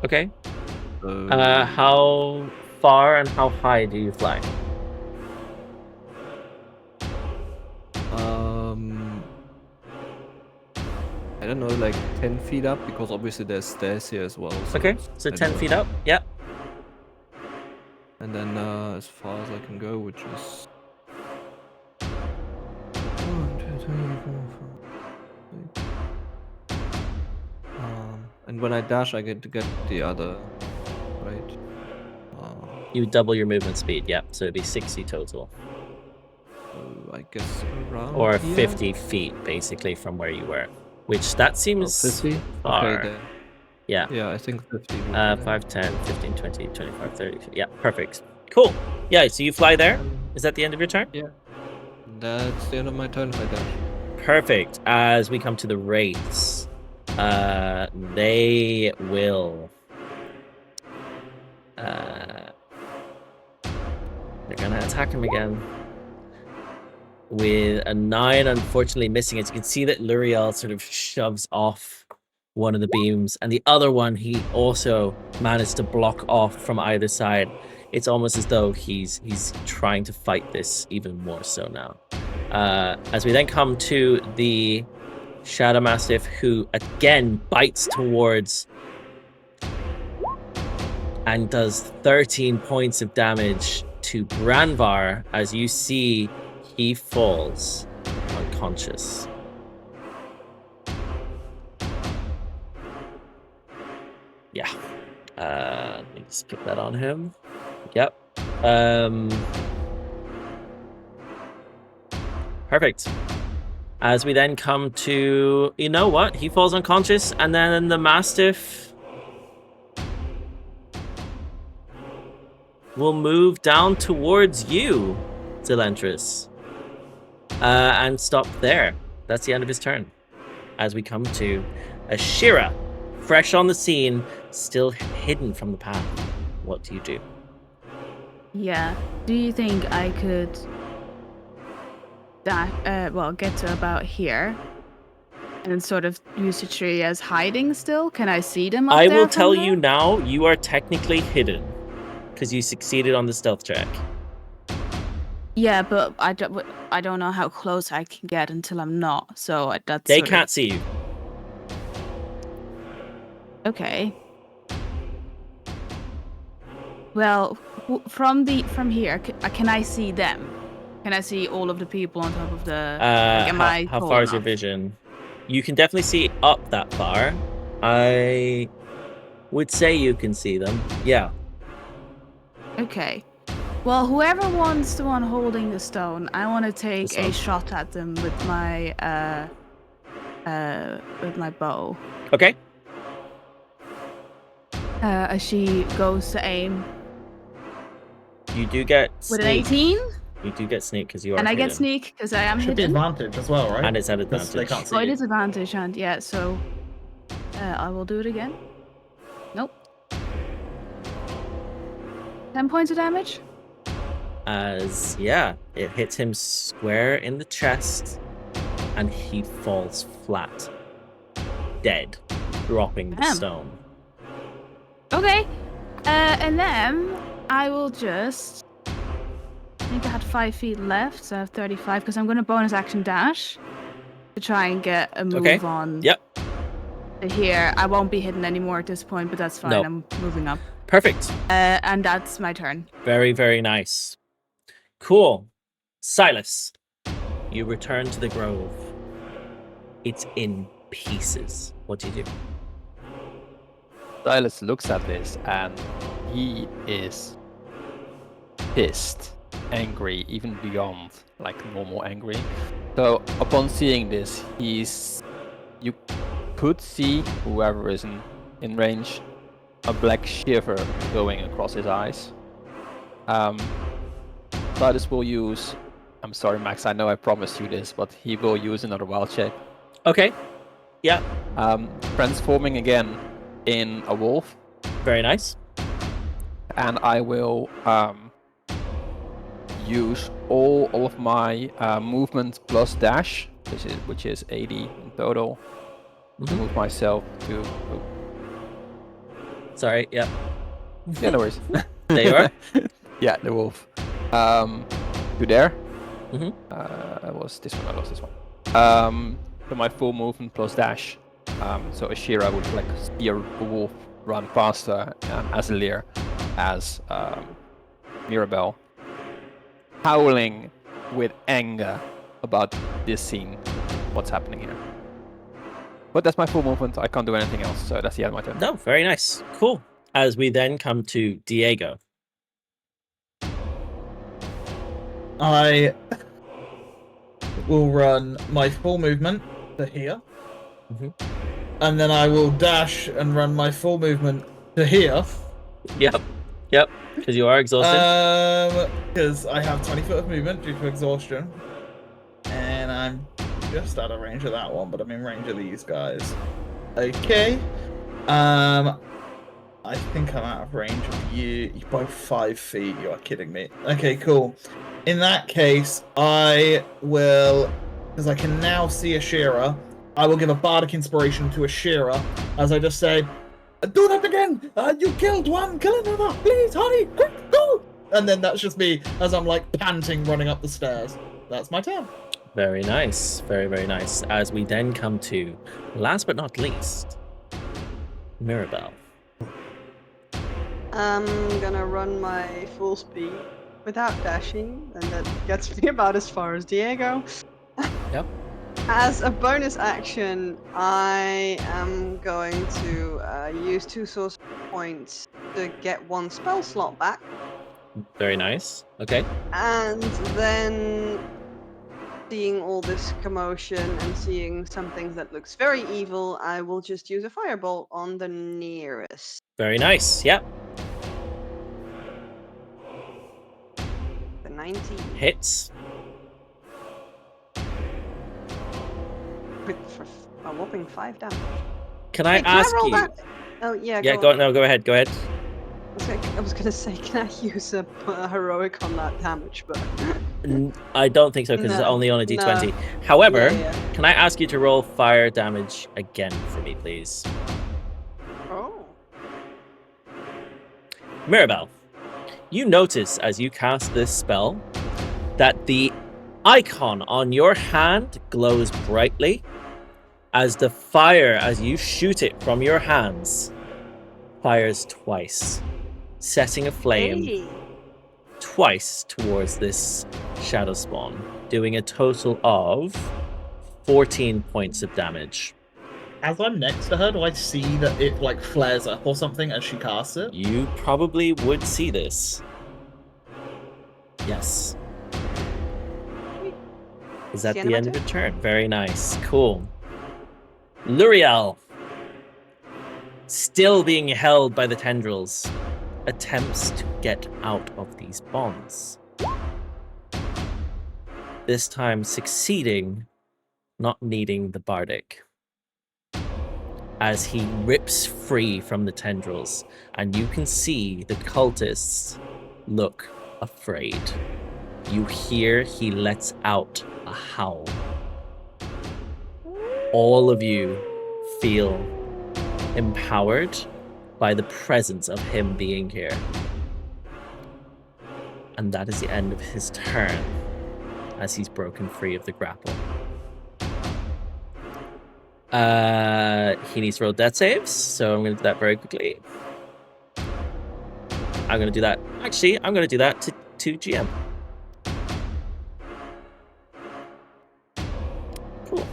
Okay. So, How far and how high do you fly? I don't know, like 10 feet up, because obviously there's stairs here as well. So Okay, it's so kind 10 of feet up. Yeah. And then as far as I can go, which is 1, 2, 3, 4, 5, 6. And when I dash, I get to get the other, right? You double your movement speed. Yeah. So it'd be 60 total, So I guess around or here? 50 feet basically from where you were. Which that Oh, seems 50? far. Okay, then. Yeah. Yeah, I think 50. would be there. 5, 10, 15, 20, 25, 30. Yeah, perfect. Cool. Yeah, so you fly there. Is that the end of your turn? Yeah. That's the end of my turn if I dash. Perfect. As we come to the wraiths, they will. They're gonna attack him again with a 9, unfortunately missing it. You can see that L'Oreal sort of shoves off one of the beams, and the other one he also managed to block off from either side. It's almost as though he's trying to fight this even more so now. As we then come to the Shadow Mastiff, who again bites towards and does 13 points of damage to Branvar, as you see he falls unconscious. Yeah. Let me just put that on him. Yep. Perfect. As we then come to, you know what? He falls unconscious, and then the Mastiff will move down towards you, Zelentrus, and stop there. That's the end of his turn. As we come to Ashira, fresh on the scene, still hidden from the path. What do you do? Yeah. Do you think I could get to about here and sort of use the tree as hiding still? Can I see them up I there will from tell there? you now, you are technically hidden because you succeeded on the stealth check. Yeah, but I don't know how close I can get until I'm not. So that's They sort can't of... see you. Okay. Well, from here, can I see them? Can I see all of the people on top of the? Like, am I How tall far is your enough? vision? You can definitely see up that far. I would say you can see them. Yeah. Okay. Well, whoever wants the one holding the stone, I want to take stone. a shot at them with my bow. Okay. As she goes to aim You do get with an sneak. 18, You do get sneak because you are and I hidden. get sneak because I am Should be hidden. advantage as well, right? And it's at 'Cause they advantage. can't see Oh, it you. is advantage, and yeah, so I will do it again. Nope. 10 points of damage. As, yeah, it hits him square in the chest and he falls flat. Dead. Dropping the Damn. stone. Okay. And then I will just... I think I had 5 feet left, so I have 35, because I'm going to bonus action dash to try and get a move on. Yep. Here. I won't be hidden anymore at this point, but that's fine. No. I'm moving up. Perfect. And that's my turn. Very, very nice. Cool. Sylas, you return to the grove. It's in pieces. What do you do? Sylas looks at this and he is pissed, angry, even beyond like normal angry. So upon seeing this, you could see whoever is in range, a black shiver going across his eyes. Sylas will use, I'm sorry Max, I know I promised you this, but he will use another wild shape. Okay. Yeah. Transforming again in a wolf. Very nice. And I will use all of my movement plus dash, which is 80 in total, to move myself to... Oh. Sorry, yeah. Yeah, no worries. There you are. Yeah, the wolf. To there. Mm-hmm. Was this one? I lost this one. So my full movement plus dash. So Ashira would like see a wolf run faster, as Elirr, as Mirabelle, howling with anger about this scene, what's happening here. But that's my full movement. I can't do anything else, so that's the end of my turn. No, very nice. Cool. As we then come to Diego. I will run my full movement to here. And then I will dash and run my full movement to here. Yep. Because you are exhausted. Because I have 20 foot of movement due to exhaustion. And I'm just out of range of that one, but I'm in range of these guys. Okay. I think I'm out of range of you. You're both 5 feet. You are kidding me. Okay, cool. In that case, I will, because I can now see Ashira, I will give a bardic inspiration to Ashira as I just say, "Do that again! You killed one, kill another! Please, hurry! Quick, go!" And then that's just me as I'm like panting running up the stairs. That's my turn. Very nice. Very, very nice. As we then come to, last but not least, Mirabelle. I'm gonna run my full speed without dashing, and that gets me about as far as Diego. Yep. As a bonus action, I am going to use 2 source points to get 1 spell slot back. Very nice. Okay. And then, seeing all this commotion and seeing something that looks very evil, I will just use a firebolt on the nearest. Very nice. Yep. The 19. Hits. With a whopping 5 damage. Can I Wait, ask roll you? that? Oh yeah. Yeah. Go on. Go ahead. Go ahead. I was gonna say, can I use a heroic on that damage, but I don't think so because it's No, only on a d20. no. However, Yeah. can I ask you to roll fire damage again for me, please? Oh. Mirabelle, you notice as you cast this spell that the icon on your hand glows brightly as the fire, as you shoot it from your hands, fires twice, setting a flame Hey. twice towards this shadow spawn, doing a total of 14 points of damage. As I'm next to her, do I see that it like flares up or something as she casts it? You probably would see this. Yes. Is that the end of your turn? Very nice. Cool. Luriel, still being held by the tendrils, attempts to get out of these bonds. This time succeeding, not needing the bardic. As he rips free from the tendrils, and you can see the cultists look afraid. You hear he lets out a howl. All of you feel empowered by the presence of him being here. And that is the end of his turn, as he's broken free of the grapple. He needs to roll death saves, so I'm going to do that very quickly. I'm going to do that. Actually, I'm going to do that to GM. Cool.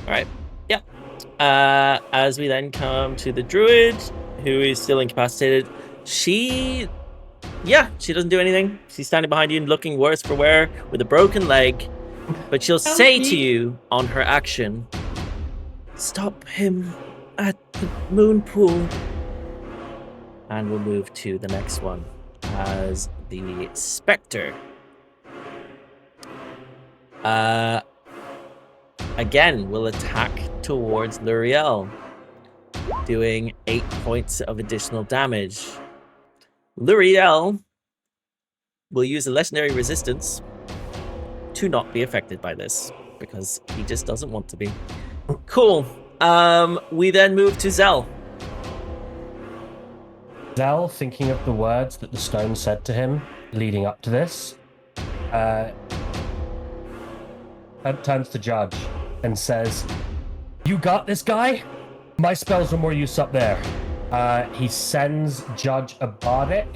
All right. Yeah. As we then come to the druid, who is still incapacitated, she doesn't do anything. She's standing behind you and looking worse for wear with a broken leg. But she'll say to you on her action, "Stop him at the moon pool." And we'll move to the next one as the Spectre. Again, will attack towards Luriel, doing 8 points of additional damage. Luriel will use a legendary resistance to not be affected by this, because he just doesn't want to be. Cool. We then move to Zell. Zell, thinking of the words that the stone said to him leading up to this, turns to Judge and says, "You got this guy? My spells are more use up there." He sends Judge a bardic,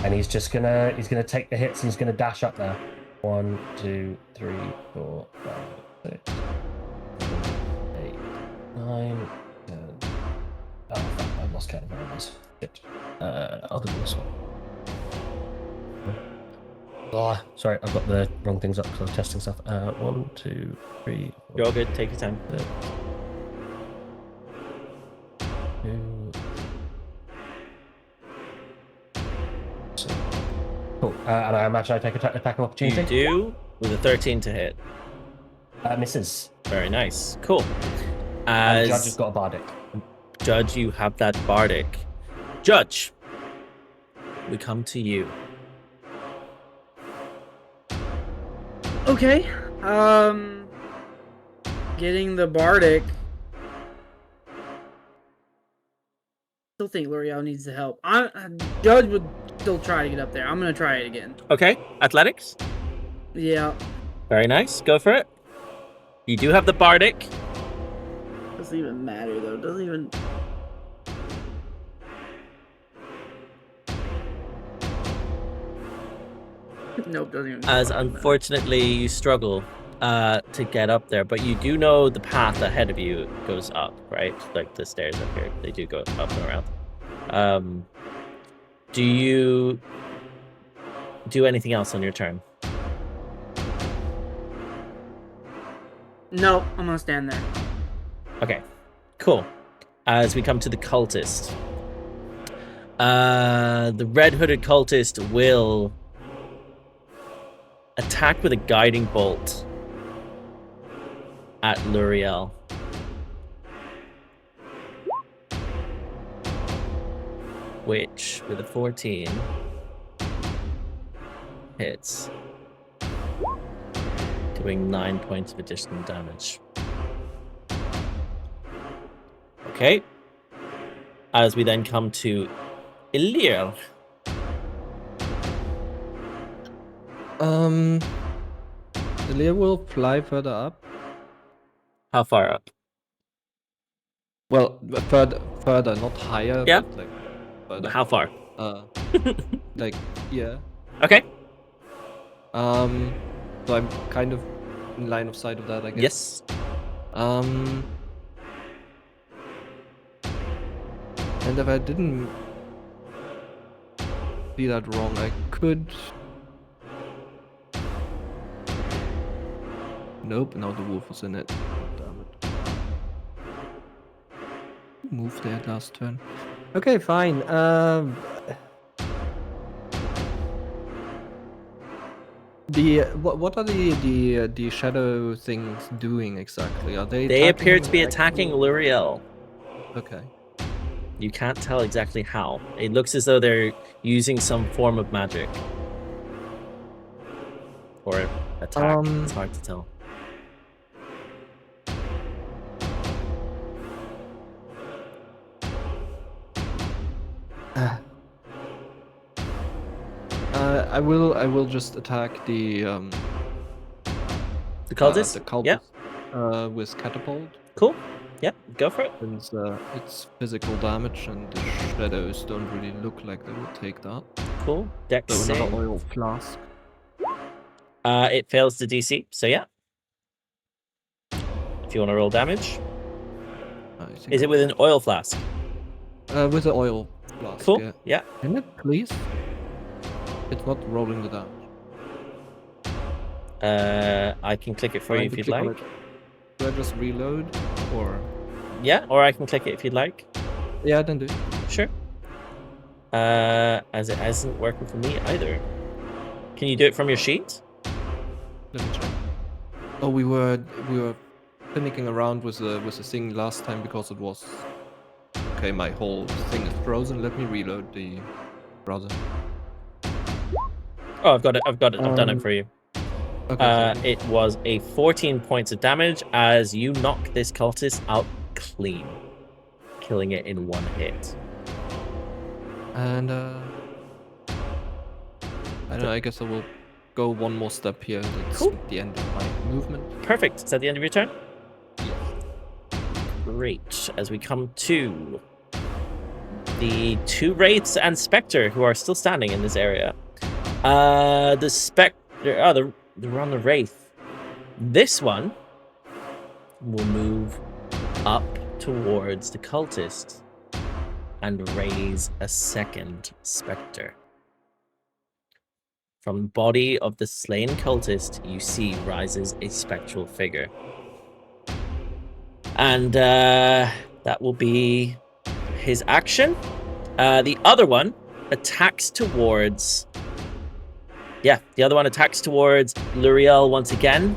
and he's gonna take the hits and he's gonna dash up there. 1, 2, 3, 4, 5, 6, 7, 8, 9, 10. Oh, fuck, I lost count of numbers. Shit. I'll do this one. Oh, sorry, I've got the wrong things up because I was testing stuff. 1, 2, 3, 4. You're all good. Take your time. 6, 2. Cool. And I imagine I take attack of opportunity. You do, with a 13 to hit. Misses. Very nice. Cool. And Judge has got a bardic. Judge, you have that bardic. Judge, we come to you. Okay. Getting the bardic. Still think L'Oreal needs the help. Judge would still try to get up there. I'm gonna try it again. Okay, athletics. Yeah. Very nice. Go for it. You do have the bardic. Doesn't even matter though. Doesn't even. Nope, doesn't even. As unfortunately you struggle to get up there, but you do know the path ahead of you goes up, right? Like the stairs up here, they do go up and around. Do you do anything else on your turn? No, I'm gonna stand there. Okay, cool. As we come to the cultist, the red-hooded cultist will attack with a guiding bolt at Luriel. which with a 14 hits, doing 9 points of additional damage. Okay. As we then come to Elirr. Elirr will fly further up. How far up? Well, further, not higher. Yeah. But like further. How far? Like yeah. Okay. So I'm kind of in line of sight of that, I guess. Yes. And if I didn't see that wrong, I could. Nope, now the wolf was in it. Damn it. Move there last turn. Okay, fine. What are the shadow things doing exactly? Are they? They attacking appear him to be directly? attacking Luriel. Okay. You can't tell exactly how. It looks as though they're using some form of magic. Or attack. It's hard to tell. I will just attack the cultist? The cultist. Yeah. With catapult. Cool. Yep, go for it. Since it's physical damage and the shadows don't really look like they would take that. Cool. Dex So save. another oil flask. It fails the DC, so yeah. If you want to roll damage. Is it with an oil flask? With the oil flask. Cool. Yeah. Yeah. Can it please? It's not rolling the damage. I can click it for you if you'd Click on like. it. Do I just reload or? Yeah, or I can click it if you'd like. Yeah, then do. Sure. As it hasn't working for me either. Can you do it from your sheet? Let me check. Oh, we were finicking around with the thing last time because it was. Okay, my whole thing is frozen. Let me reload the browser. Oh, I've got it. I've done it for you. Okay. It was a 14 points of damage as you knock this cultist out clean, killing it in one hit. And I don't know. I guess I will go one more step here. That's Cool. the end of my movement. Perfect. Is that the end of your turn? Yes. Great. As we come to the two wraiths and spectre who are still standing in this area. The spectre. They're on the wraith. This one will move up towards the cultist and raise a second spectre. From the body of the slain cultist, you see rises a spectral figure. And that will be his action. The other one attacks towards... Yeah, the other one attacks towards Luriel once again.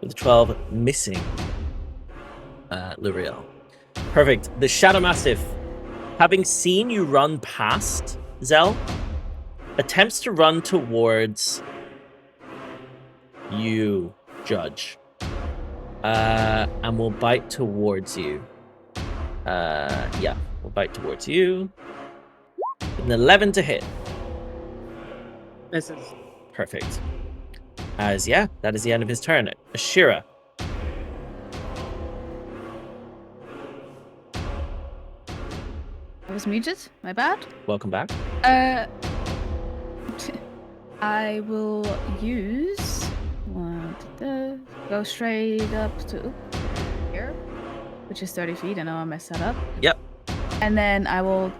With a 12 missing Luriel. Perfect. The Shadow Mastiff, having seen you run past Zell, attempts to run towards you, Judge. And will bite towards you. Yeah, will bite towards you. An 11 to hit. Misses. Perfect. As, yeah, that is the end of his turn. Ashira. I was muted. My bad. Welcome back. I will use go straight up to here, which is 30 feet. I know I messed that up. Yep. And then I will.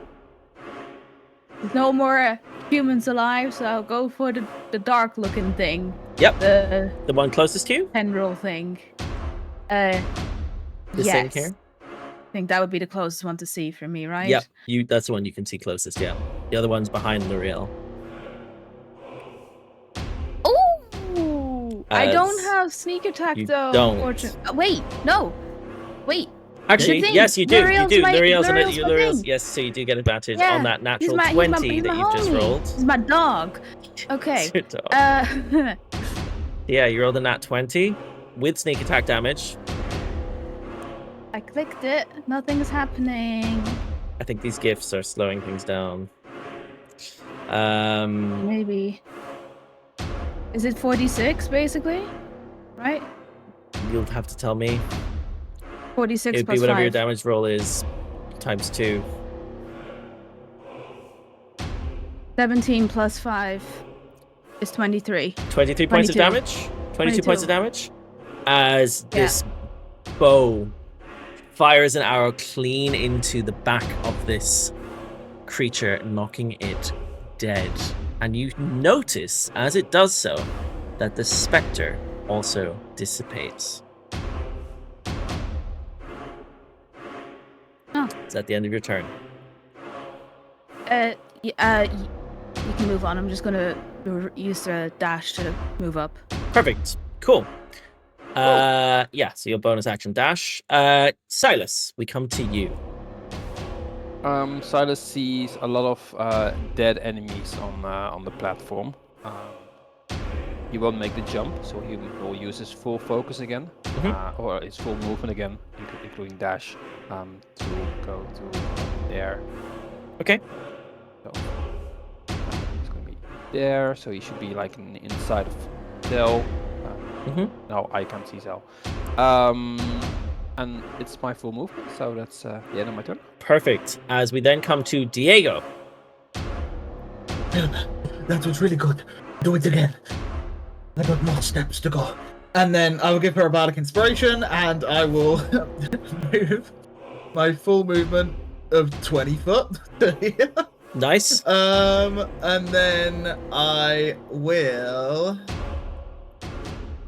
There's no more humans alive, so I'll go for the dark-looking thing. Yep. The one closest to you. tendril thing. This thing Yes. here. I think that would be the closest one to see for me, right? Yep. That's the one you can see closest. Yeah. The other one's behind Luriel. Oh! I don't have sneak attack you though. don't. Wait, no. Wait. Actually, thing, yes, you do. You Luriel's do. my- Luriel's Luriel's my thing. yes, so you do get advantage Yeah, on that natural he's 20 that my you've just homie. rolled. He's my dog. Okay. It's your dog. Uh, Yeah, you rolled a nat 20 with sneak attack damage. I clicked it. Nothing's happening. I think these gifts are slowing things down. Maybe. Is it 46 basically? Right? You'll have to tell me. 46 It'd be plus whatever 5. your damage roll is times 2. 17 plus 5 is 23. 23 points of 22. damage. 22 points of 22. damage. As this bow fires an arrow clean into the back of this creature, knocking it dead. And you notice, as it does so, that the specter also dissipates. Oh. It's at the end of your turn. You can move on. I'm just gonna use the dash to move up. Perfect. Cool. Yeah, so your bonus action dash. Sylas, we come to you. Sylas sees a lot of dead enemies on the platform. He won't make the jump, so he will use his full focus again, or his full movement again, including dash, to go to there. Okay. So he's gonna be there, so he should be like inside of Zell. No, I can't see Zell. And it's my full movement, so that's the end of my turn. Perfect. As we then come to Diego. That was really good. Do it again. I got more steps to go. And then I will give her a bardic inspiration, and I will move my full movement of 20 foot to here. Nice. And then I will.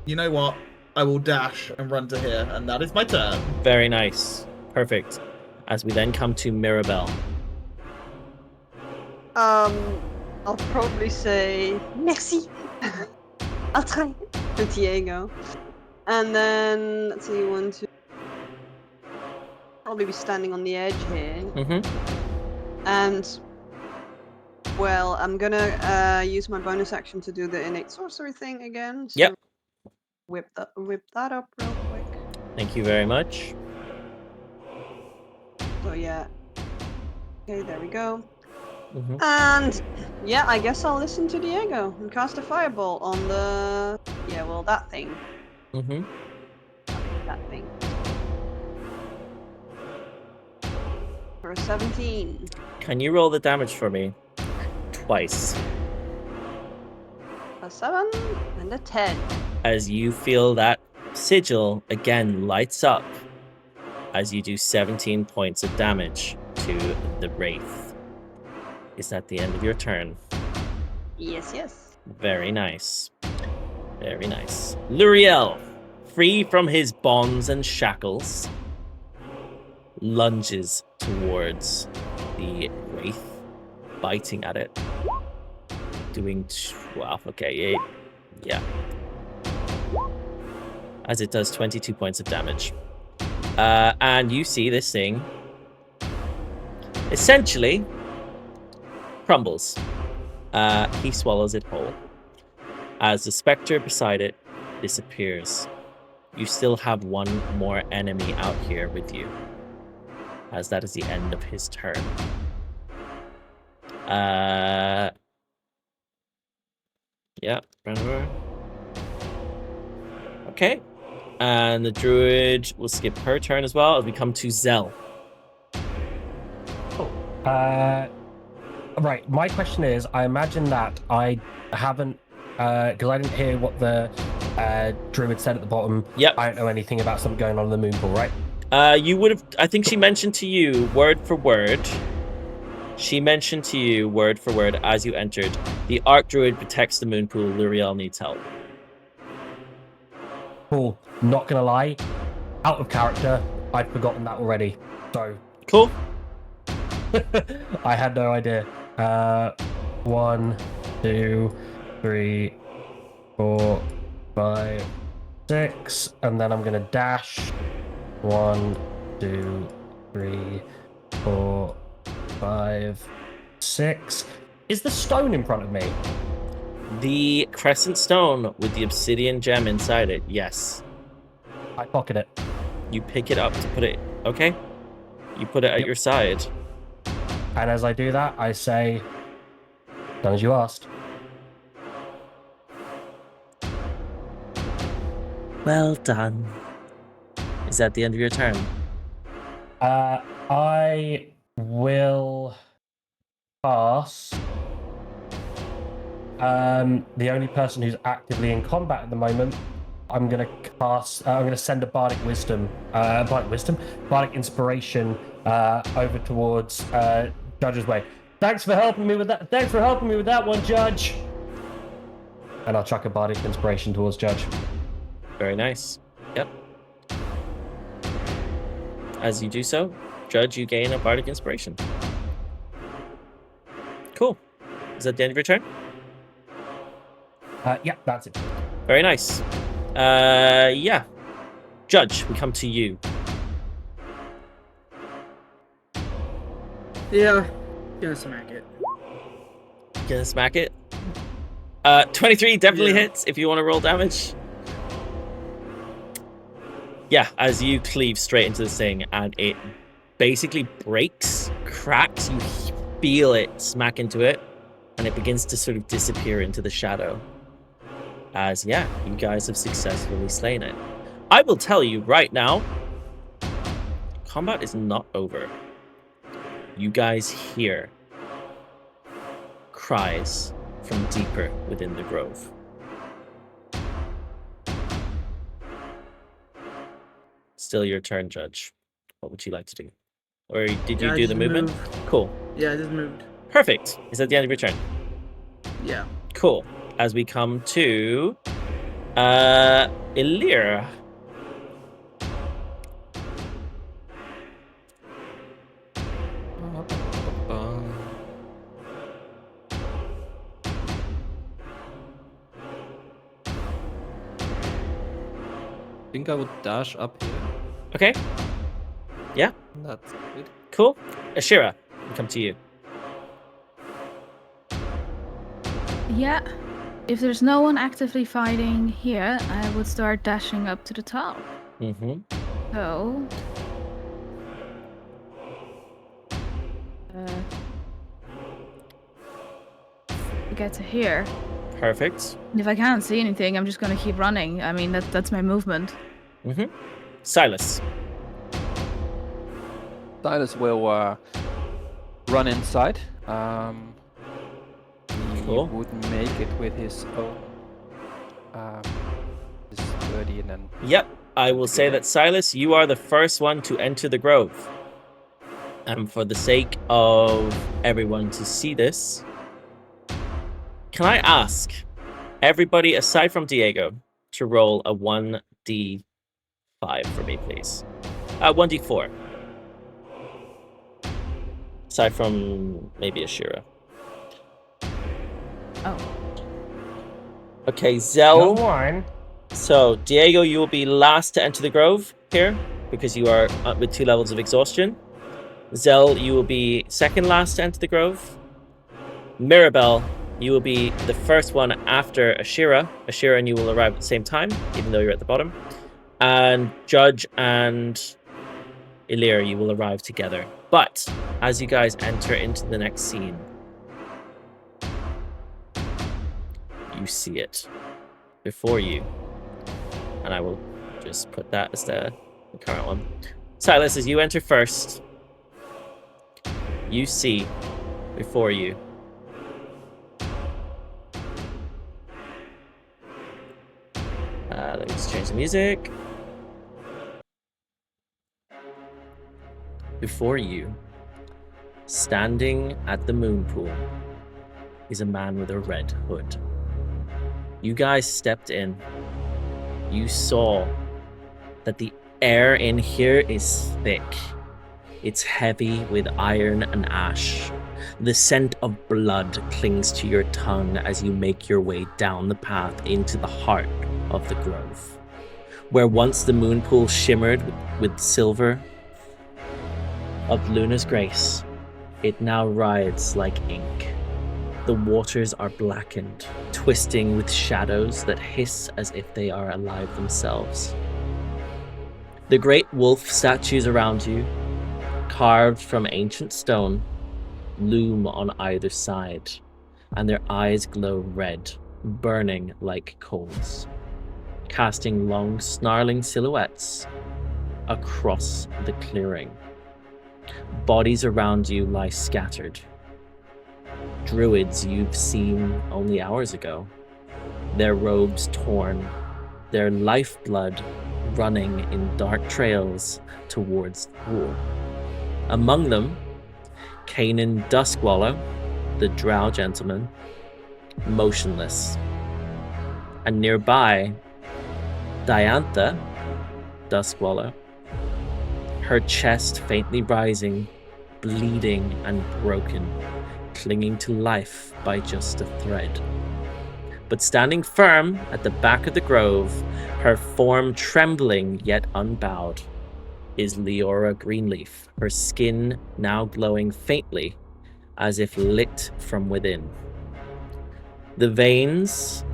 You know what? I will dash and run to here, and that is my turn. Very nice. Perfect. As we then come to Mirabelle. I'll probably say merci. I'll try to Diego. And then let's see, 1, 2. Probably be standing on the edge here. And well, I'm gonna use my bonus action to do the innate sorcery thing again. So Yep. Whip that up real quick. Thank you very much. So yeah. Okay, there we go. And yeah, I guess I'll listen to Diego and cast a fireball on the that thing. That thing. For a 17. Can you roll the damage for me? Twice. A 7 and a 10. As you feel that sigil again lights up as you do 17 points of damage to the Wraith. Is that the end of your turn? Yes. Very nice. Very nice. Luriel, free from his bonds and shackles, lunges towards the Wraith, biting at it. Doing 12. Okay, yeah. As it does 22 points of damage. And you see this thing essentially crumbles. He swallows it whole. As the specter beside it disappears, you still have one more enemy out here with you, as that is the end of his turn. Yeah, remember. Okay. And the druid will skip her turn as well as we come to Zell. Right, my question is, I imagine that I haven't, because I didn't hear what the druid said at the bottom. Yep. I don't know anything about something going on in the moon pool, right? You would have, I think she mentioned to you word for word. She mentioned to you word for word as you entered, the Archdruid protects the moon pool, Luriel needs help. Cool. Not gonna lie, out of character, I'd forgotten that already. So cool. I had no idea. 1, 2, 3, 4, 5, 6, and then I'm gonna dash. 1, 2, 3, 4, 5, 6. Is the stone in front of me? The crescent stone with the obsidian gem inside it, yes. I pocket it. You pick it up to put it, okay? You put it at your side. And as I do that, I say, done as you asked. Well done. Is that the end of your turn? I will pass. The only person who's actively in combat at the moment, I'm gonna cast. I'm gonna send a bardic inspiration over towards Judge's way. Thanks for helping me with that. Thanks for helping me with that one, Judge. And I'll chuck a bardic inspiration towards Judge. Very nice. Yep. As you do so, Judge, you gain a bardic inspiration. Cool. Is that the end of your turn? Yeah, that's it. Very nice. Yeah. Judge, we come to you. Yeah, gonna smack it. Gonna smack it. 23 definitely hits if you want to roll damage. Yeah, as you cleave straight into this thing and it basically breaks, cracks, you feel it smack into it, and it begins to sort of disappear into the shadow. As, yeah, you guys have successfully slain it. I will tell you right now, combat is not over. You guys hear cries from deeper within the grove. Still your turn, Judge. What would you like to do? Or did you do the movement? Cool. Yeah, I just moved. Perfect. Is that the end of your turn? Yeah. Cool. As we come to Elirr. I think I would dash up here. Okay. Yeah. That's it. Cool. Ashira, we come to you. Yeah. If there's no one actively fighting here, I would start dashing up to the top. Mm-hmm. So... get to here. Perfect. And if I can't see anything, I'm just gonna keep running. I mean, that's my movement. Mm-hmm. Sylas. Sylas will run inside. Cool. He would make it with his own his 30 and then... Yep. I will say that, Sylas, you are the first one to enter the grove. And for the sake of everyone to see this, can I ask everybody, aside from Diego, to roll a 1d5 for me, please? 1d4. Aside from maybe Ashira. Oh. Okay, Zell. No wine. So, Diego, you will be last to enter the grove here, because you are with 2 levels of exhaustion. Zell, you will be second last to enter the grove. Mirabelle, you will be the first one after Ashira. Ashira and you will arrive at the same time, even though you're at the bottom. And Judge and Elirr, you will arrive together. But as you guys enter into the next scene, you see it before you. And I will just put that as the current one. Sylas, as you enter first, you see before you let me just change the music. Before you, standing at the moon pool, is a man with a red hood. You guys stepped in. You saw that the air in here is thick. It's heavy with iron and ash. The scent of blood clings to your tongue as you make your way down the path into the heart of the grove. Where once the moon pool shimmered with silver, of Luna's grace, it now rides like ink. The waters are blackened, twisting with shadows that hiss as if they are alive themselves. The great wolf statues around you, carved from ancient stone, loom on either side, and their eyes glow red, burning like coals, casting long, snarling silhouettes across the clearing. Bodies around you lie scattered. Druids you've seen only hours ago, their robes torn, their lifeblood running in dark trails towards the pool. Among them, Kanan Duskwallow, the drow gentleman, motionless. And nearby, Diantha Duskwallow, her chest faintly rising, bleeding and broken, clinging to life by just a thread. But standing firm at the back of the grove, her form trembling yet unbowed, is Leora Greenleaf, her skin now glowing faintly as if lit from within. The veins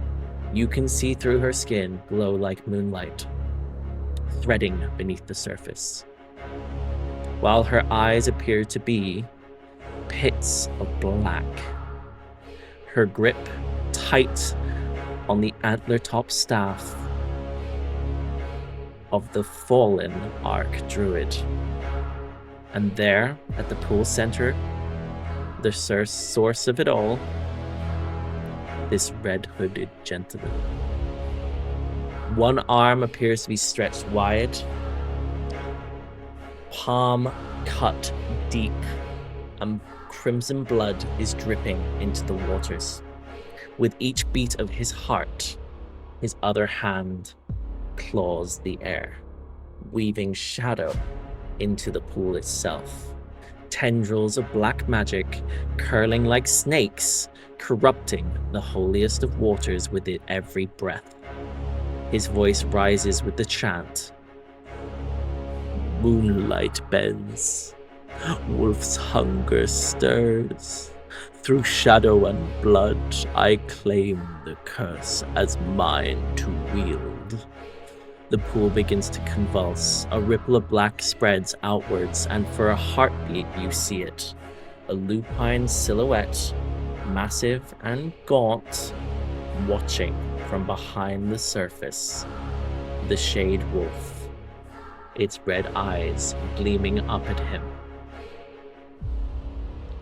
you can see through her skin glow like moonlight, threading beneath the surface, while her eyes appear to be pits of black. Her grip tight on the antler-top staff of the fallen Archdruid. And there, at the pool center, the source of it all, this red-hooded gentleman. One arm appears to be stretched wide, palm cut deep, and crimson blood is dripping into the waters. With each beat of his heart, his other hand claws the air, weaving shadow into the pool itself. Tendrils of black magic curling like snakes, corrupting the holiest of waters with every breath. His voice rises with the chant. Moonlight bends, wolf's hunger stirs. Through shadow and blood, I claim the curse as mine to wield. The pool begins to convulse. A ripple of black spreads outwards, and for a heartbeat you see it. A lupine silhouette, massive and gaunt, watching from behind the surface. The Shade Wolf, its red eyes gleaming up at him.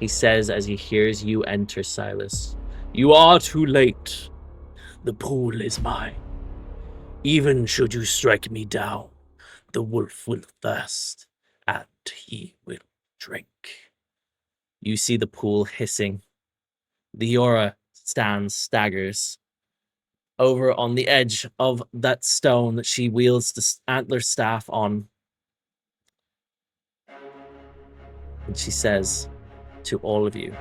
He says as he hears you enter, Sylas, "You are too late. The pool is mine. Even should you strike me down, the wolf will thirst, and he will drink." You see the pool hissing. Leora stands, staggers, over on the edge of that stone that she wields the antler staff on. And she says to all of you,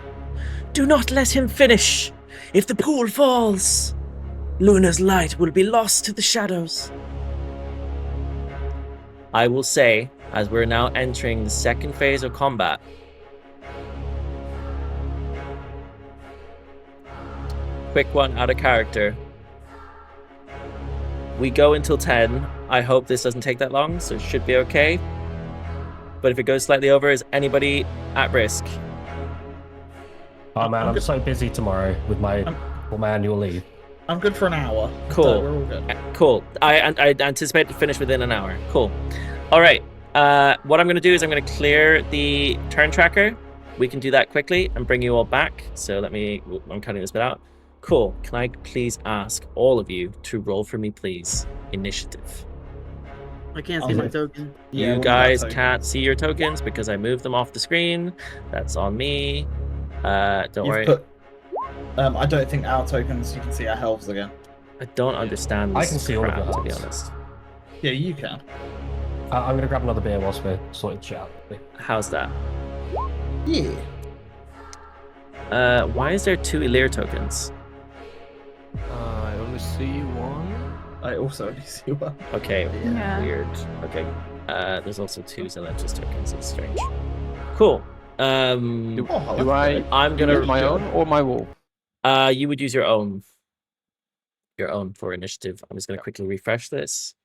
"Do not let him finish! If the pool falls, Luna's light will be lost to the shadows." I will say, as we're now entering the second phase of combat, quick one out of character. We go until 10. I hope this doesn't take that long, so it should be okay. But if it goes slightly over, is anybody at risk? Oh man, I'm so busy tomorrow with my annual leave. I'm good for an hour. Cool. So we're all good. Cool. I anticipate to finish within an hour. Cool. All right. What I'm going to do is I'm going to clear the turn tracker. We can do that quickly and bring you all back. So I'm cutting this bit out. Cool. Can I please ask all of you to roll for me, please? Initiative. I can't see my token. You guys can't see your tokens because I moved them off the screen. That's on me. Don't worry. I don't think our tokens, you can see our healths again. I don't understand this I can see all of crap, the to be healths. honest. Yeah, you can. I'm going to grab another beer whilst we're sorting shit out. How's that? Yeah. Why is there 2 Elirr tokens? I only see one. I also only see one. Okay, Yeah. weird. Okay, there's also 2 Zelentrus tokens. It's strange. Cool. Do that's I good. I'm gonna use my own or my wolf? You would use your own. Your own for initiative. I'm just gonna quickly refresh this.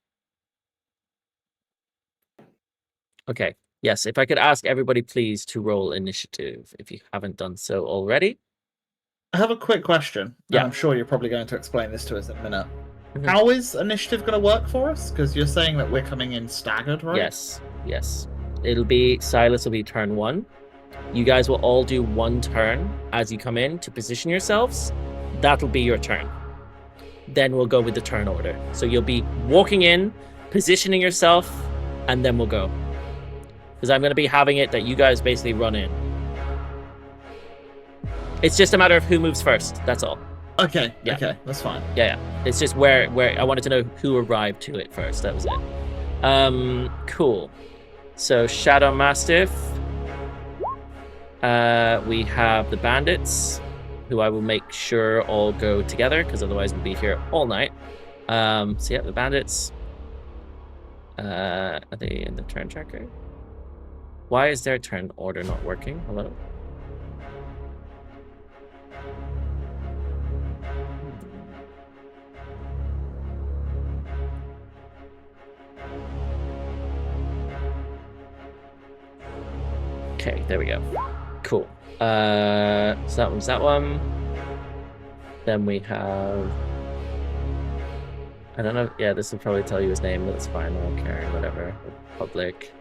Okay. Yes, if I could ask everybody please to roll initiative if you haven't done so already. I have a quick question. Yeah. And I'm sure you're probably going to explain this to us in a minute. Mhm. How is initiative going to work for us? Because you're saying that we're coming in staggered, right? Yes. Yes. It'll be Sylas will be turn 1. You guys will all do 1 turn as you come in to position yourselves. That'll be your turn. Then we'll go with the turn order. So you'll be walking in, positioning yourself, and then we'll go. Because I'm going to be having it that you guys basically run in. It's just a matter of who moves first. That's all. Okay. Yeah. Okay. That's fine. Yeah. It's just where I wanted to know who arrived to it first. That was it. Cool. So Shadow Mastiff. We have the bandits, who I will make sure all go together, because otherwise we'll be here all night. So yeah, the bandits. Are they in the turn tracker? Why is their turn order not working? Hello? Okay, there we go. Cool. So that one's that one. Then we have... I don't know. Yeah, this will probably tell you his name, but it's fine. I don't care. Whatever. Public.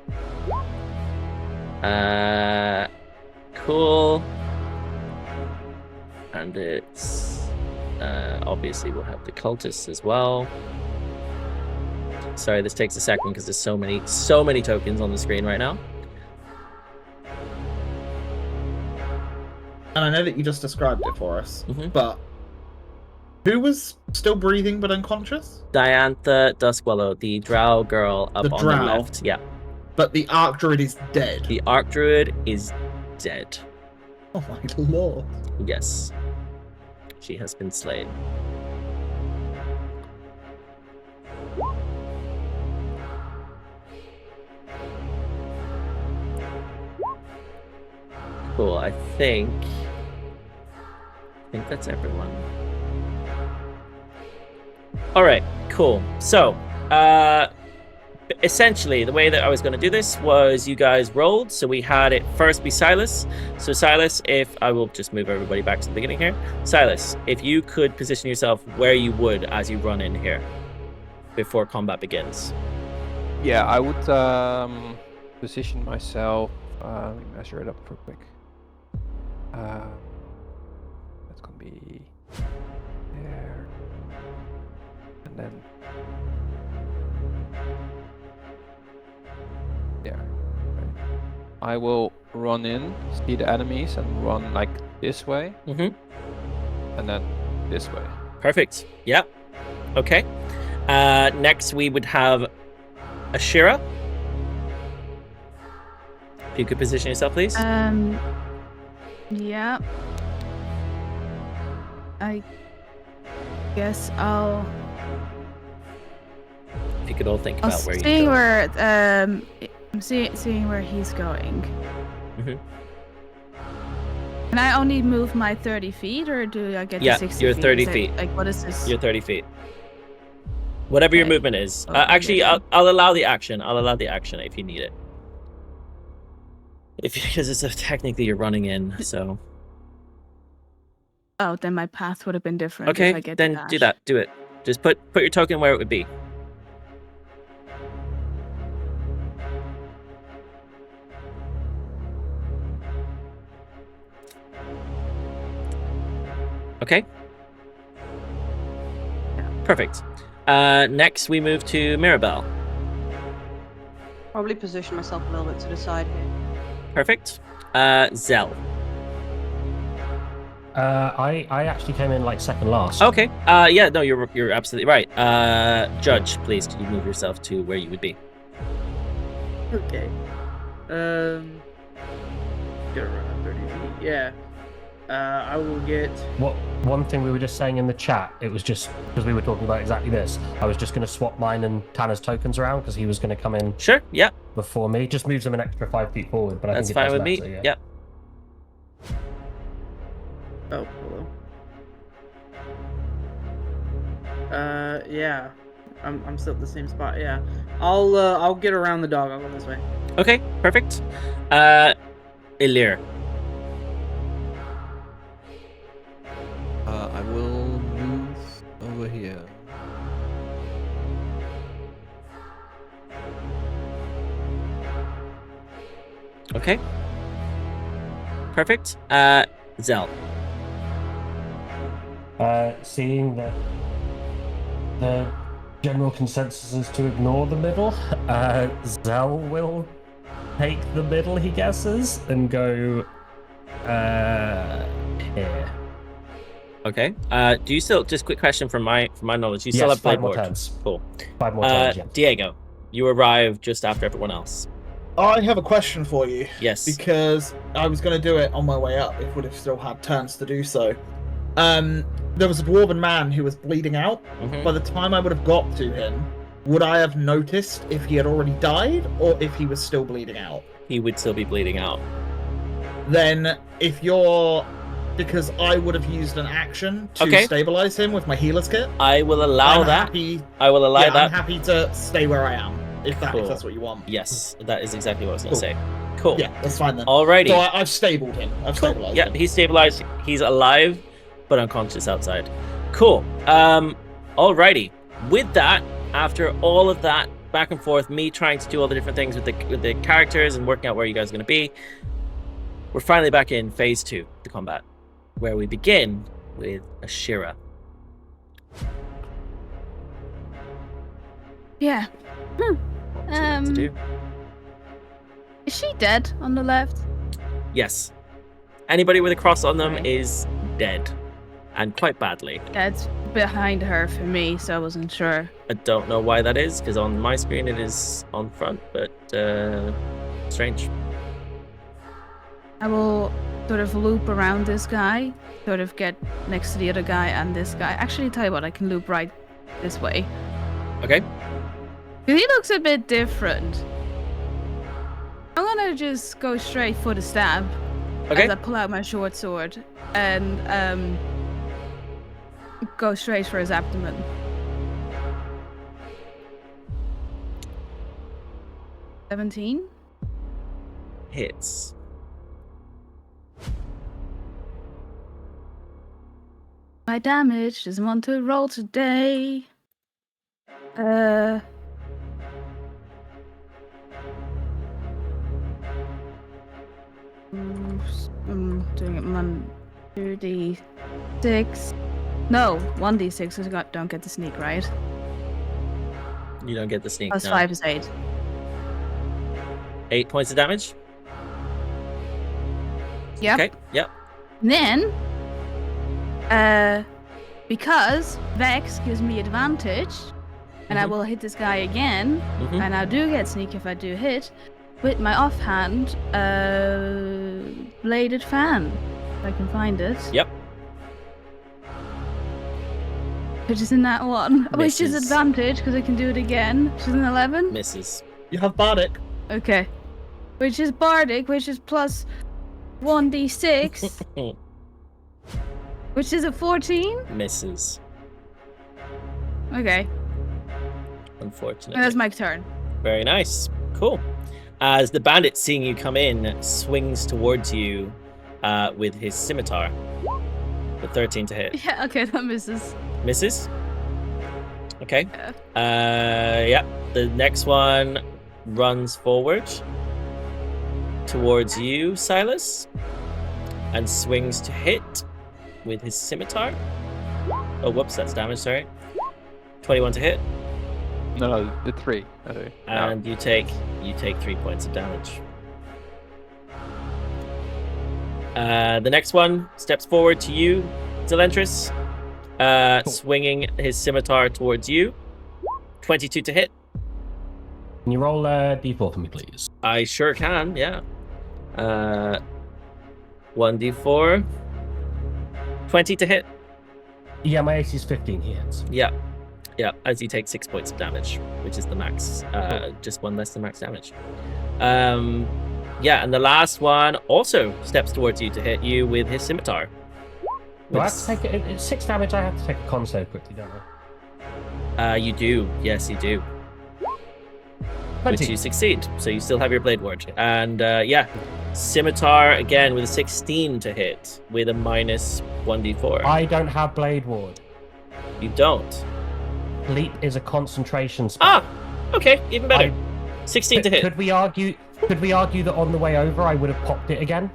Cool. And it's... obviously we'll have the cultists as well. Sorry, this takes a second because there's so many tokens on the screen right now. And I know that you just described it for us, Mhm. but who was still breathing but unconscious? Diantha Duskwallow, the drow girl up The on drow? the left. Yeah. But the Arc Druid is dead. The Arc Druid is dead. Oh my lord. Yes. She has been slain. Cool, I think that's everyone. Alright, cool. So, essentially, the way that I was going to do this was you guys rolled, so we had it first be Sylas. So Sylas, if I will just move everybody back to the beginning here. Sylas, if you could position yourself where you would as you run in here before combat begins. Yeah, I would position myself. Let me measure it up real quick. That's gonna be there, and then there. Right. I will run in, see the enemies, and run like this way, Mm-hmm. and then this way. Perfect. Yep. Okay. Next we would have Ashira. If you could position yourself, please. Yeah. I guess I'll. If you could all think I'm about where seeing you go. where I'm seeing where he's going. Mhm. Can I only move my 30 feet, or do I get Yeah, to 60 you're feet? 30 Is it- feet. Like, what is this? You're 30 feet. Whatever your Okay. movement is. Oh, Actually, yeah. I'll allow the action. I'll allow the action if you need it. Because it's technically you're running in, so. Oh, then my path would have been different. if I Okay, get then the do dash. that. Do it. Just put your token where it would be. Okay. Perfect. Next, we move to Mirabelle. Probably position myself a little bit to the side here. Perfect. Zell. I actually came in like second last. Okay. Yeah. No, you're absolutely right. Judge, please, could you move yourself to where you would be? Okay. Get around 30 feet. Yeah. I will get. What one thing we were just saying in the chat, it was just because we were talking about exactly this. I was just going to swap mine and Tanner's tokens around because he was going to come in Sure. Yeah. before me. Just moves him an extra 5 feet forward, but I That's think it fine does with me. matter, Yeah. Oh, hello. Yeah. I'm still at the same spot. Yeah. I'll get around the dog. I'll go this way. Okay. Perfect. Elirr. I will move over here. Okay. Perfect. Zel. Seeing that the general consensus is to ignore the middle, Zel will take the middle, he guesses, and go here. Okay. Do you still, just quick question from my knowledge, you still Yes, have 5 more Playboard? turns. Cool. 5 more turns, yeah. Diego, you arrive just after everyone else. I have a question for you. Yes. Because I was going to do it on my way up. It would have still had turns to do so. There was a dwarven man who was bleeding out. Mhm. By the time I would have got to him, would I have noticed if he had already died or if he was still bleeding out? He would still be bleeding out. Then, if you're... Because I would have used an action to Okay. stabilize him with my healer's kit. I will allow I'm that. Happy, I will allow yeah, that. I'm happy to stay where I am, if Cool. that's what you want. Yes, that is exactly what I was going to Cool. say. Cool. Yeah, that's fine then. Alrighty. So I've stabled him. I've Cool. stabilized Yeah, him. he's stabilized. He's alive, but unconscious outside. Cool. Alrighty. With that, after all of that back and forth, me trying to do all the different things with the characters and working out where you guys are going to be, we're finally back in phase 2, the combat, where we begin with Ashira. Yeah. What would you like to do? Is she dead on the left? Yes. Anybody with a cross on them Right. is dead, and quite badly. That's behind her for me, so I wasn't sure. I don't know why that is, because on my screen it is on front, but strange. I will sort of loop around this guy, sort of get next to the other guy and this guy. Actually, tell you what, I can loop right this way. Okay. 'Cause he looks a bit different. I'm gonna just go straight for the stab. Okay. As I pull out my short sword and go straight for his abdomen. $17? Hits. My damage doesn't want to roll today. I'm doing it 2d6. No, 1d6 because I don't get the sneak, right? You don't get the sneak. Plus no. 5 is 8. 8 points of damage. Yep. Okay. Yep. And then, because Vex gives me advantage, and I will hit this guy again, Mhm. and I do get sneak if I do hit, with my offhand bladed fan. If I can find it. Yep. Which is in that one. Which is Misses. advantage, because I can do it again. Which is an 11. Misses. You have Bardic. Okay. Which is Bardic, which is plus 1d6, which is a 14. Misses. Okay. Unfortunately. And that's my turn. Very nice. Cool. As the bandit, seeing you come in, swings towards you with his scimitar. With 13 to hit. Yeah, okay, that misses. Misses. Okay. Yeah. Yeah. The next one runs forward towards you, Sylas, and swings to hit with his scimitar. Oh, whoops, that's damage, sorry. 21 to hit, No, the 3. and you take 3 points of damage. The next one steps forward to you, Zelentrus, swinging his scimitar towards you. 22 to hit. Can you roll a d4 for me, please? I sure can, yeah. 1d4. 20 to hit. Yeah, my AC is 15. He hits. Yeah. Yeah, as you take 6 points of damage, which is the max. Just one less than max damage. Yeah, and the last one also steps towards you to hit you with his scimitar. Do I have to take it? It's 6 damage. I have to take a con save quickly, don't I? You do. Yes, you do. 20. Which you succeed. So you still have your blade ward. And yeah, scimitar again with a 16 to hit with a minus 1d4. I don't have blade ward. You don't. Leap is a concentration spell. Ah, okay, even better. 16 to hit. Could we argue that on the way over I would have popped it again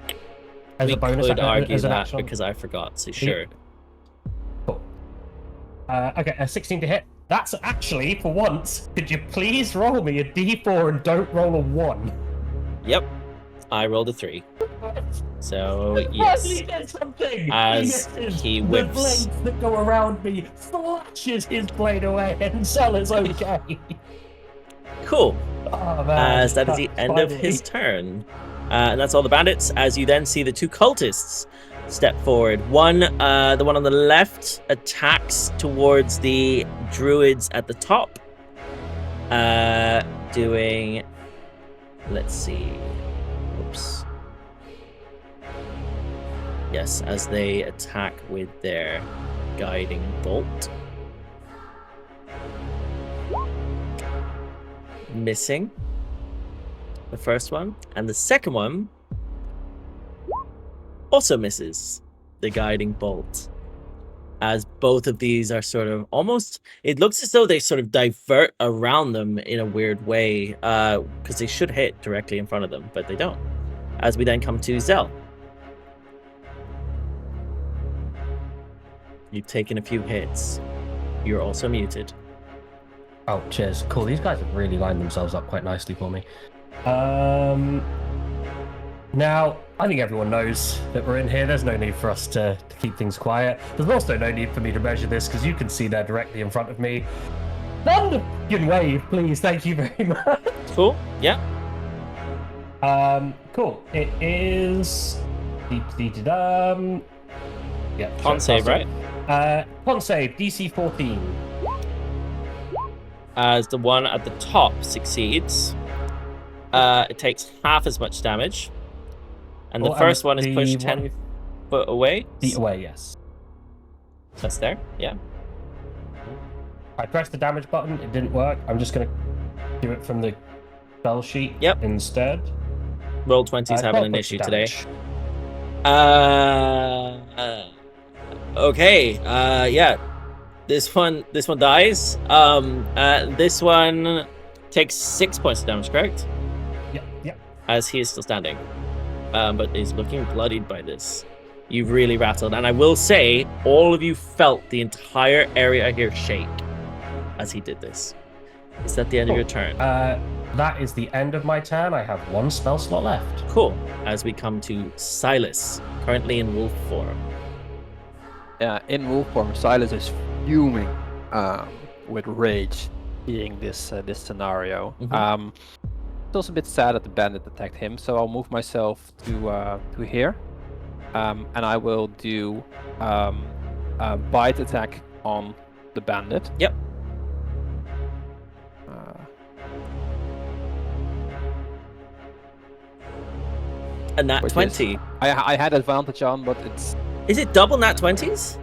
as We a bonus? could argue as an that action? because I forgot. So sure. Cool. Okay, a 16 to hit. That's actually, for once, could you please roll me a d4 and don't roll a 1? Yep. I rolled a 3. So yes. As he The whips. blades that go around me slashes his blade away and Sel is okay. Cool. Oh, man, As that is the end of his turn. And that's all the bandits. As you then see the 2 cultists step forward. The one on the left attacks towards the druids at the top. Doing, let's see. Oops. Yes, as they attack with their guiding bolt. Missing the first one, and the second one also misses the guiding bolt, as both of these are sort of almost, it looks as though they sort of divert around them in a weird way, because they should hit directly in front of them, but they don't. As we then come to Zel. You've taken a few hits. You're also muted. Oh, cheers. Cool. These guys have really lined themselves up quite nicely for me. Now, I think everyone knows that we're in here. There's no need for us to keep things quiet. There's also no need for me to measure this because you can see they're directly in front of me. None can wave, please. Thank you very much. Cool. Yeah. Cool. It is. Yeah. Con save, right? Con save, DC 14. As the one at the top succeeds, it takes half as much damage. And the first one is pushed 10 foot away. Feet away, yes. That's there, yeah. I pressed the damage button, it didn't work. I'm just going to do it from the spell sheet instead. Roll 20's having an issue today. Okay, yeah. This one dies. This one takes 6 points of damage, correct? Yeah. As he is still standing. But is looking bloodied by this. You've really rattled. And I will say, all of you felt the entire area here shake as he did this. Is that the end of your turn? That is the end of my turn. I have 1 spell slot left. Cool. As we come to Sylas, currently in wolf form. Yeah, in wolf form, Sylas is fuming with rage seeing this scenario. Mm-hmm. It's also a bit sad that the bandit attacked him, so I'll move myself to here, and I will do a bite attack on the bandit. Yep. And nat 20. I had advantage on, but it's. Is it double nat 20s?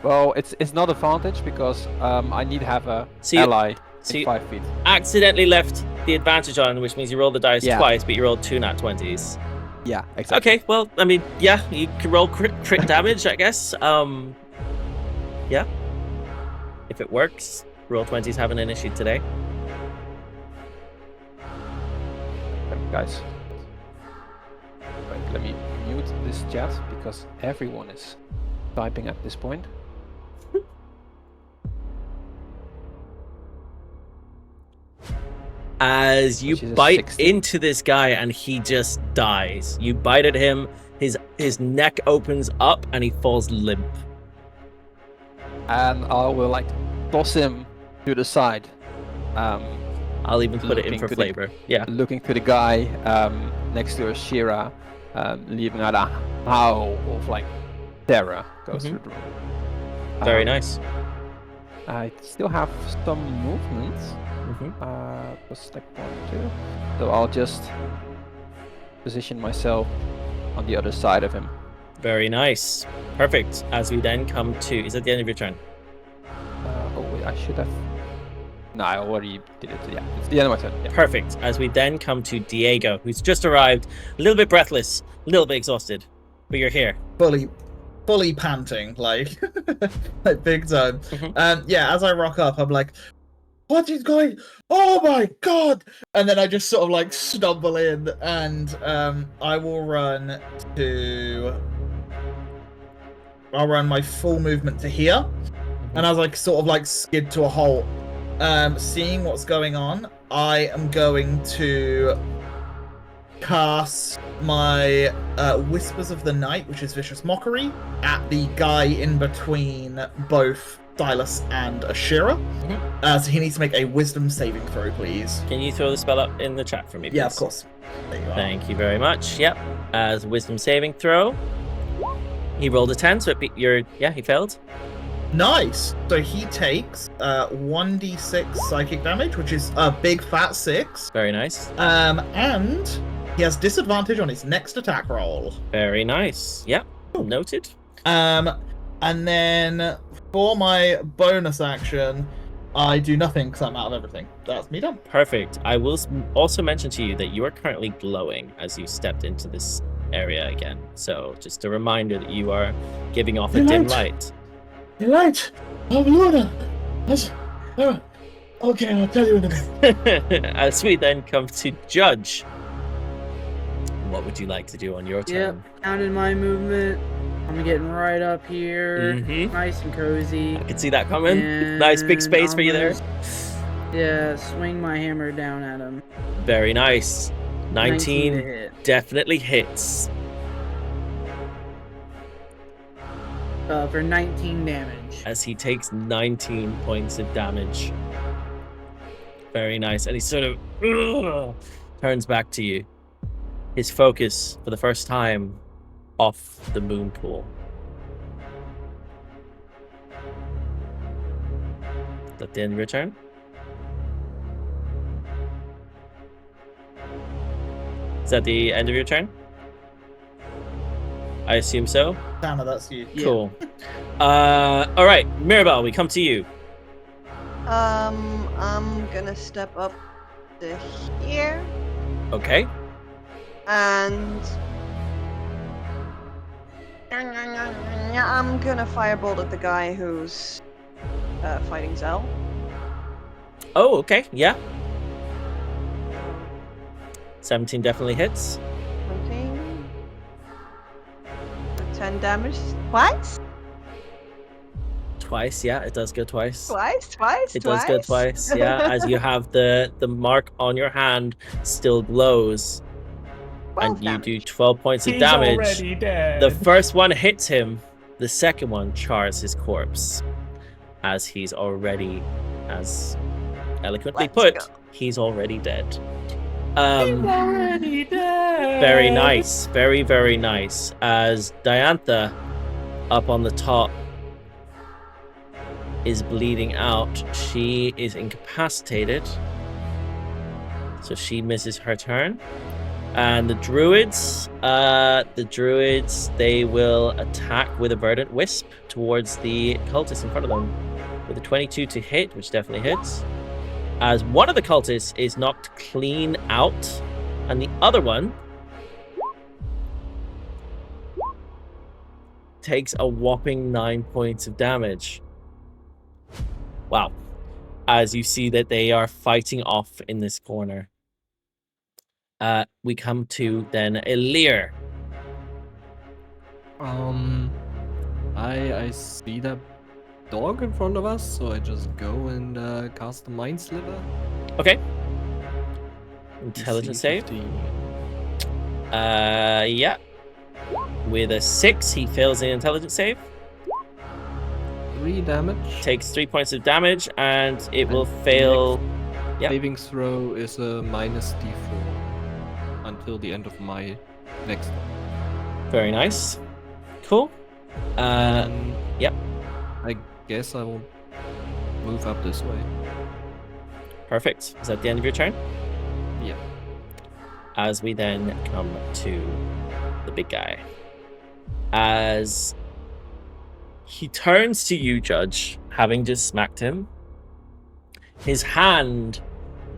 Well, it's not advantage because I need to have a ally in 5 feet. Accidentally left the advantage on, which means you roll the dice twice, but you rolled 2 nat 20s. Yeah, exactly. Okay, well, I mean, yeah, you can roll crit damage, I guess. Yeah. If it works, roll 20's having an issue today. Guys, wait, let me mute this chat because everyone is typing at this point. As you bite into this guy and he just dies. You bite at him, his neck opens up and he falls limp. And I will like toss him to the side. I'll even put it in for flavor. Yeah. Looking to the guy next to Ashira, leaving out a howl of like terror goes Mhm. through the room. Very Um, nice. I still have some movement. Plus like 1, 2. So I'll just position myself on the other side of him. Very nice. Perfect. As we then come to, is that the end of your turn? Oh wait, I should have. No, I already did it. Yeah, it's the end of my turn. Yeah. Perfect. As we then come to Diego, who's just arrived, a little bit breathless, a little bit exhausted, but you're here. Fully panting, like big time. Yeah, as I rock up, I'm like, what is going? Oh my god! And then I just sort of like stumble in, and I will run to. I'll run my full movement to here, and as I sort of like skid to a halt, seeing what's going on, I am going to cast my Whispers of the Night, which is Vicious Mockery, at the guy in between both Sylas and Ashira. So he needs to make a Wisdom saving throw, please. Can you throw the spell up in the chat for me, please? Yeah, of course. There you are. Thank you very much. Yep. As Wisdom saving throw, he rolled a 10, so he failed. Nice. So he takes 1d6 psychic damage, which is a big fat 6. Very nice. And he has disadvantage on his next attack roll. Very nice. Yep. Noted. And then for my bonus action, I do nothing because I'm out of everything. That's me done. Perfect. I will also mention to you that you are currently glowing as you stepped into this area again. So just a reminder that you are giving off a dim light. The light of Luna. Okay, I'll tell you in a minute. As we then come to Judge, what would you like to do on your turn? Yep, counted my movement. I'm getting right up here, Mhm. nice and cozy. I can see that coming. Nice big space for you there. Yeah, swing my hammer down at him. Very nice. 19 to hit. definitely hits. For 19 damage. As he takes 19 points of damage. Very nice. And he sort of turns back to you. His focus, for the first time, off the moon pool. Is that the end of your turn? Is that the end of your turn? I assume so. Tanner, that's you. Cool. All right, Mirabelle, we come to you. I'm gonna step up to here Okay. and I'm gonna firebolt at the guy who's fighting Zel. Oh, okay. Yeah. 17 definitely hits. 17. 10 damage twice? Twice, yeah, it does go twice. Twice? It does go twice, yeah. As you have the mark on your hand still glows. 12 And you damage. do 12 points of He's damage. already dead. The first one hits him. The second one chars his corpse. As he's already, as eloquently Let's put, go. he's already dead. Very nice. Very, very nice. As Diantha, up on the top, is bleeding out. She is incapacitated. So she misses her turn. And the druids, they will attack with a verdant wisp towards the cultist in front of them. With a 22 to hit, which definitely hits. As one of the cultists is knocked clean out, and the other one takes a whopping 9 points of damage. Wow. As you see that they are fighting off in this corner. We come to then Elirr. I see that dog in front of us, so I just go and cast the Mind Sliver. Okay. Intelligence save. 15. Yeah. With a 6, he fails the intelligence save. 3 damage. Takes 3 points of damage, and it And will the fail. Yep. Saving throw is a minus d4 until the end of my next one. Very nice. Cool. Yep. I guess I will move up this way. Perfect. Is that the end of your turn? Yeah. As we then come to the big guy. As he turns to you, Judge, having just smacked him, his hand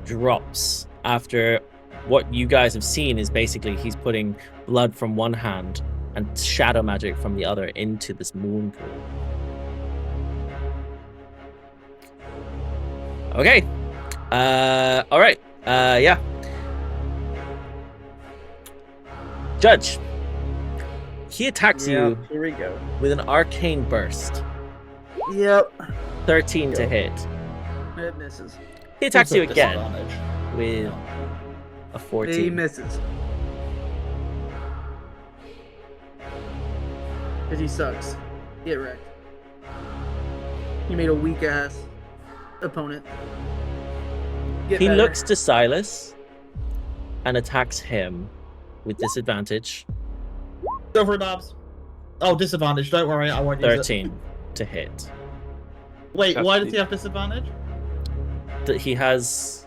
drops after what you guys have seen is basically he's putting blood from one hand and shadow magic from the other into this moon pool. Okay. All right. Yeah. Judge. He attacks you Here we go. with an arcane burst. Yep. 13 to hit. It misses. He attacks you again Disadvantage. with a He 14. misses. Because he sucks. Get wrecked. He made a weak ass opponent. Get He better. looks to Sylas and attacks him with disadvantage. Silvery Barbs. Oh, disadvantage. Don't worry, I won't use 13 to hit. it. Wait, why does he have disadvantage? He has...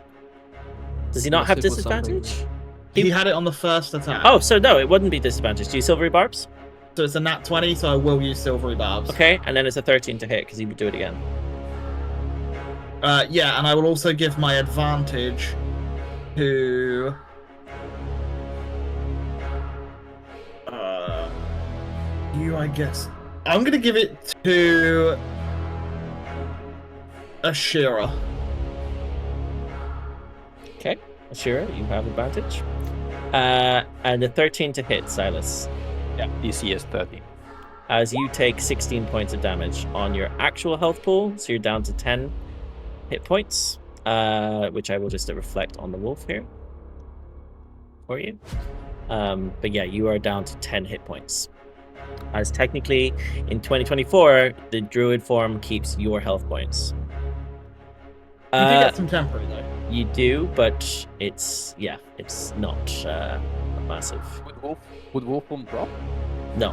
Does he not have Immersive or something. disadvantage? He had it on the first attack. Oh, so no, it wouldn't be disadvantage. Do you Silvery Barbs? So it's a nat 20, so I will use Silvery Barbs. Okay, and then it's a 13 to hit because he would do it again. Yeah, and I will also give my advantage to... you, I guess. I'm going to give it to... Ashira. Okay, Ashira, you have advantage. And a 13 to hit, Sylas. Yeah, DC is 13. As you take 16 points of damage on your actual health pool, so you're down to 10 hit points, which I will just reflect on the wolf here for you. But yeah, you are down to 10 hit points. As technically, in 2024, the druid form keeps your health points. You do get some temporary, though. You do, but it's not massive. Would wolf form drop? No.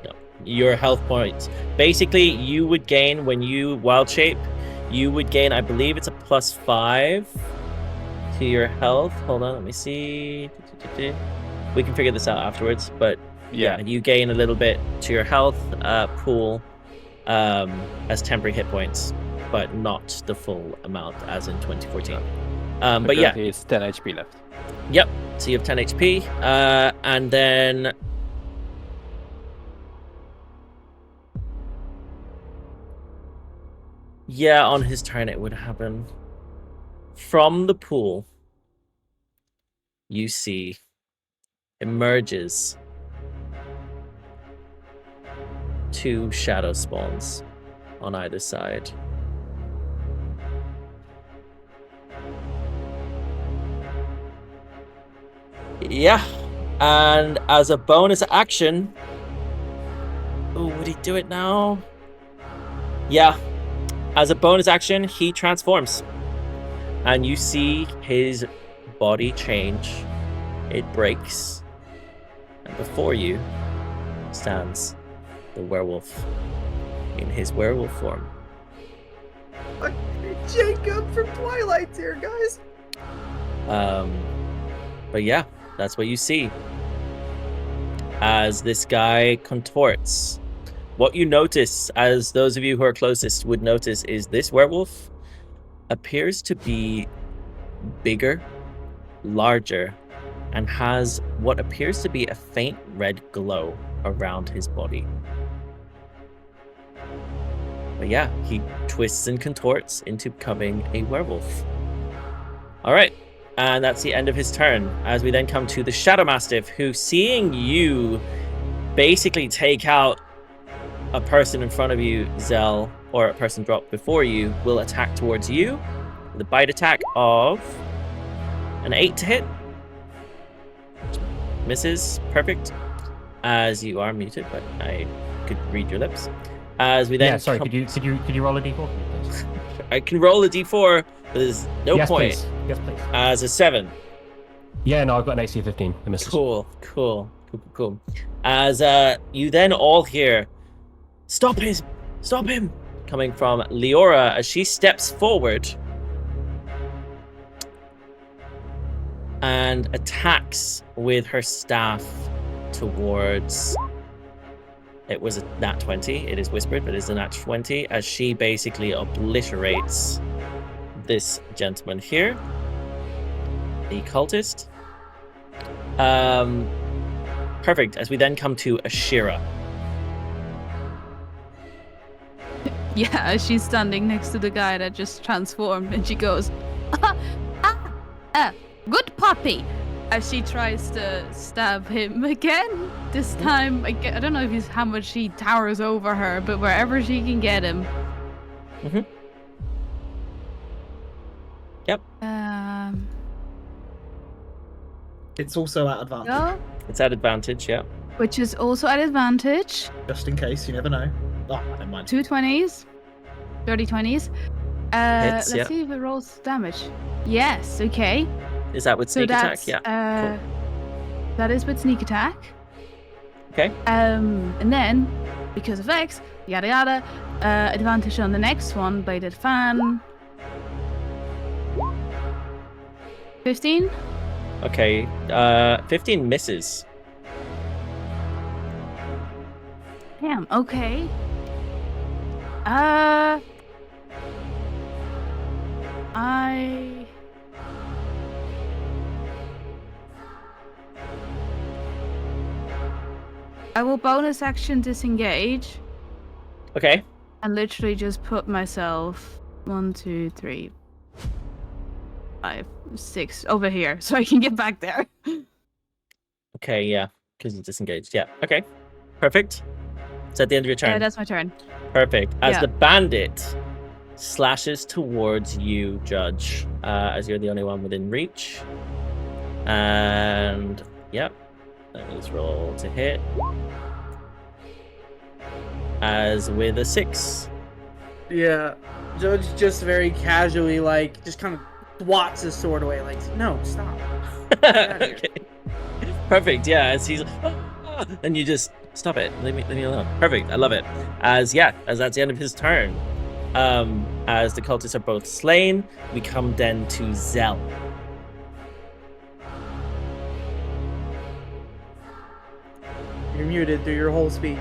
No. Your health points. Basically, you would gain when you wild shape. You would gain, I believe, it's a +5 to your health. Hold on, let me see. We can figure this out afterwards, but yeah, you gain a little bit to your health pool as temporary hit points, but not the full amount as in 2014. But yeah, it's 10 HP left. Yep. So you have 10 HP, and then yeah, on his turn it would happen. From the pool, you see emerges 2 shadow spawns on either side. Yeah, and as a bonus action, oh, would he do it now? Yeah, as a bonus action, he transforms, and you see his body change. It breaks, and before you stands the werewolf in his werewolf form. Jacob from Twilight's here, guys. But yeah, that's what you see as this guy contorts. What you notice, as those of you who are closest would notice, is this werewolf appears to be bigger, larger, and has what appears to be a faint red glow around his body. But yeah, he twists and contorts into becoming a werewolf. All right. And that's the end of his turn, as we then come to the Shadow Mastiff, who, seeing you basically take out a person in front of you, Zell, or a person dropped before you, will attack towards you with a bite attack of an 8 to hit. Misses. Perfect. As you are muted, but I could read your lips. As we then Yeah, sorry, could you roll a d4 for me, please? I can roll a d4, but there's no Yes, point. please. Yes, please. As a 7. Yeah, no, I've got an AC of 15. I missed. Cool. Cool. As you then all hear, stop him, coming from Leora as she steps forward and attacks with her staff towards... It was a nat 20. It is whispered, but it's a nat 20 as she basically obliterates this gentleman here, the cultist. Perfect. As we then come to Ashira. Yeah, she's standing next to the guy that just transformed, and she goes, good puppy. As she tries to stab him again. This time, I don't know if he's how much he towers over her, but wherever she can get him. Mm-hmm. Yep. It's also at advantage. No, It's at advantage, yeah. which is also at advantage. Just in case, you never know. Oh, never mind. 2 20s. Dirty 20s. Hits, Let's yeah. see if it rolls damage. Yes, okay. Is that with So sneak attack? that's, Yeah. that is with sneak attack. Okay. And then, because of X, yada yada, advantage on the next one, bladed fan. 15? Okay. 15 misses. Damn, okay. I will bonus action disengage Okay. and literally just put myself 1, 2, 3, 5, 6 over here so I can get back there. Okay, yeah. Because you disengaged. Yeah. Okay. Perfect. Is that the end of your turn? Yeah, that's my turn. Perfect. As Yeah. the bandit slashes towards you, Judge, as you're the only one within reach. And, yep. Let me just roll to hit. As with a 6. Yeah, Judge just very casually, like, just kind of swats his sword away, like, no, stop. outta here. Okay. Perfect. Yeah. As he's, and you just stop it. Leave me alone. Perfect. I love it. As that's the end of his turn. As the cultists are both slain, we come then to Zell. You're muted through your whole speech.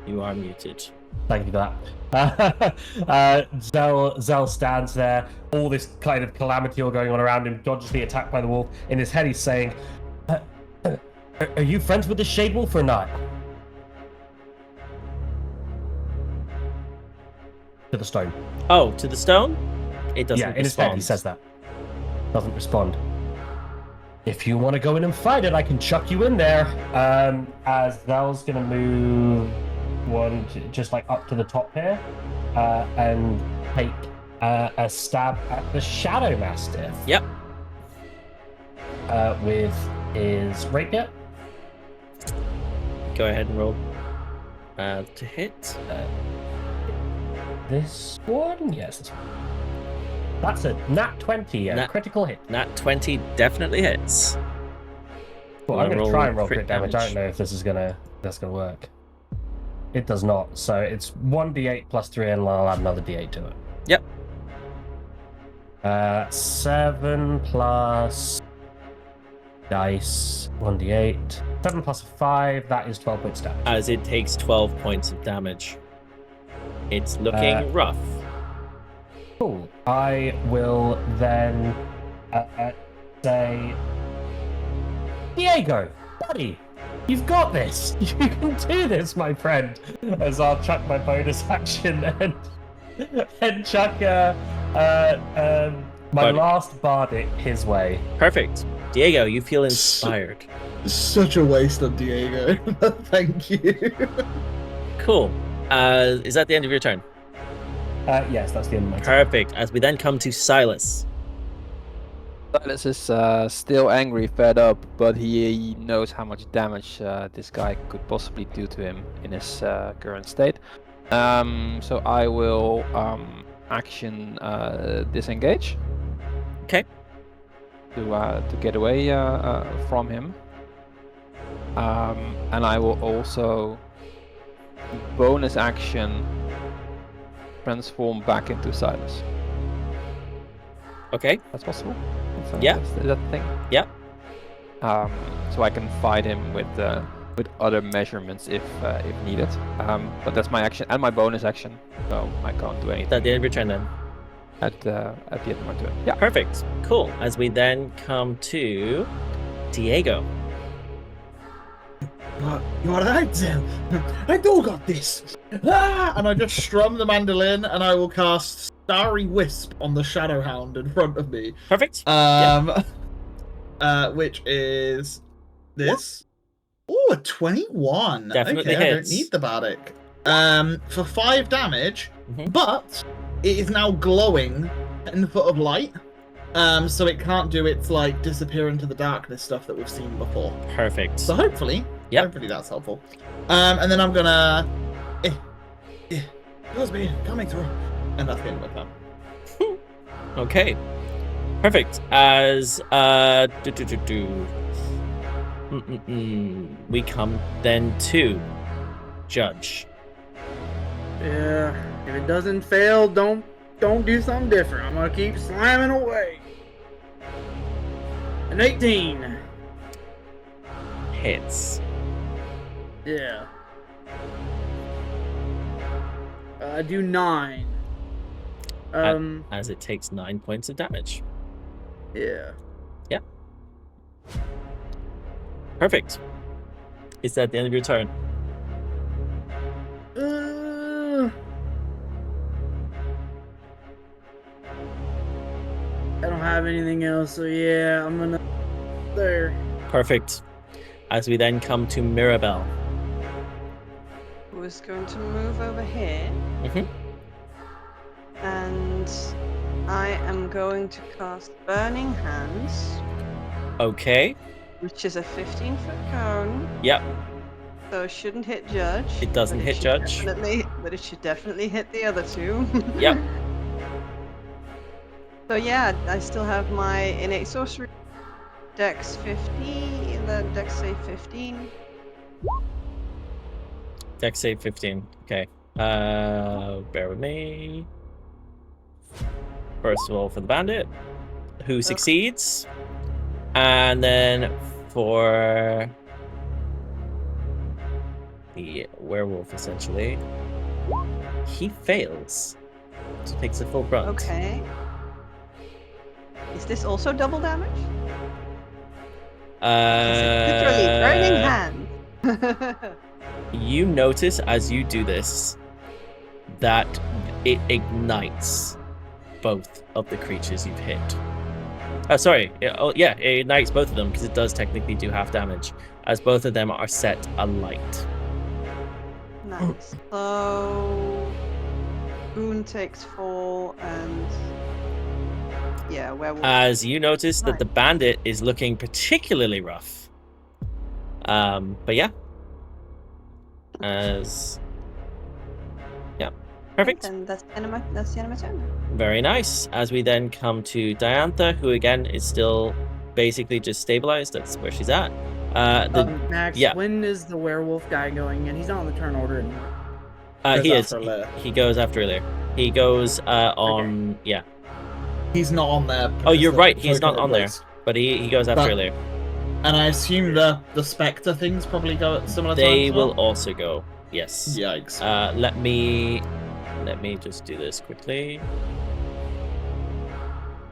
You are muted. Thank you for that. Zell stands there, all this kind of calamity all going on around him, dodges the attack by the wolf. In his head, he's saying, are you friends with the Shade Wolf or not? To the stone. Oh, to the stone? It doesn't Yeah, in his respond. head, he says that. Doesn't respond. If you want to go in and fight it, I can chuck you in there. As Zell's going to move just like up to the top here and take a stab at the Shadow Mastiff. Yep. With his rapier. Go ahead and roll to hit. This one? Yes, this one. That's a nat 20, a critical hit. Nat 20 definitely hits. Well, I'm going to roll try and roll crit crit damage. I don't know if this is that's gonna work. It does not. So it's 1d8 plus 3, and I'll add another d8 to it. Yep. 7 plus dice, 1d8. 7 plus 5, that is 12 points damage. As it takes 12 points of damage. It's looking rough. Cool. I will then say, Diego, buddy, you've got this. You can do this, my friend. As I'll chuck my bonus action and chuck my last bardic his way. Perfect. Diego, you feel inspired. Such a waste of Diego. Thank you. Cool. Is that the end of your turn? Yes, that's the end of my turn. Perfect. As we then come to Sylas. Sylas is still angry, fed up, but he knows how much damage this guy could possibly do to him in his current state. So I will action disengage. Okay. To get away from him. And I will also bonus action transform back into Sylas. Okay. That's possible. Yeah. Is that the thing? Yeah. So I can fight him with other measurements if needed. But that's my action and my bonus action, so I can't do anything. At the end of your turn then. At the end of my turn. Yeah. Perfect. Cool. As we then come to Diego. You alright, Zel? I do got this. Ah! And I just strum the mandolin, and I will cast Starry Wisp on the Shadow Hound in front of me. Perfect. Which is this. Oh, a 21. Definitely okay, hits. I don't need the Bardic. For 5 damage, but it is now glowing 10 foot of light. So it can't do its like disappear into the darkness stuff that we've seen before. Perfect. So hopefully that's helpful. And then I'm gonna Kills me coming through. And that's the end of my turn. Okay. Perfect. As we come then to Judge. Yeah. If it doesn't fail, don't do something different. I'm gonna keep slamming away. An 18. Hits. Yeah. I do 9. As it takes 9 points of damage. Yeah. Yeah. Perfect. Is that the end of your turn? I don't have anything else, so yeah, I'm gonna there. Perfect. As we then come to Mirabelle. Was going to move over here. And I am going to cast Burning Hands. Okay. Which is a 15-foot cone. Yep. So it shouldn't hit Judge. It doesn't hit Judge. But it should definitely hit the other two. Yep. So yeah, I still have my innate sorcery. Dex 15, the Dex save 15. Dex save 15. Okay. Bear with me. First of all, for the bandit, who succeeds, and then for the werewolf, essentially, he fails. So takes a full brunt. Okay. Is this also double damage? Literally burning hand. You notice as you do this that it ignites both of the creatures you've hit. Sorry. It ignites both of them because it does technically do half damage, as both of them are set alight. Nice. So Boone takes 4 and yeah, werewolf. As you notice that the bandit is looking particularly rough. But yeah. Perfect. And that's the end of my turn. Very nice. As we then come to Diantha, who again is still basically just stabilized. That's where she's at. Max, when is the werewolf guy going in? He's not on the turn order anymore. He is. He goes after Elirr. He goes on. Okay. Yeah. He's not on there. Oh, you're right. He's not on there. But he goes after Elirr. And I assume the Spectre things probably go at similar times. They will also go. Yes. Yikes. Let me just do this quickly.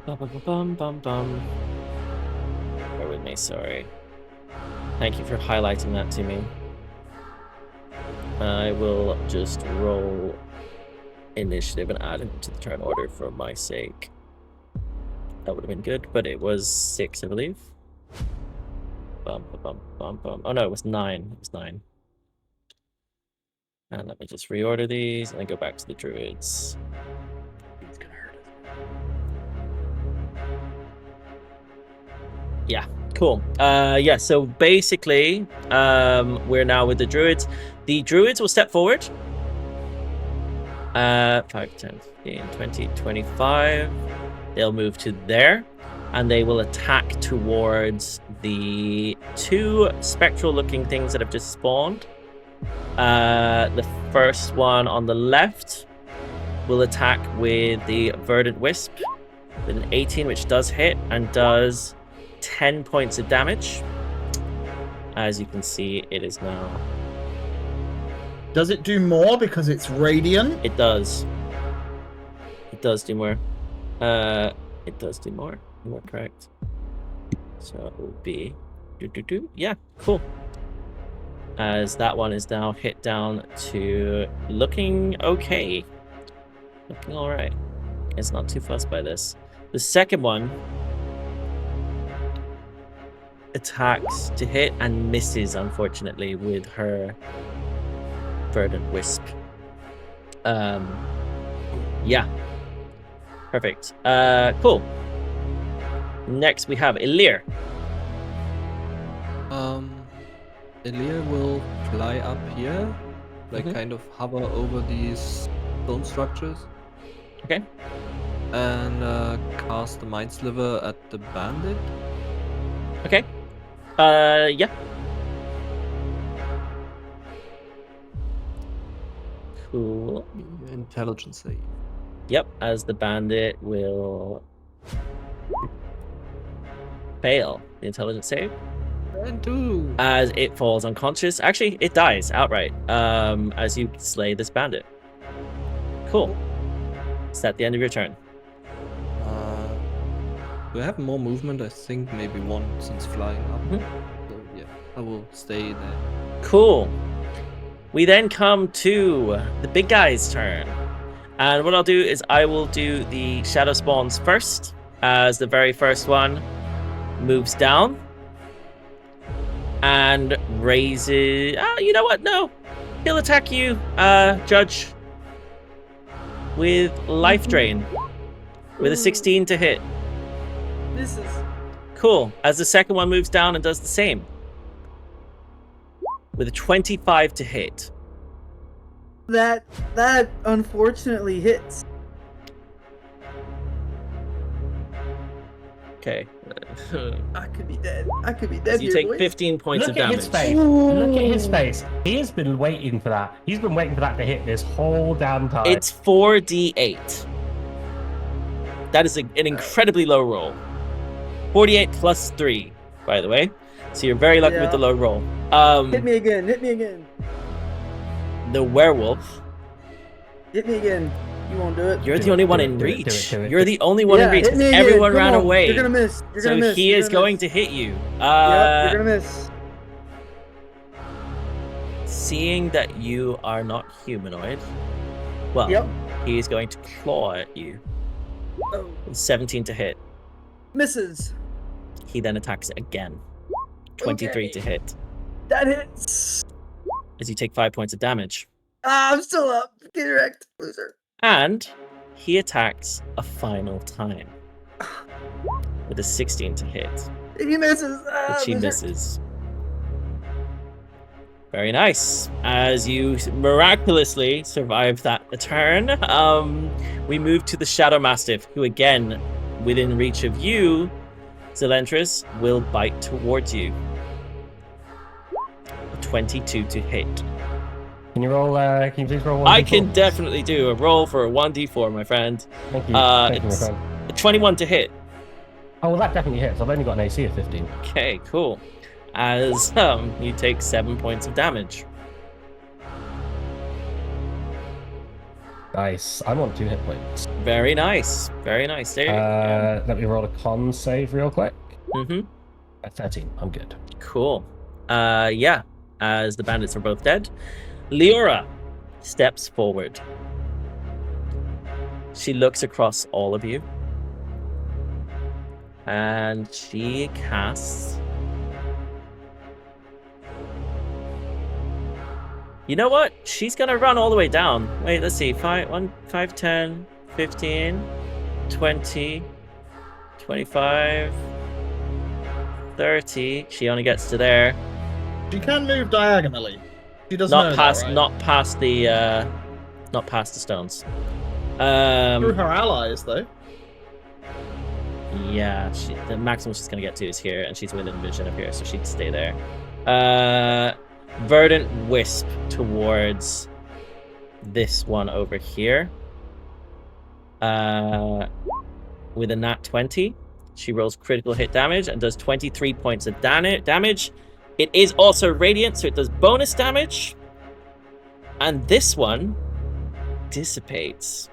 Bear with me, sorry. Thank you for highlighting that to me. I will just roll initiative and add it to the turn order for my sake. That would have been good, but it was 6, I believe. Oh no, it was 9. It was 9. And let me just reorder these and then go back to the druids. It's gonna hurt us. Yeah, cool. Yeah, so basically, we're now with the druids. The druids will step forward. 5, 10, 15, 20, 25. They'll move to there. and they will attack towards the 2 spectral-looking things that have just spawned. The first one on the left will attack with the Verdant Wisp with an 18, which does hit and does 10 points of damage. As you can see, it is now... Does it do more because it's radiant? It does. It does do more. It does do more. You are correct. So it will be... Yeah, cool. As that one is now hit down to looking okay. Looking alright. It's not too fussed by this. The second one attacks to hit and misses, unfortunately, with her Verdant Wisp. Yeah. Perfect. Cool. Next we have Elirr. Elirr will fly up here, like kind of hover over these stone structures. Okay. And cast the Mind Sliver at the bandit. Okay. Yeah. Cool. Intelligence save. Yep, as the bandit will fail the intelligence save. And 2. As it falls unconscious. Actually, it dies outright. As you slay this bandit. Cool. Is that the end of your turn? Do I have more movement? I think maybe 1 since flying up. So yeah, I will stay there. Cool. We then come to the big guy's turn. And what I'll do is I will do the shadow spawns first, as the very first one moves down and raises... Oh, you know what? No. He'll attack you, Judge, with Life Drain with a 16 to hit. This is Cool. As the second one moves down and does the same with a 25 to hit. that unfortunately hits. Okay. I could be dead. I could be dead. As you here, take boys. 15 points Look of at damage. his face. Look at his face. He has been waiting for that. He's been waiting for that to hit this whole damn time. It's 4d8. That is an incredibly low roll. 48 plus 3, by the way. So you're very lucky with the low roll. Hit me again. Hit me again. The werewolf. Hit me again. You won't do it. You're Do the it, only do one it, in do it, do reach. it, do it. You're the only one in reach. hit me again. Everyone Come ran on. away. You're gonna miss. You're So gonna miss. he You're is gonna going miss. to hit you. Yep, you're gonna miss. Seeing that you are not humanoid, well, Yep. he is going to claw at you. Oh, 17 to hit. misses. He then attacks again. 23 to Okay. hit. That hits. As you take 5 points of damage. Ah, I'm still up. Get wrecked, loser. And he attacks a final time. With a 16 to hit. He misses. Ah, Which he loser. misses. Very nice. As you miraculously survive that turn, we move to the Shadow Mastiff, who again, within reach of you, Zelentrus, will bite towards you. A 22 to hit. Can you roll? Can you please roll one? I can definitely do a roll for a 1d4, my friend. Thank you. Thank you, my It's friend. a 21 to hit. Oh, well, that definitely hits. I've only got an AC of 15. Okay, cool. As you take 7 points of damage. Nice. I'm on 2 hit points. Very nice. Very nice. There you go. Let me roll a con save real quick. Mm-hmm. 13. I'm good. Cool. Yeah. As the bandits are both dead, Leora steps forward. She looks across all of you. And she casts... You know what? She's gonna run all the way down. Wait, let's see. 5, 10, 15, 20, 25, 30. She only gets to there. She can move diagonally. She doesn't Not know past, that, right? not past the stones. Through her allies, though. Yeah, the maximum she's gonna get to is here, and she's within vision of here, so she'd stay there. Verdant Wisp towards this one over here. With a nat 20, she rolls critical hit damage and does 23 points of damage. It is also radiant, so it does bonus damage. And this one dissipates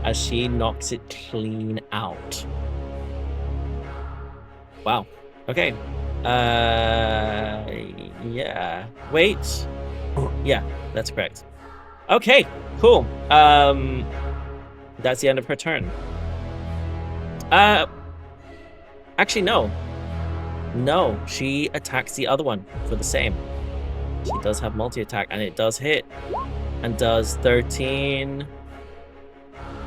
as she knocks it clean out. Wow. Okay. Yeah. Wait. Yeah, that's correct. Okay, cool. That's the end of her turn. Actually, no. No, she attacks the other one for the same. She does have multi-attack, and it does hit. And does 13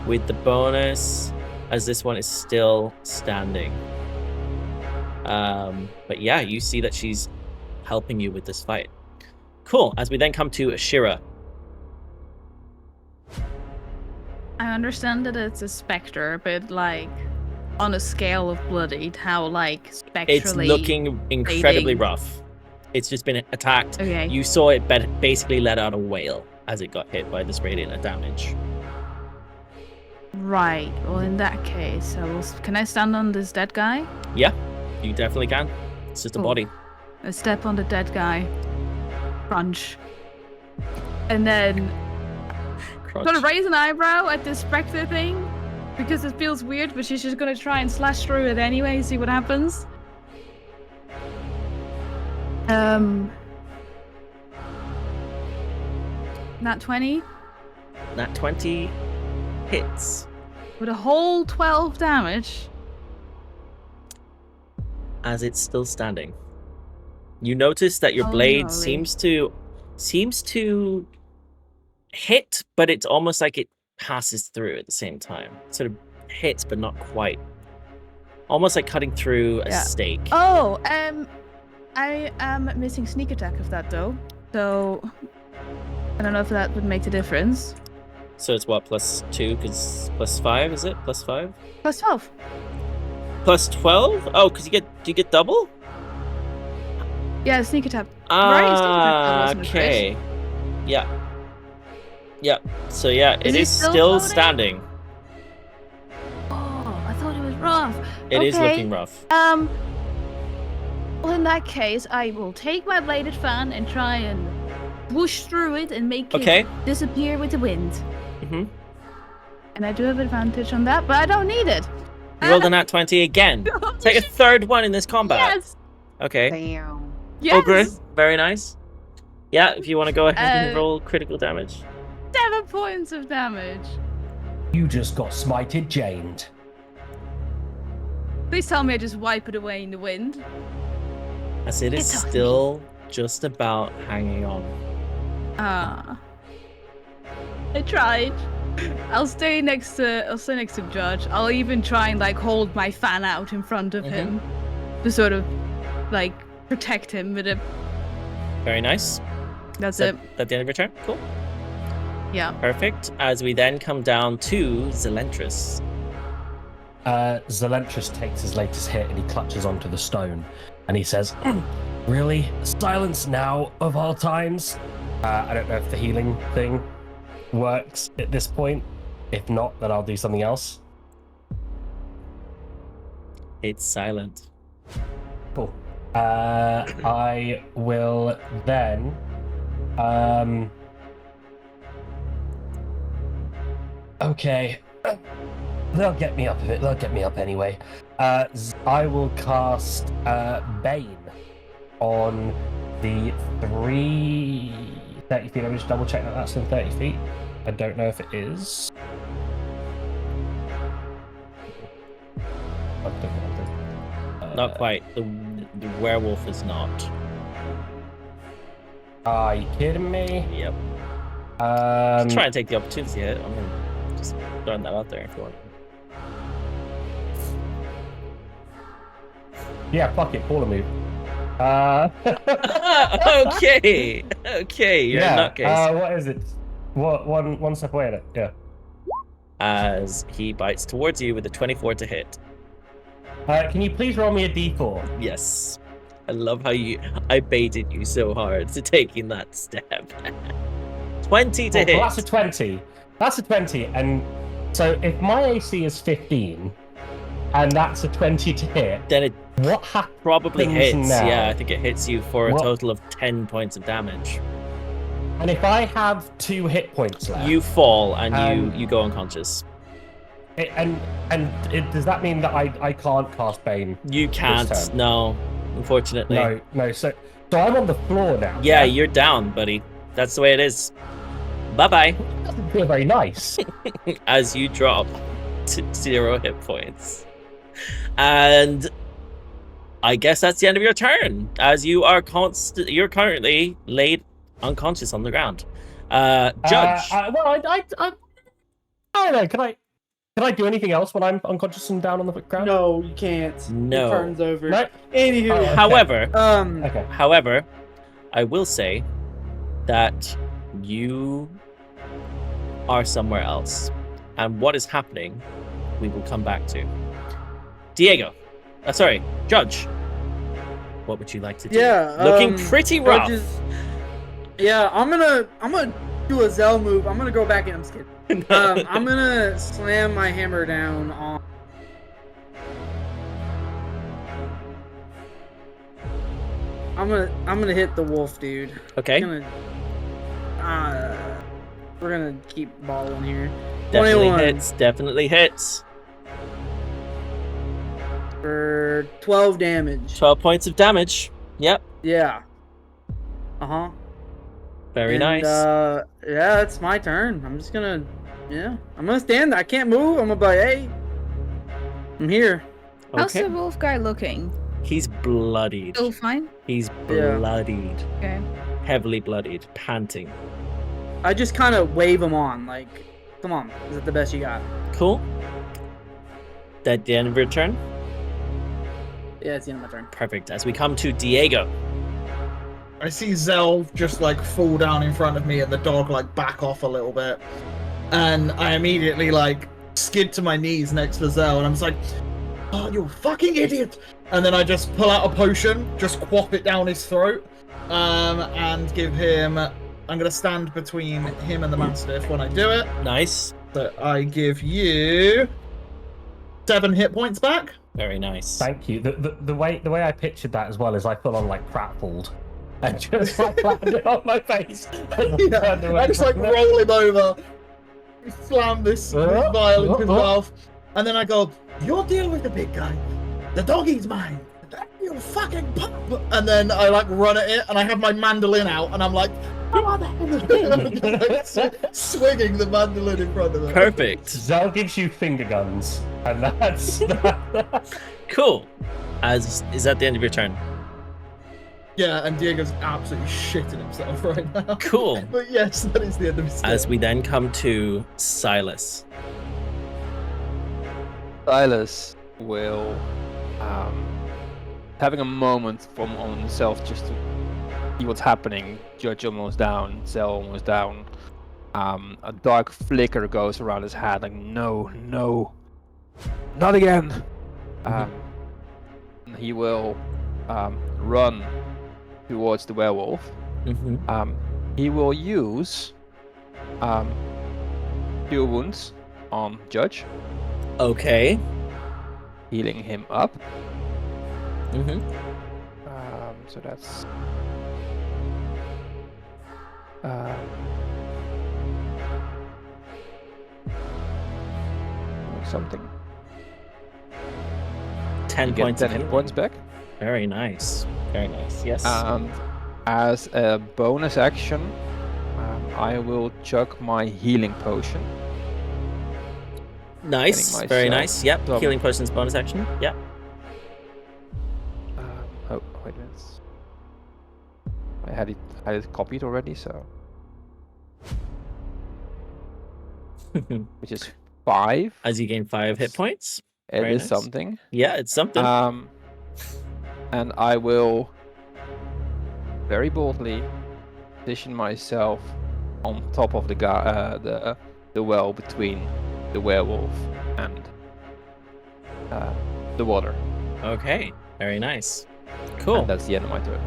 with the bonus, as this one is still standing. But yeah, you see that she's helping you with this fight. Cool, as we then come to Ashira. I understand that it's a specter, but like on a scale of bloodied, how like spectrally It's looking incredibly fading. rough. It's just been attacked. Okay. You saw it basically let out a wail as it got hit by this radiant damage. Right. Well, in that case, can I stand on this dead guy? Yeah, you definitely can. It's just a Cool. body. I step on the dead guy. Crunch. And then Crunch. gonna raise an eyebrow at this specter thing because it feels weird, but she's just gonna try and slash through it anyway, see what happens. Nat 20 Nat 20 hits. with a whole 12 damage. As it's still standing. You notice that your Holy blade moly. seems to hit, but it's almost like it passes through at the same time. It sort of hits, but not quite. Almost like cutting through a Yeah. steak. Oh, I am missing sneak attack of that though. So I don't know if that would make the difference. So it's what, +2? Because +5, is it? +5? Plus 12. +12? Oh, because do you get double? Yeah, sneak attack. Ah, okay. Yeah. Yeah. So yeah, it Is it is still still floating? standing. Oh, I thought it was rough. It is Okay. looking rough. Well, in that case, I will take my bladed fan and try and push through it and make Okay. it disappear with the wind. Mm-hmm. And I do have advantage on that, but I don't need it. You rolled a nat 20 again. Take a third one in this combat. Yes. Okay. Damn. Yes. Ogre, very nice. Yeah, if you want to go ahead and Uh, roll critical damage. 7 points of damage. You just got smited, Janed. Please tell me I just wipe it away in the wind. As it is It's on still just about hanging on. Ah. I tried. I'll stay next to Judge. I'll even try and like hold my fan out in front of him to sort of like protect him with it. Very nice. That's Is it. that the end of your turn? Cool. Yeah. Perfect. As we then come down to Zelentrus. Zelentrus takes his latest hit and he clutches onto the stone and he says, "Really? Silence now of all times?" I don't know if the healing thing works at this point. If not, then I'll do something else. It's silent. Cool. I will then okay. They'll get me up of it. They'll get me up anyway. I will cast Bane on the 30 feet. Let me just double check that that's in 30 feet. I don't know if it is. Not quite. The werewolf is not. Are you kidding me? Yep. Try and take the opportunity hit. I'm gonna just throwing that out there if you want. Yeah, fuck it. Pull a move. Okay. Okay. You're in that case. What is it? What one step away in it? Yeah. as he bites towards you with a 24 to hit. Can you please roll me a d4? Yes. I love how I baited you so hard to taking that step. 20 to hit. Well, that's a 20. That's a 20. And so if my AC is 15 and that's a 20 to hit, then it what happens probably hits. now? Yeah, I think it hits you for a total of 10 points of damage. And if I have 2 hit points left, you fall and you go unconscious. Does that mean that I can't cast Bane? You can't. No, unfortunately. No. So I'm on the floor now. Yeah, you're down, buddy. That's the way it is. Bye-bye. Doesn't feel very nice. As you drop to 0 hit points. And I guess that's the end of your turn, as you are you're currently laid unconscious on the ground. Judge. Well, I don't know. Can I do anything else when I'm unconscious and down on the ground? No, you can't. No. It turns over. No? Anywho. Okay. However, I will say that you are somewhere else, and what is happening, we will come back to. Diego, Judge. What would you like to do? Yeah, looking pretty rough. Yeah, I'm gonna do a Zell move. I'm gonna go back in. I'm just kidding. I'm gonna slam my hammer down on. I'm gonna hit the wolf, dude. Okay. We're gonna keep balling here. Definitely 21. hits. Definitely hits. For 12 damage. 12 points of damage. Yep. Yeah. Uh-huh. Very nice. Yeah, it's my turn. I'm just gonna, I'm gonna stand there. I can't move. I'm gonna be like, hey, I'm here. How's the wolf guy looking? He's bloodied. Still fine? He's bloodied. Okay. Heavily bloodied, panting. I just kind of wave him on, like, come on, is it the best you got? Cool. That the end of your turn? Yeah, it's the end of my turn. Perfect. As we come to Diego. I see Zell just like fall down in front of me and the dog like back off a little bit. And I immediately like skid to my knees next to Zell and I'm just like, oh, you fucking idiot. And then I just pull out a potion, just quap it down his throat, and give him, I'm going to stand between him and the Mastiff when I do it. Nice. So I give you 7 hit points back. Very nice. Thank you. The way I pictured that as well is I full on like pratfalled and just like landed on my face. I just like roll him over, slam this vial into his mouth, and then I go, you'll deal with the big guy. The doggy's mine. You fucking pop. And then I like run at it, and I have my mandolin out, and I'm like, come on then. Swinging the mandolin in front of it. Perfect. Zell gives you finger guns, and that's cool. Is that the end of your turn? Yeah, and Diego's absolutely shitting himself right now. Cool. But yes, that is the end of his turn. As we then come to Sylas. Sylas will, having a moment from on himself just to see what's happening. Judge almost down, Zell almost down. A dark flicker goes around his head, like no, not again. He will run towards the werewolf. He will use Cure Wounds on Judge. Okay. Healing him up. So that's something. 10 You points. get 10 hit points back. Very nice. Very nice. Yes. And as a bonus action, I will chuck my healing potion. Nice. Getting Very myself nice. Yep. some- Healing potions bonus action. Yep. Oh wait, I had it copied already, so which is 5. As you gain 5 hit points. It Very is nice. something. Yeah, it's something. And I will very boldly position myself on top of the well between the werewolf, and the water. Okay, very nice. Cool. And that's the end of my turn.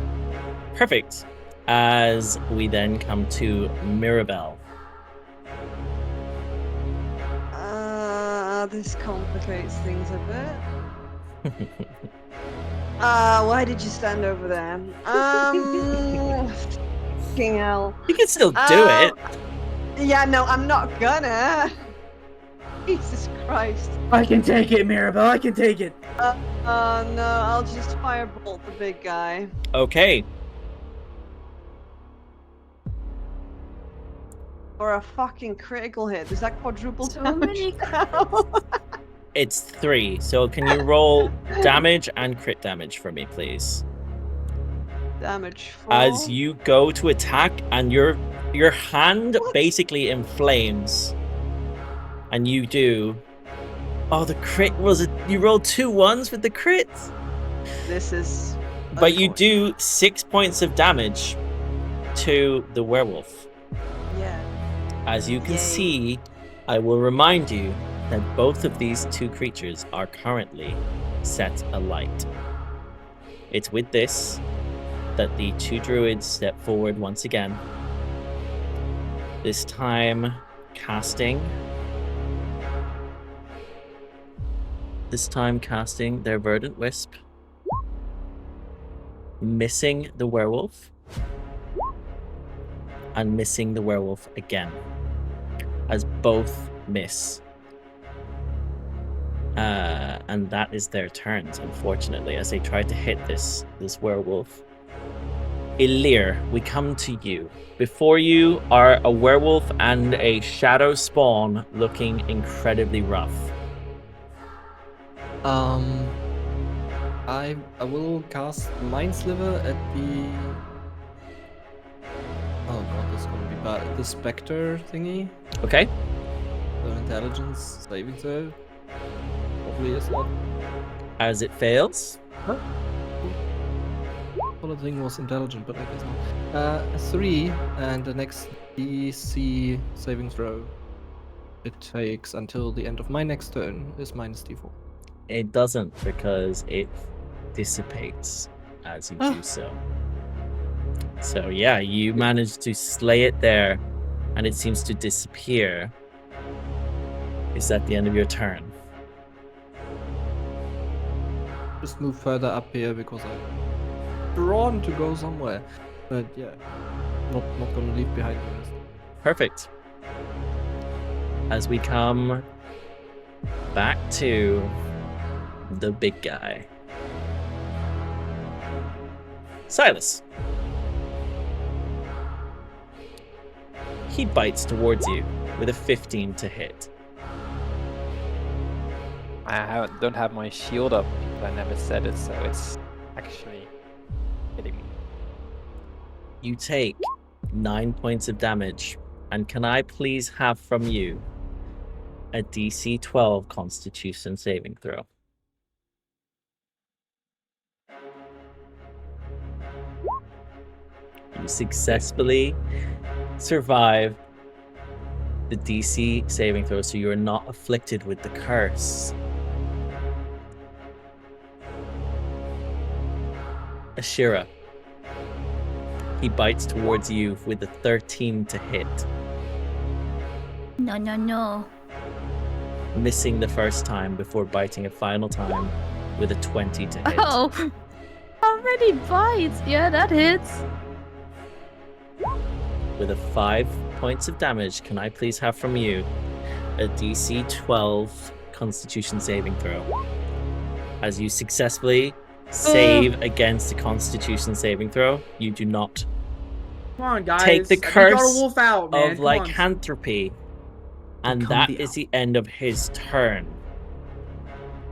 Perfect. As we then come to Mirabelle. This complicates things a bit. Why did you stand over there? Fucking hell. You can still do it. Yeah, no, I'm not gonna. Jesus Christ. I can take it, Mirabelle. I can take it. No, I'll just firebolt the big guy. Okay. For a fucking critical hit. Is that quadruple So damage? many It's 3. So can you roll damage and crit damage for me, please? Damage 4. As you go to attack and your hand basically inflames. And you do. Oh, the crit was you rolled 2 1s with the crit. This is. But you do 6 points of damage to the werewolf. Yeah. As you can Yay. see, I will remind you that both of these 2 creatures are currently set alight. It's with this that the 2 druids step forward once again. This time casting their Verdant Wisp, missing the werewolf, and missing the werewolf again, as both miss. And that is their turns, unfortunately, as they try to hit this werewolf. Elirr, we come to you. Before you are a werewolf and a shadow spawn looking incredibly rough. I will cast Mind Sliver at the. Oh god, this is gonna be bad. The Spectre thingy. Okay. The intelligence saving throw. Hopefully it's not. As it fails. Huh? Well, the thing was intelligent, but I guess not. 3, and the next DC saving throw it takes until the end of my next turn is minus D4. It doesn't, because it dissipates as you do so. So yeah, you manage to slay it there, and it seems to disappear. Is that the end of your turn? Just move further up here because I'm drawn to go somewhere. But yeah, not gonna leave behind the rest. Perfect. As we come back to the big guy. Sylas. He bites towards you with a 15 to hit. I don't have my shield up. I never said it, so it's actually hitting me. You take 9 points of damage, and can I please have from you a DC 12 Constitution saving throw? You successfully survive the DC saving throw, so you are not afflicted with the curse. Ashira. He bites towards you with a 13 to hit, No. missing the first time before biting a final time with a 20 to hit. Oh, how many bites? Yeah, that hits. With a 5 points of damage, can I please have from you a DC 12 Constitution saving throw? As you successfully save against the Constitution saving throw, you do not Come on, guys. take the I think y'all curse are wolf out, man. of Come on. lycanthropy. And Become that the is the end of his turn.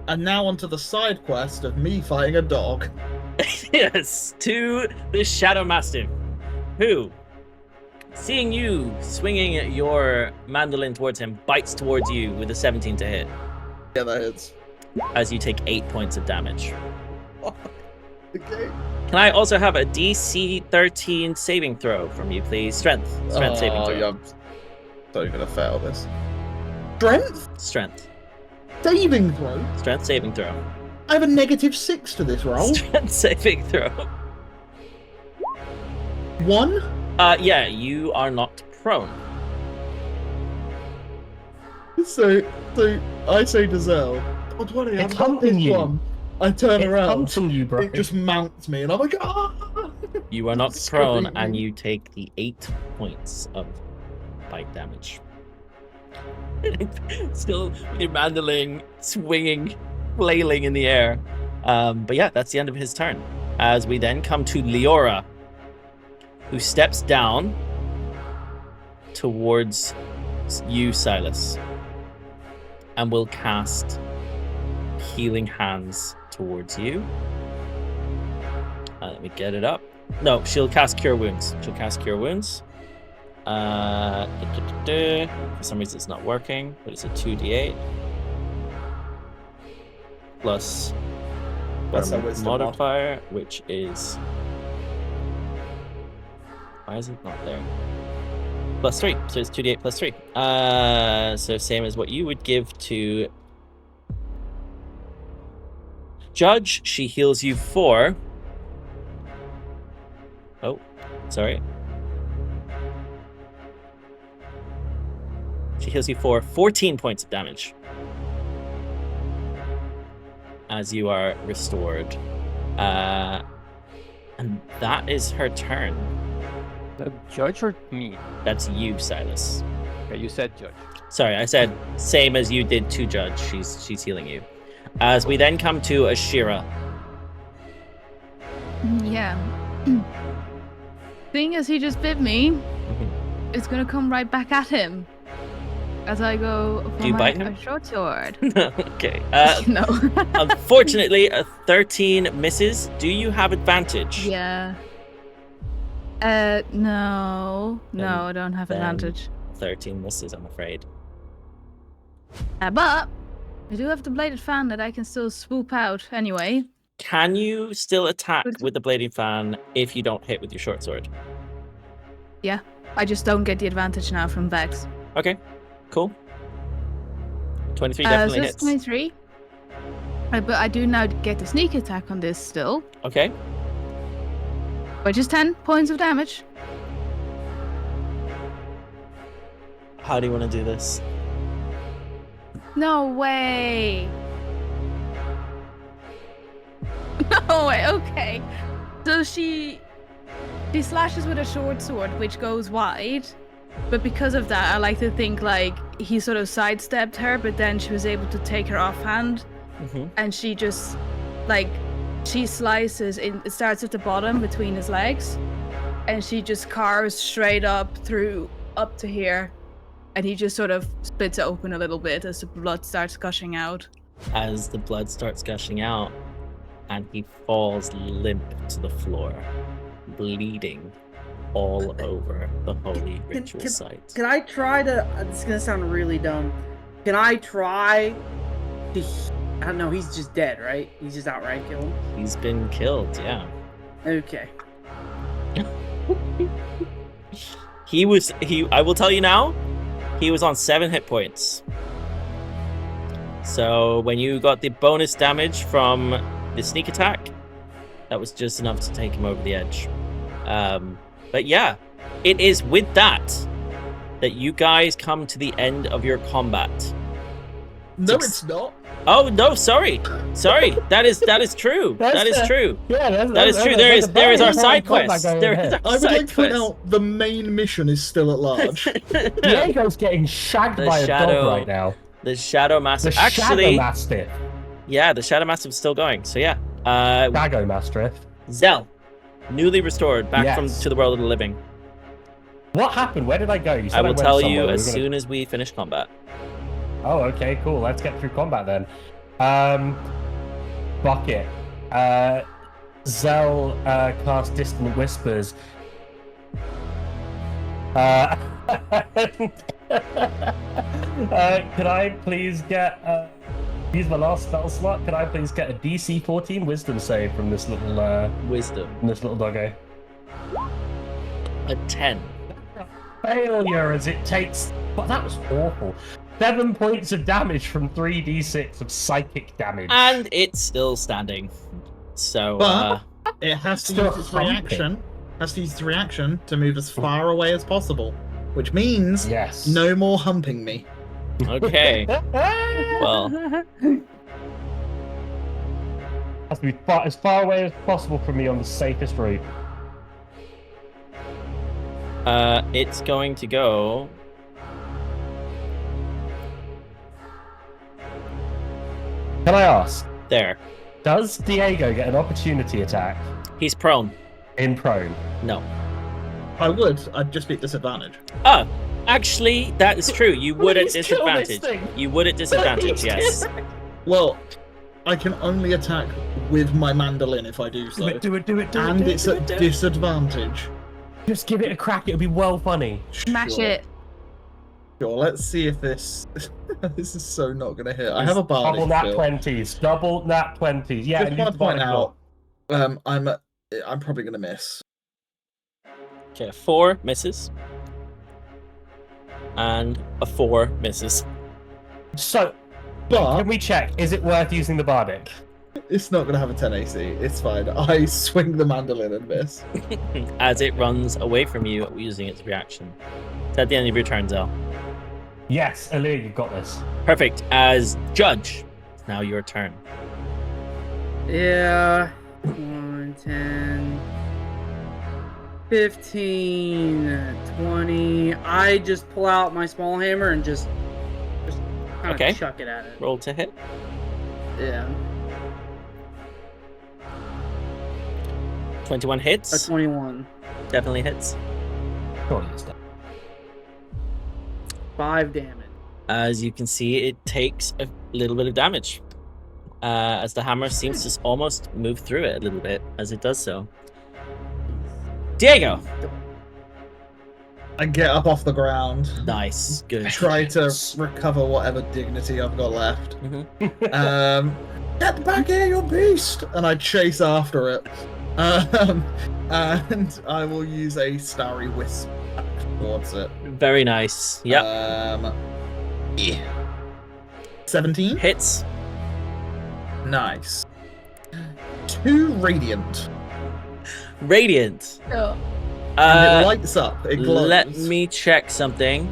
And now onto the side quest of me fighting a dog. Yes, to the Shadow Mastiff, who, seeing you swinging your mandolin towards him, bites towards you with a 17 to hit. Yeah, that hits. As you take 8 points of damage. Okay. Can I also have a DC 13 saving throw from you, please? Strength saving throw. Yeah, I'm totally gonna fail this. Strength? Saving throw? Strength saving throw. I have a -6 to this roll. Strength saving throw. 1? Yeah, you are knocked prone. So I say to Zell, don't worry, It's I've got hunting this you. one. I turn It's around, hunting you, bro. it just mounts me, and I'm like, ah! You are knocked prone, Screaming. and you take the 8 points of bite damage. Still, you're mandolin, swinging, flailing in the air. But yeah, that's the end of his turn. As we then come to Leora, who steps down towards you, Sylas, and will cast Healing Hands towards you. Let me get it up. No, she'll cast Cure Wounds. For some reason it's not working, but it's a 2d8 plus That's her a wisdom mod. modifier, which is, why is it not there? +3, so it's 2d8 +3. So same as what you would give to Judge. She heals you 4. Oh, sorry. She heals you for 14 points of damage as you are restored. And that is her turn. The judge or me? That's you, Sylas. Okay, you said judge. Sorry, I said same as you did to Judge. She's healing you. As we then come to Ashira. Yeah. Seeing as he just bit me, it's gonna come right back at him. As I go for Do you bite him? a short sword. Okay. No. Unfortunately, a 13 misses. Do you have advantage? Yeah. No. No, I don't have then- advantage. 13 misses, I'm afraid. But I do have the bladed fan that I can still swoop out anyway. Can you still attack with the blading fan if you don't hit with your short sword? Yeah. I just don't get the advantage now from Vex. Okay, cool. 23 So definitely it's hits. 23. But I do now get the sneak attack on this still. Okay. But just 10 points of damage. How do you want to do this? No way. No way, okay. So she slashes with a short sword, which goes wide. But because of that, I like to think like he sort of sidestepped her, but then she was able to take her offhand. And she just, like, she slices in, it starts at the bottom between his legs. And she just carves straight up to here. And he just sort of splits it open a little bit as the blood starts gushing out. As the blood starts gushing out, and he falls limp to the floor, bleeding all over the holy ritual site. Can I try to? This is gonna sound really dumb. Can I try to? I don't know. He's just dead, right? He's just outright killed. He's been killed, yeah. Okay. I will tell you now, he was on 7 hit points. So when you got the bonus damage from the sneak attack, that was just enough to take him over the edge. But yeah, it is with that you guys come to the end of your combat. No, it's not. Oh no, sorry. That is true. That is true. Yeah, that is true. There is our side quest. There is our I would side like to point quest. out the main mission is still at large. Diego's getting shagged The by a shadow- dog right now. The Shadow Mastiff. The Actually, Shadow Mastiff. yeah, the Shadow Mastiff is still going. So yeah, Shadow Mastiff. Zell, newly restored, back Yes. to the world of the living. What happened? Where did I go? You said I will went tell somewhere. you We as were gonna- soon as we finish combat. Oh, okay, cool. Let's get through combat then. Bucket. Zell cast Distant Whispers. Could I please get use my last spell slot? Could I please get a DC 14 Wisdom save from this little Wisdom. doggo? A 10. Failure as it takes. But that was awful. 7 points of damage from 3d6 of psychic damage. And it's still standing. So, But it has to Still use its humping. reaction. Has to use its reaction to move as far away as possible, which means Yes. no more humping me. okay. Well, Has to be as far away as possible from me on the safest route. it's going to go. Can I ask, There. does Diego get an opportunity attack He's prone. in prone? No. I would. I'd just be at disadvantage. Oh, actually, that is true. You would at Please kill this disadvantage. thing. You would at disadvantage, Please yes. kill it. Well, I can only attack with my mandolin if I do so. Do it. And it's at disadvantage. Just give it a crack. It'll be well funny. Smash Sure. it. Sure, let's see if this... this is so not going to hit. I have a bardic Double nat skill. 20s. Double nat 20s. Yeah, Just and want use to point bardic out, roll. I'm probably going to miss. Okay, 4 misses. And a 4 misses. So, But can we check? Is it worth using the bardic? it's not going to have a 10 AC. It's fine. I swing the mandolin and miss. As it runs away from you using its reaction. It's at the end of your turn, Zel. Yes, Elirr, you've got this. Perfect. As Judge, it's now your turn. Yeah. 1, 10, 15, 20. I just pull out my small hammer and just kind of Okay. chuck it at it. Roll to hit. Yeah. 21 A hits. 21. Definitely hits. Surely it's done. 5 damage. As you can see, it takes a little bit of damage. As the hammer seems to almost move through it a little bit as it does so. Diego! I get up off the ground. Nice. Good. Try to recover whatever dignity I've got left. Get back here, you beast! And I chase after it. And I will use a starry wisp towards it. Very nice. Yep. 17? Hits. Nice. 2 radiant. Radiant. Oh. And it lights up. It glows. Let me check something.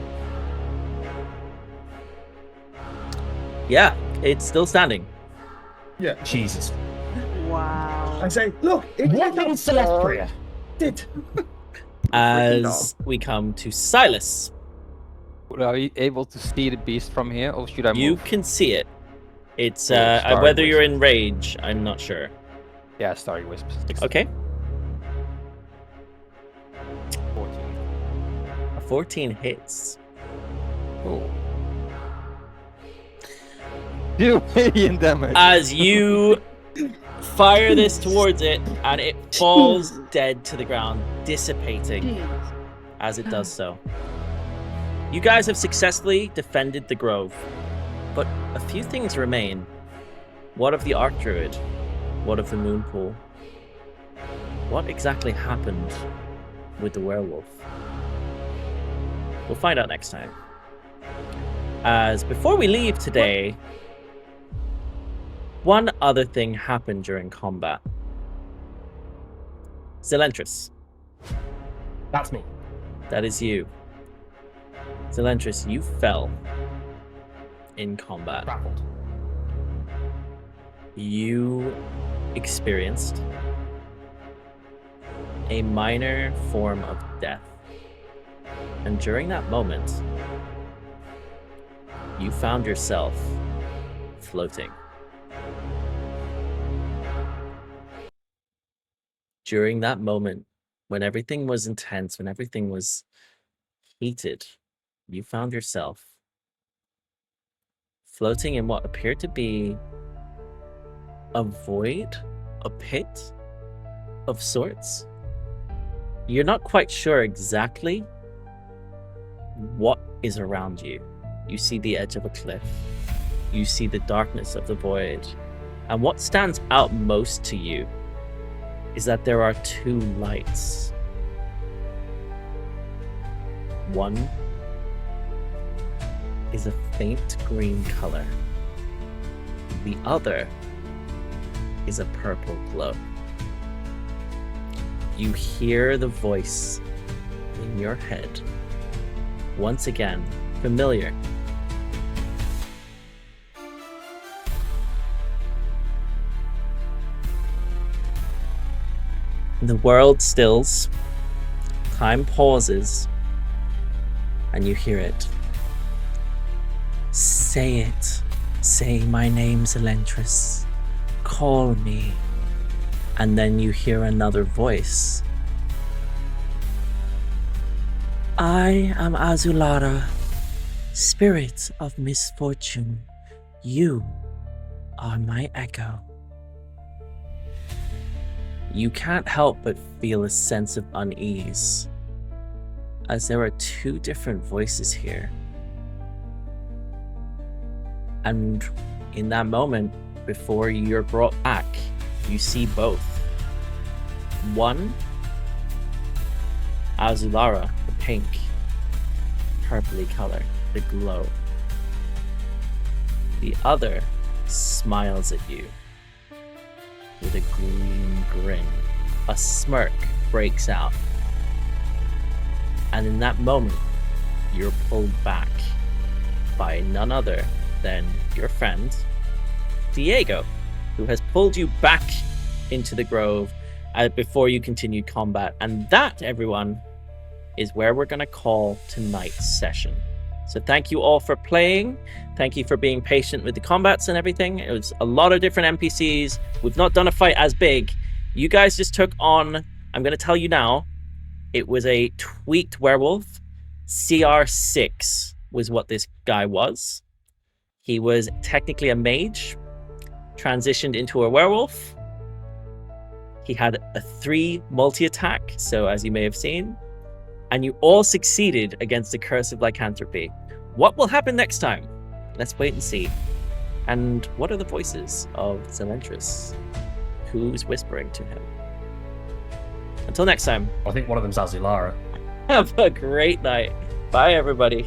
Yeah, it's still standing. Yeah. Jesus. Wow. I say, look, it What lit in up. Celestria? Did. As we come to Sylas. Would I be able to see the beast from here, or should I move? You can see it. It's Starry whether you're Wisp. in rage, I'm not sure. Yeah, Starry Wisps. Okay. 14. A 14 hits. Oh. 2 million damage. As you fire this towards it, and it falls dead to the ground, dissipating Jeez. as it does so. You guys have successfully defended the grove, but a few things remain. What of the Archdruid? What of the Moon Pool? What exactly happened with the werewolf? We'll find out next time. As before we leave today, one other thing happened during combat. Zelentrus, That's me. that is you. Zelentrus, you fell in combat. Grappled. You experienced a minor form of death. And during that moment, you found yourself floating. During that moment, when everything was intense, when everything was heated, you found yourself floating in what appeared to be a void, a pit of sorts. You're not quite sure exactly what is around you. You see the edge of a cliff. You see the darkness of the void. And what stands out most to you is that there are 2 lights. One is a faint green color. The other is a purple glow. You hear the voice in your head. Once again, familiar. The world stills, time pauses, and you hear it. Say it. Say my name, Zelentrus. Call me. And then you hear another voice. I am Azulara, spirit of misfortune. You are my echo. You can't help but feel a sense of unease, as there are two different voices here. And in that moment, before you're brought back, you see both. One, Azulara, the pink, purpley color, the glow. The other smiles at you with a green grin. A smirk breaks out. And in that moment, you're pulled back by none other than your friend, Diego, who has pulled you back into the grove before you continued combat. And that, everyone, is where we're going to call tonight's session. So thank you all for playing. Thank you for being patient with the combats and everything. It was a lot of different NPCs. We've not done a fight as big. You guys just took on, I'm going to tell you now, it was a tweaked werewolf. CR6 was what this guy was. He was technically a mage, transitioned into a werewolf. He had a 3 multi-attack, so as you may have seen, and you all succeeded against the Curse of Lycanthropy. What will happen next time? Let's wait and see. And what are the voices of Zelentrus? Who's whispering to him? Until next time. I think one of them's Azulara. Have a great night. Bye, everybody.